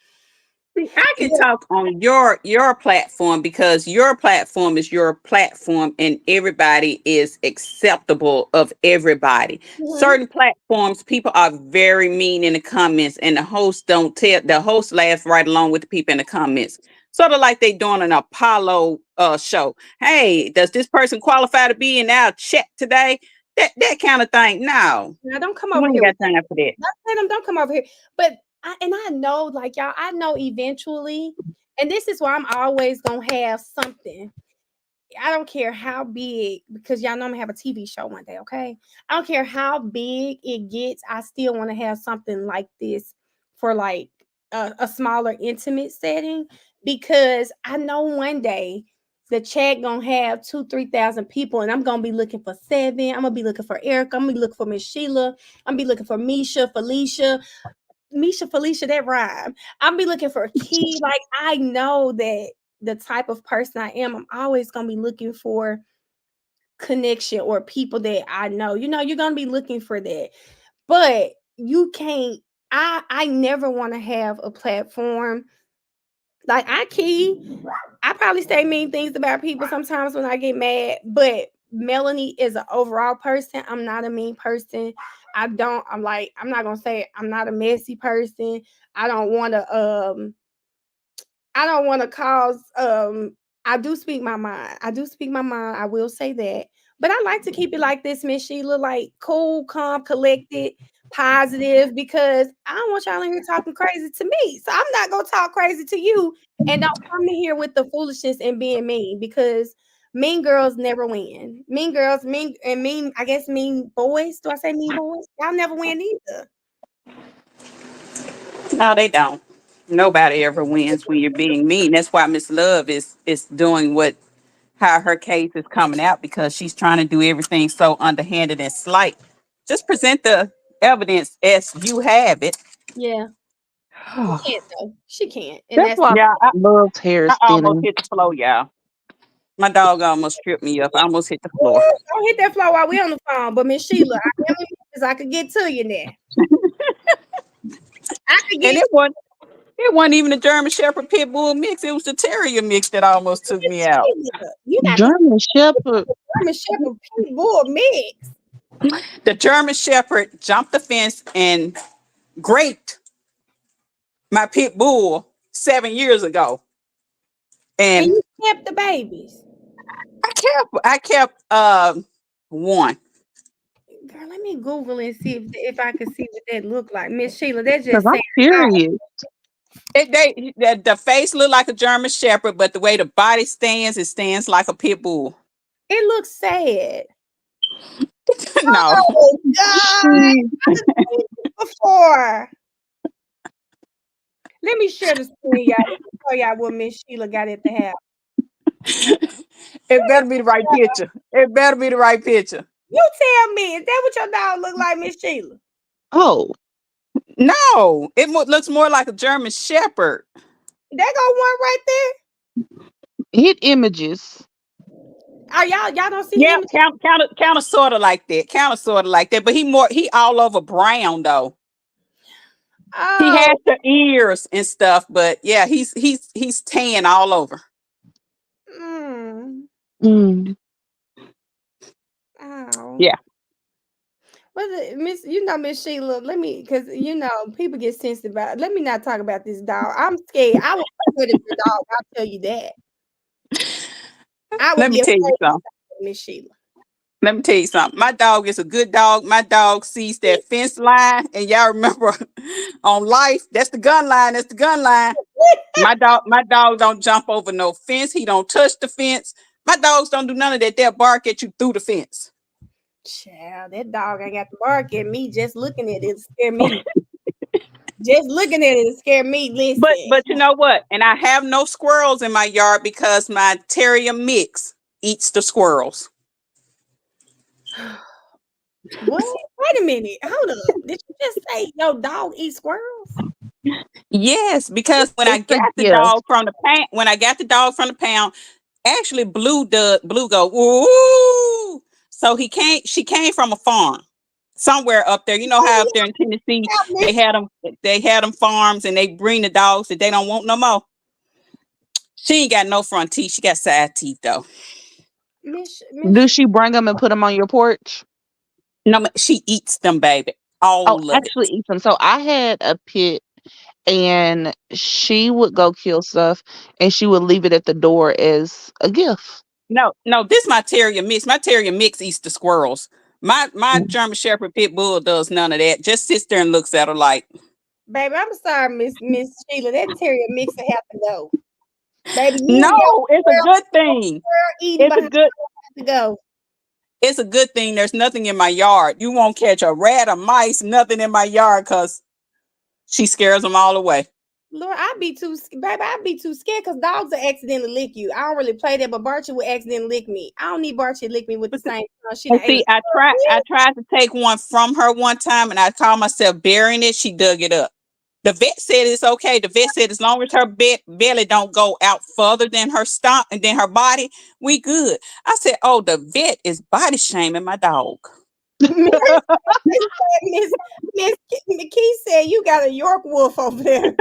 See, I can Yeah. talk on your platform because your platform is your platform and everybody is acceptable of everybody. Mhm. Certain platforms, people are very mean in the comments and the host don't tell the host laughs right along with the people in the comments. Sort of like they doing an Apollo show. Hey, does this person qualify to be in our chat today? That kind of thing. No. Now don't come We over ain't here got with time for that. don't come over here. But I know, like y'all, I know eventually, and this is why I'm always gonna have something. I don't care how big, because y'all know I'm gonna have a TV show one day, okay? I don't care how big it gets, I still want to have something like this for like a smaller intimate setting, because I know one day the chat gonna have 2,000-3,000 people, and I'm gonna be looking for seven. I'm gonna be looking for Eric. I'm gonna be looking for Miss Sheila. I'm gonna be looking for Misha, Felicia, that rhyme. I'll be looking for a key. Like I know that the type of person I am, I'm always gonna be looking for connection or people that I know. You know, you're gonna be looking for that. But you can't, I never want to have a platform like I probably say mean things about people sometimes when I get mad, but Melanie is an overall person. I'm not a mean person. I'm not gonna say I'm not a messy person. I don't want to I don't want to cause I do speak my mind. I do speak my mind. I will say that. But I like to keep it like this, Miss Sheila, like cool, calm, collected, positive, because I don't want y'all in here talking crazy to me. So I'm not gonna talk crazy to you, and don't come in here with the foolishness and being mean, because mean girls never win. Mean girls, I guess mean boys. Do I say mean boys? Y'all never win either. No, they don't. Nobody ever wins when you're being mean. That's why Miss Love is doing what how her case is coming out because she's trying to do everything so underhanded and slight. Just present the evidence as you have it. Yeah, she can't though. She can't, and That's that's why Yeah, Love's hair I is almost thinning. hit the floor, y'all. My dog almost tripped me up. I almost hit the floor. don't hit that floor while we on the phone. But Miss Sheila, I am in business. I could get to you now. I could And get it wasn't even a German Shepherd Pit Bull mix. It was the Terrier mix that almost took Miss me out. Sheila. You got the German Shepherd. German Shepherd Pit Bull mix, The German Shepherd jumped the fence and raped my pit bull 7 years ago. and And you kept the babies. I kept one. Girl, let me Google and see if I can see what that look like. Miss Sheila, that Because just I'm saying, oh, curious. The face looked like a German Shepherd, but the way the body stands, it stands like a pit bull. it looks sad. No. Oh God, She, I've seen this before. Let me share the screen, y'all. Let me show y'all what Miss Sheila got at the house. It better be the right picture. It better be the right picture. You tell me, is that what your dog look like, Miss Sheila? oh, No, looks more like a German Shepherd. That go one right there. hit images. Oh, y'all don't see Yeah, images. kind of sort of like that. Kind of sort of like that. But he all over brown though. He Oh, has the ears and stuff, but yeah, he's tan all over. mm, Mm. oh. Yeah. What Miss? You know, Miss Sheila. Let me, because people get sensitive about. Let me not talk about this dog. I'm scared. I will be afraid of your dog. I'll tell you that. I will Let me be tell afraid you of something. Miss Sheila. Let me tell you something. My dog is a good dog. My dog sees that fence line, and y'all remember on Life, that's the gun line. That's the gun line. My dog don't jump over no fence. He don't touch the fence. My dogs don't do none of that. They'll bark at you through the fence. Child, that dog ain't got to bark at me. Just looking at it scare me. Just looking at it scare me. Listen. But you know what? And I have no squirrels in my yard because my terrier mix eats the squirrels. What? Wait a minute. Hold up. Did you just say your dog eats squirrels? Yes, because when I It's a got the gift. dog from the pound, actually Blue go ooh. So she came from a farm somewhere up there. You know how up there in Tennessee Yeah, they had them farms and they bring the dogs that they don't want no more. She ain't got no front teeth. She got side teeth though. Do she bring them and put them on your porch? No, she eats them, baby. Oh, All of actually it. eat them. So I had a pit and she would go kill stuff and she would leave it at the door as a gift. No, this my terrier mix. My terrier mix eats the squirrels. My German Shepherd pit bull does none of that. Just sits there and looks at her like, baby, I'm sorry, Miss Sheila. That terrier mix will have to go. Baby, you and your no, it's a good thing. girl eating It's a behind good to go. it's a good thing there's nothing in my yard. You won't catch a rat or mice, nothing in my yard because she scares them all away. Lord, I'd be too scared because dogs will accidentally lick you. I don't really play that, but Barchi will accidentally lick me. I don't need Barchi to lick me with the same she done And ate a see, I tried to take one from her one time and I called myself burying it. She dug it up. The vet said it's okay. The vet said as long as her belly don't go out further than her stomach and then her body, we good. I said, oh, the vet is body shaming my dog. Miss Miss McKee said you got a York wolf over there.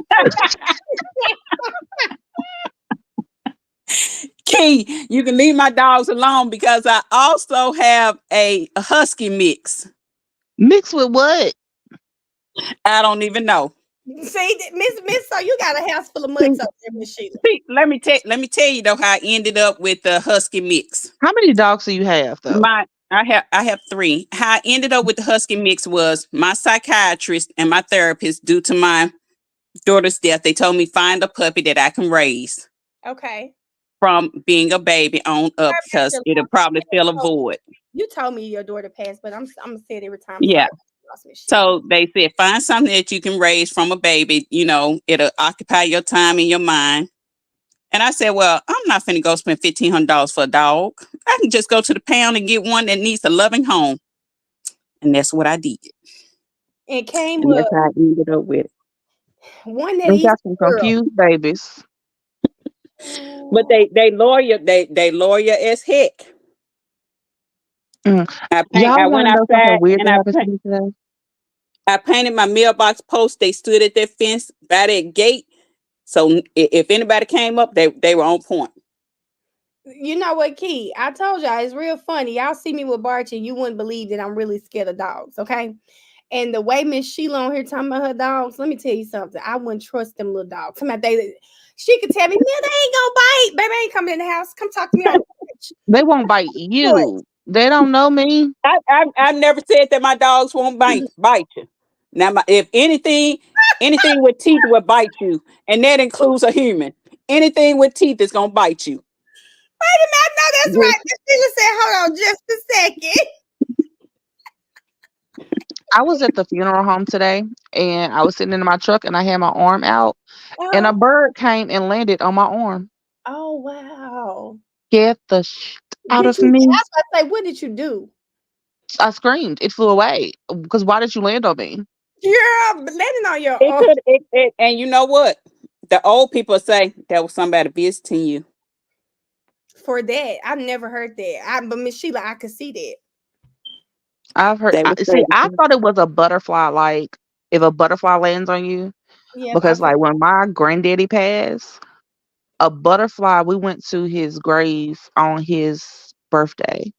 Key, you can leave my dogs alone because I also have a husky mix. Mixed with what? I don't even know. See, Miss, so you got a house full of mutts up there, Miss Sheila. See, let me tell you though how I ended up with the husky mix. How many dogs do you have though? I have three. How I ended up with the husky mix was my psychiatrist and my therapist, due to my daughter's death, they told me find a puppy that I can raise Okay. from being a baby on up because it'll probably fill a void. You told me your daughter passed, but I'm gonna say it every time. Yeah. Sorry, lost Miss Sheila. So they said find something that you can raise from a baby. It'll occupy your time and your mind. And I said, well, I'm not finna go spend $1,500 for a dog. I can just go to the pound and get one that needs a loving home. And that's what I did. And came And with that's how I ended up with it. one that We eats got some squirrel. confused babies. But they lawyer as heck. Mm. I Y'all want went to know something outside weird and that happened to me today? I painted my mailbox post. They stood at that fence by that gate. So if anybody came up, they were on point. You know what, Key? I told y'all it's real funny. Y'all see me with Barchi, you wouldn't believe that I'm really scared of dogs, okay? And the way Miss Sheila on here talking about her dogs, let me tell you something. I wouldn't trust them little dogs. She could tell me, "Man, they ain't gonna bite. Baby, I ain't coming in the house. Come talk to me on the porch." They won't bite What? you. They don't know me. I never said that my dogs won't bite you. Now, if anything with teeth will bite you, and that includes a human. Anything with teeth is gonna bite you. Wait a minute, I know that's Yes. right. Miss Sheila said, "Hold on, just a second." I was at the funeral home today and I was sitting in my truck and I had my arm out and a Oh, bird came and landed on my arm. oh wow. Get the out Did of you? I me. was about to say, what did you do? I screamed. It flew away. Because why did you land on me? Girl, landing on your It arm could. And you know what? The old people say that was somebody visiting you. for that. I've never heard that. But Miss Sheila, I could see that. I've heard. They were See, I saying, thought it was a butterfly. Like if a butterfly lands on you, Yep, I because like when my granddaddy passed, a butterfly. We went to his grave on his birthday,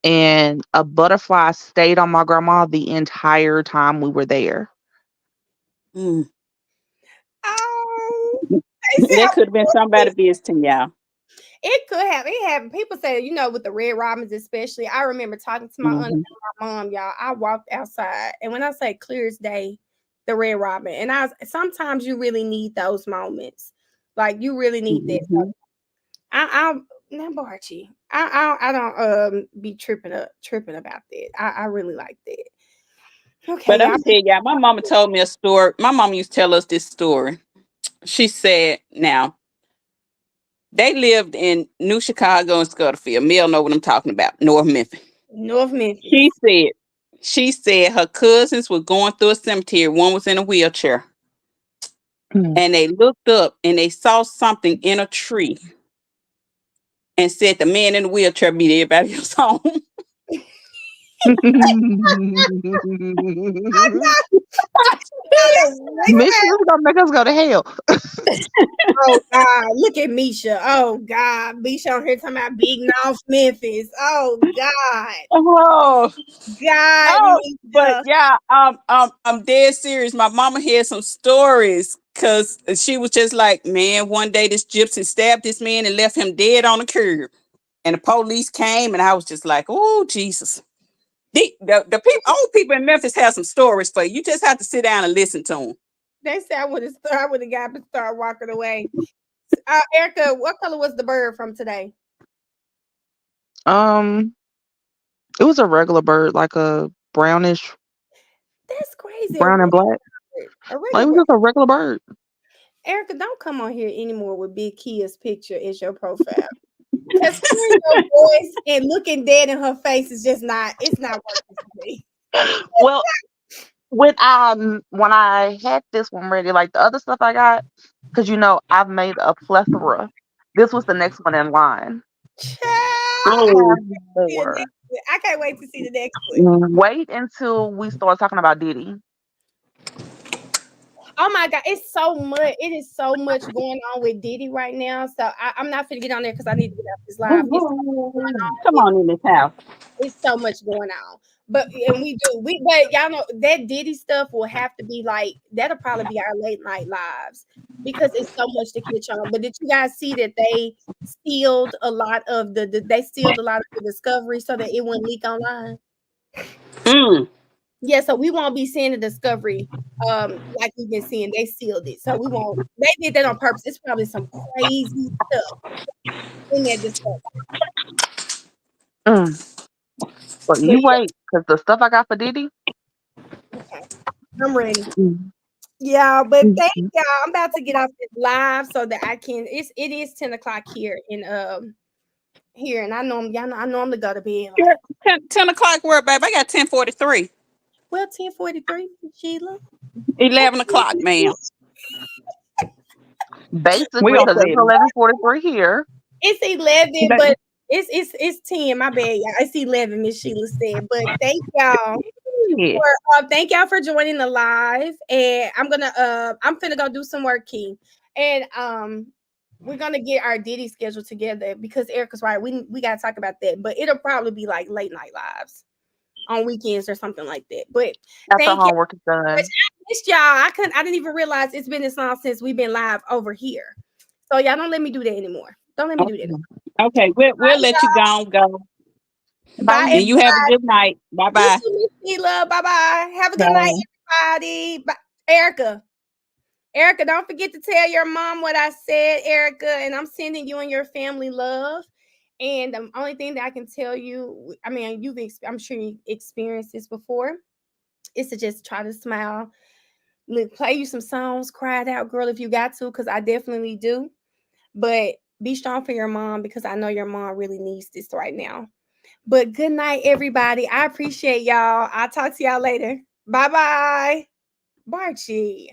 and a butterfly stayed on my grandma the entire time we were there. Mm. Oh, they That sound could have been somebody visiting y'all. it could have. It happened. People say, with the red robins, especially. I remember talking to my aunt and Mhm. my mom, y'all. I walked outside, and when I say clear as day, the red robin. And sometimes you really need those moments. Like you really need that. So Mhm. I now Barchi. I don't be tripping about that. I really like that. Okay, But I'm y'all. gonna tell y'all, my mama told me a story. My mama used to tell us this story. She said, now they lived in New Chicago and Scutterfield. Mel know what I'm talking about, North Memphis. North She Memphis. said, she said her cousins were going through a cemetery. One was in a wheelchair, Mm. and they looked up and they saw something in a tree, and said the man in the wheelchair beat everybody else home. Mission is gonna make us go to hell. Oh God, look at Misha. Oh God, Misha on here talking about big North Memphis. Oh God, Oh, God, oh, but Misha. yeah, I'm dead serious. My mama had some stories because she was just like, man, one day this gypsy stabbed this man and left him dead on the curb. And the police came, and I was just like, oh, Jesus. The people, old people in Memphis have some stories for you. You just have to sit down and listen to them. They said I would have got to start walking away. Erica, what color was the bird from today? Um, it was a regular bird, like a brownish, That's crazy. brown and black. A Like regular it was bird. just a regular bird. Erica, don't come on here anymore with Big Kia's picture as your profile. Because hearing your voice and looking dead in her face is just not. It's not working for me. Well, when I had this one ready, like the other stuff I got, because I've made a plethora. This was the next one in line. Child, I Oh, have see the more. next one. I can't wait to see the next one. Wait until we start talking about Diddy. Oh my God, it's so much. It is so much going on with Diddy right now. So I'm not finna get on there because I need to get off this live. It's so much going on. come on in this house. It's so much going on. But y'all know that Diddy stuff will have to be like that'll probably be our late night lives because it's so much to catch on. But did you guys see that they sealed a lot of they sealed a lot of the discovery so that it wouldn't leak online? Mm. Yeah, so we won't be seeing the discovery like we've been seeing. They sealed it. So we won't they did that on purpose. It's probably some crazy stuff in that discovery. Mm. But But you wait, because the stuff I got for Diddy. yeah, okay. I'm ready. Mm. Yeah, but Mm. thank y'all. I'm about to get off this live so that I can. It is 10 o'clock here in here, and y'all know I normally go to bed Yeah, like 10 o'clock where, babe? I got 10:43. 10:43. Sheila, 11 o'clock, ma'am. We Basically, gonna because say it's it. 11:43 here. it's 11, Ele- but it's 10. My bad, y'all. It's 11. Miss Sheila said, but Yeah. thank y'all for joining the live, and I'm finna go do some work, Key, and we're gonna get our Diddy schedule together because Erica's right. We gotta talk about that, but it'll probably be like late night lives on weekends or something like that. But After thank you. homework is I done. missed y'all. I didn't even realize it's been this long since we've been live over here. So y'all don't let me do that anymore. Don't let me do that Okay. anymore. Okay, we'll let you go. Bye, Bye. And you have a everybody. good night. Bye You bye. too, Miss Sheila. Bye bye. Have a good night, Bye. everybody. Bye. Erica. Erica, don't forget to tell your mom what I said, Erica, and I'm sending you and your family love. And the only thing that I can tell you, I mean, I'm sure you experienced this before, is to just try to smile, play you some songs, cry it out, girl, if you got to, because I definitely do. But be strong for your mom because I know your mom really needs this right now. But good night, everybody. I appreciate y'all. I'll talk to y'all later. Bye bye. Barchi.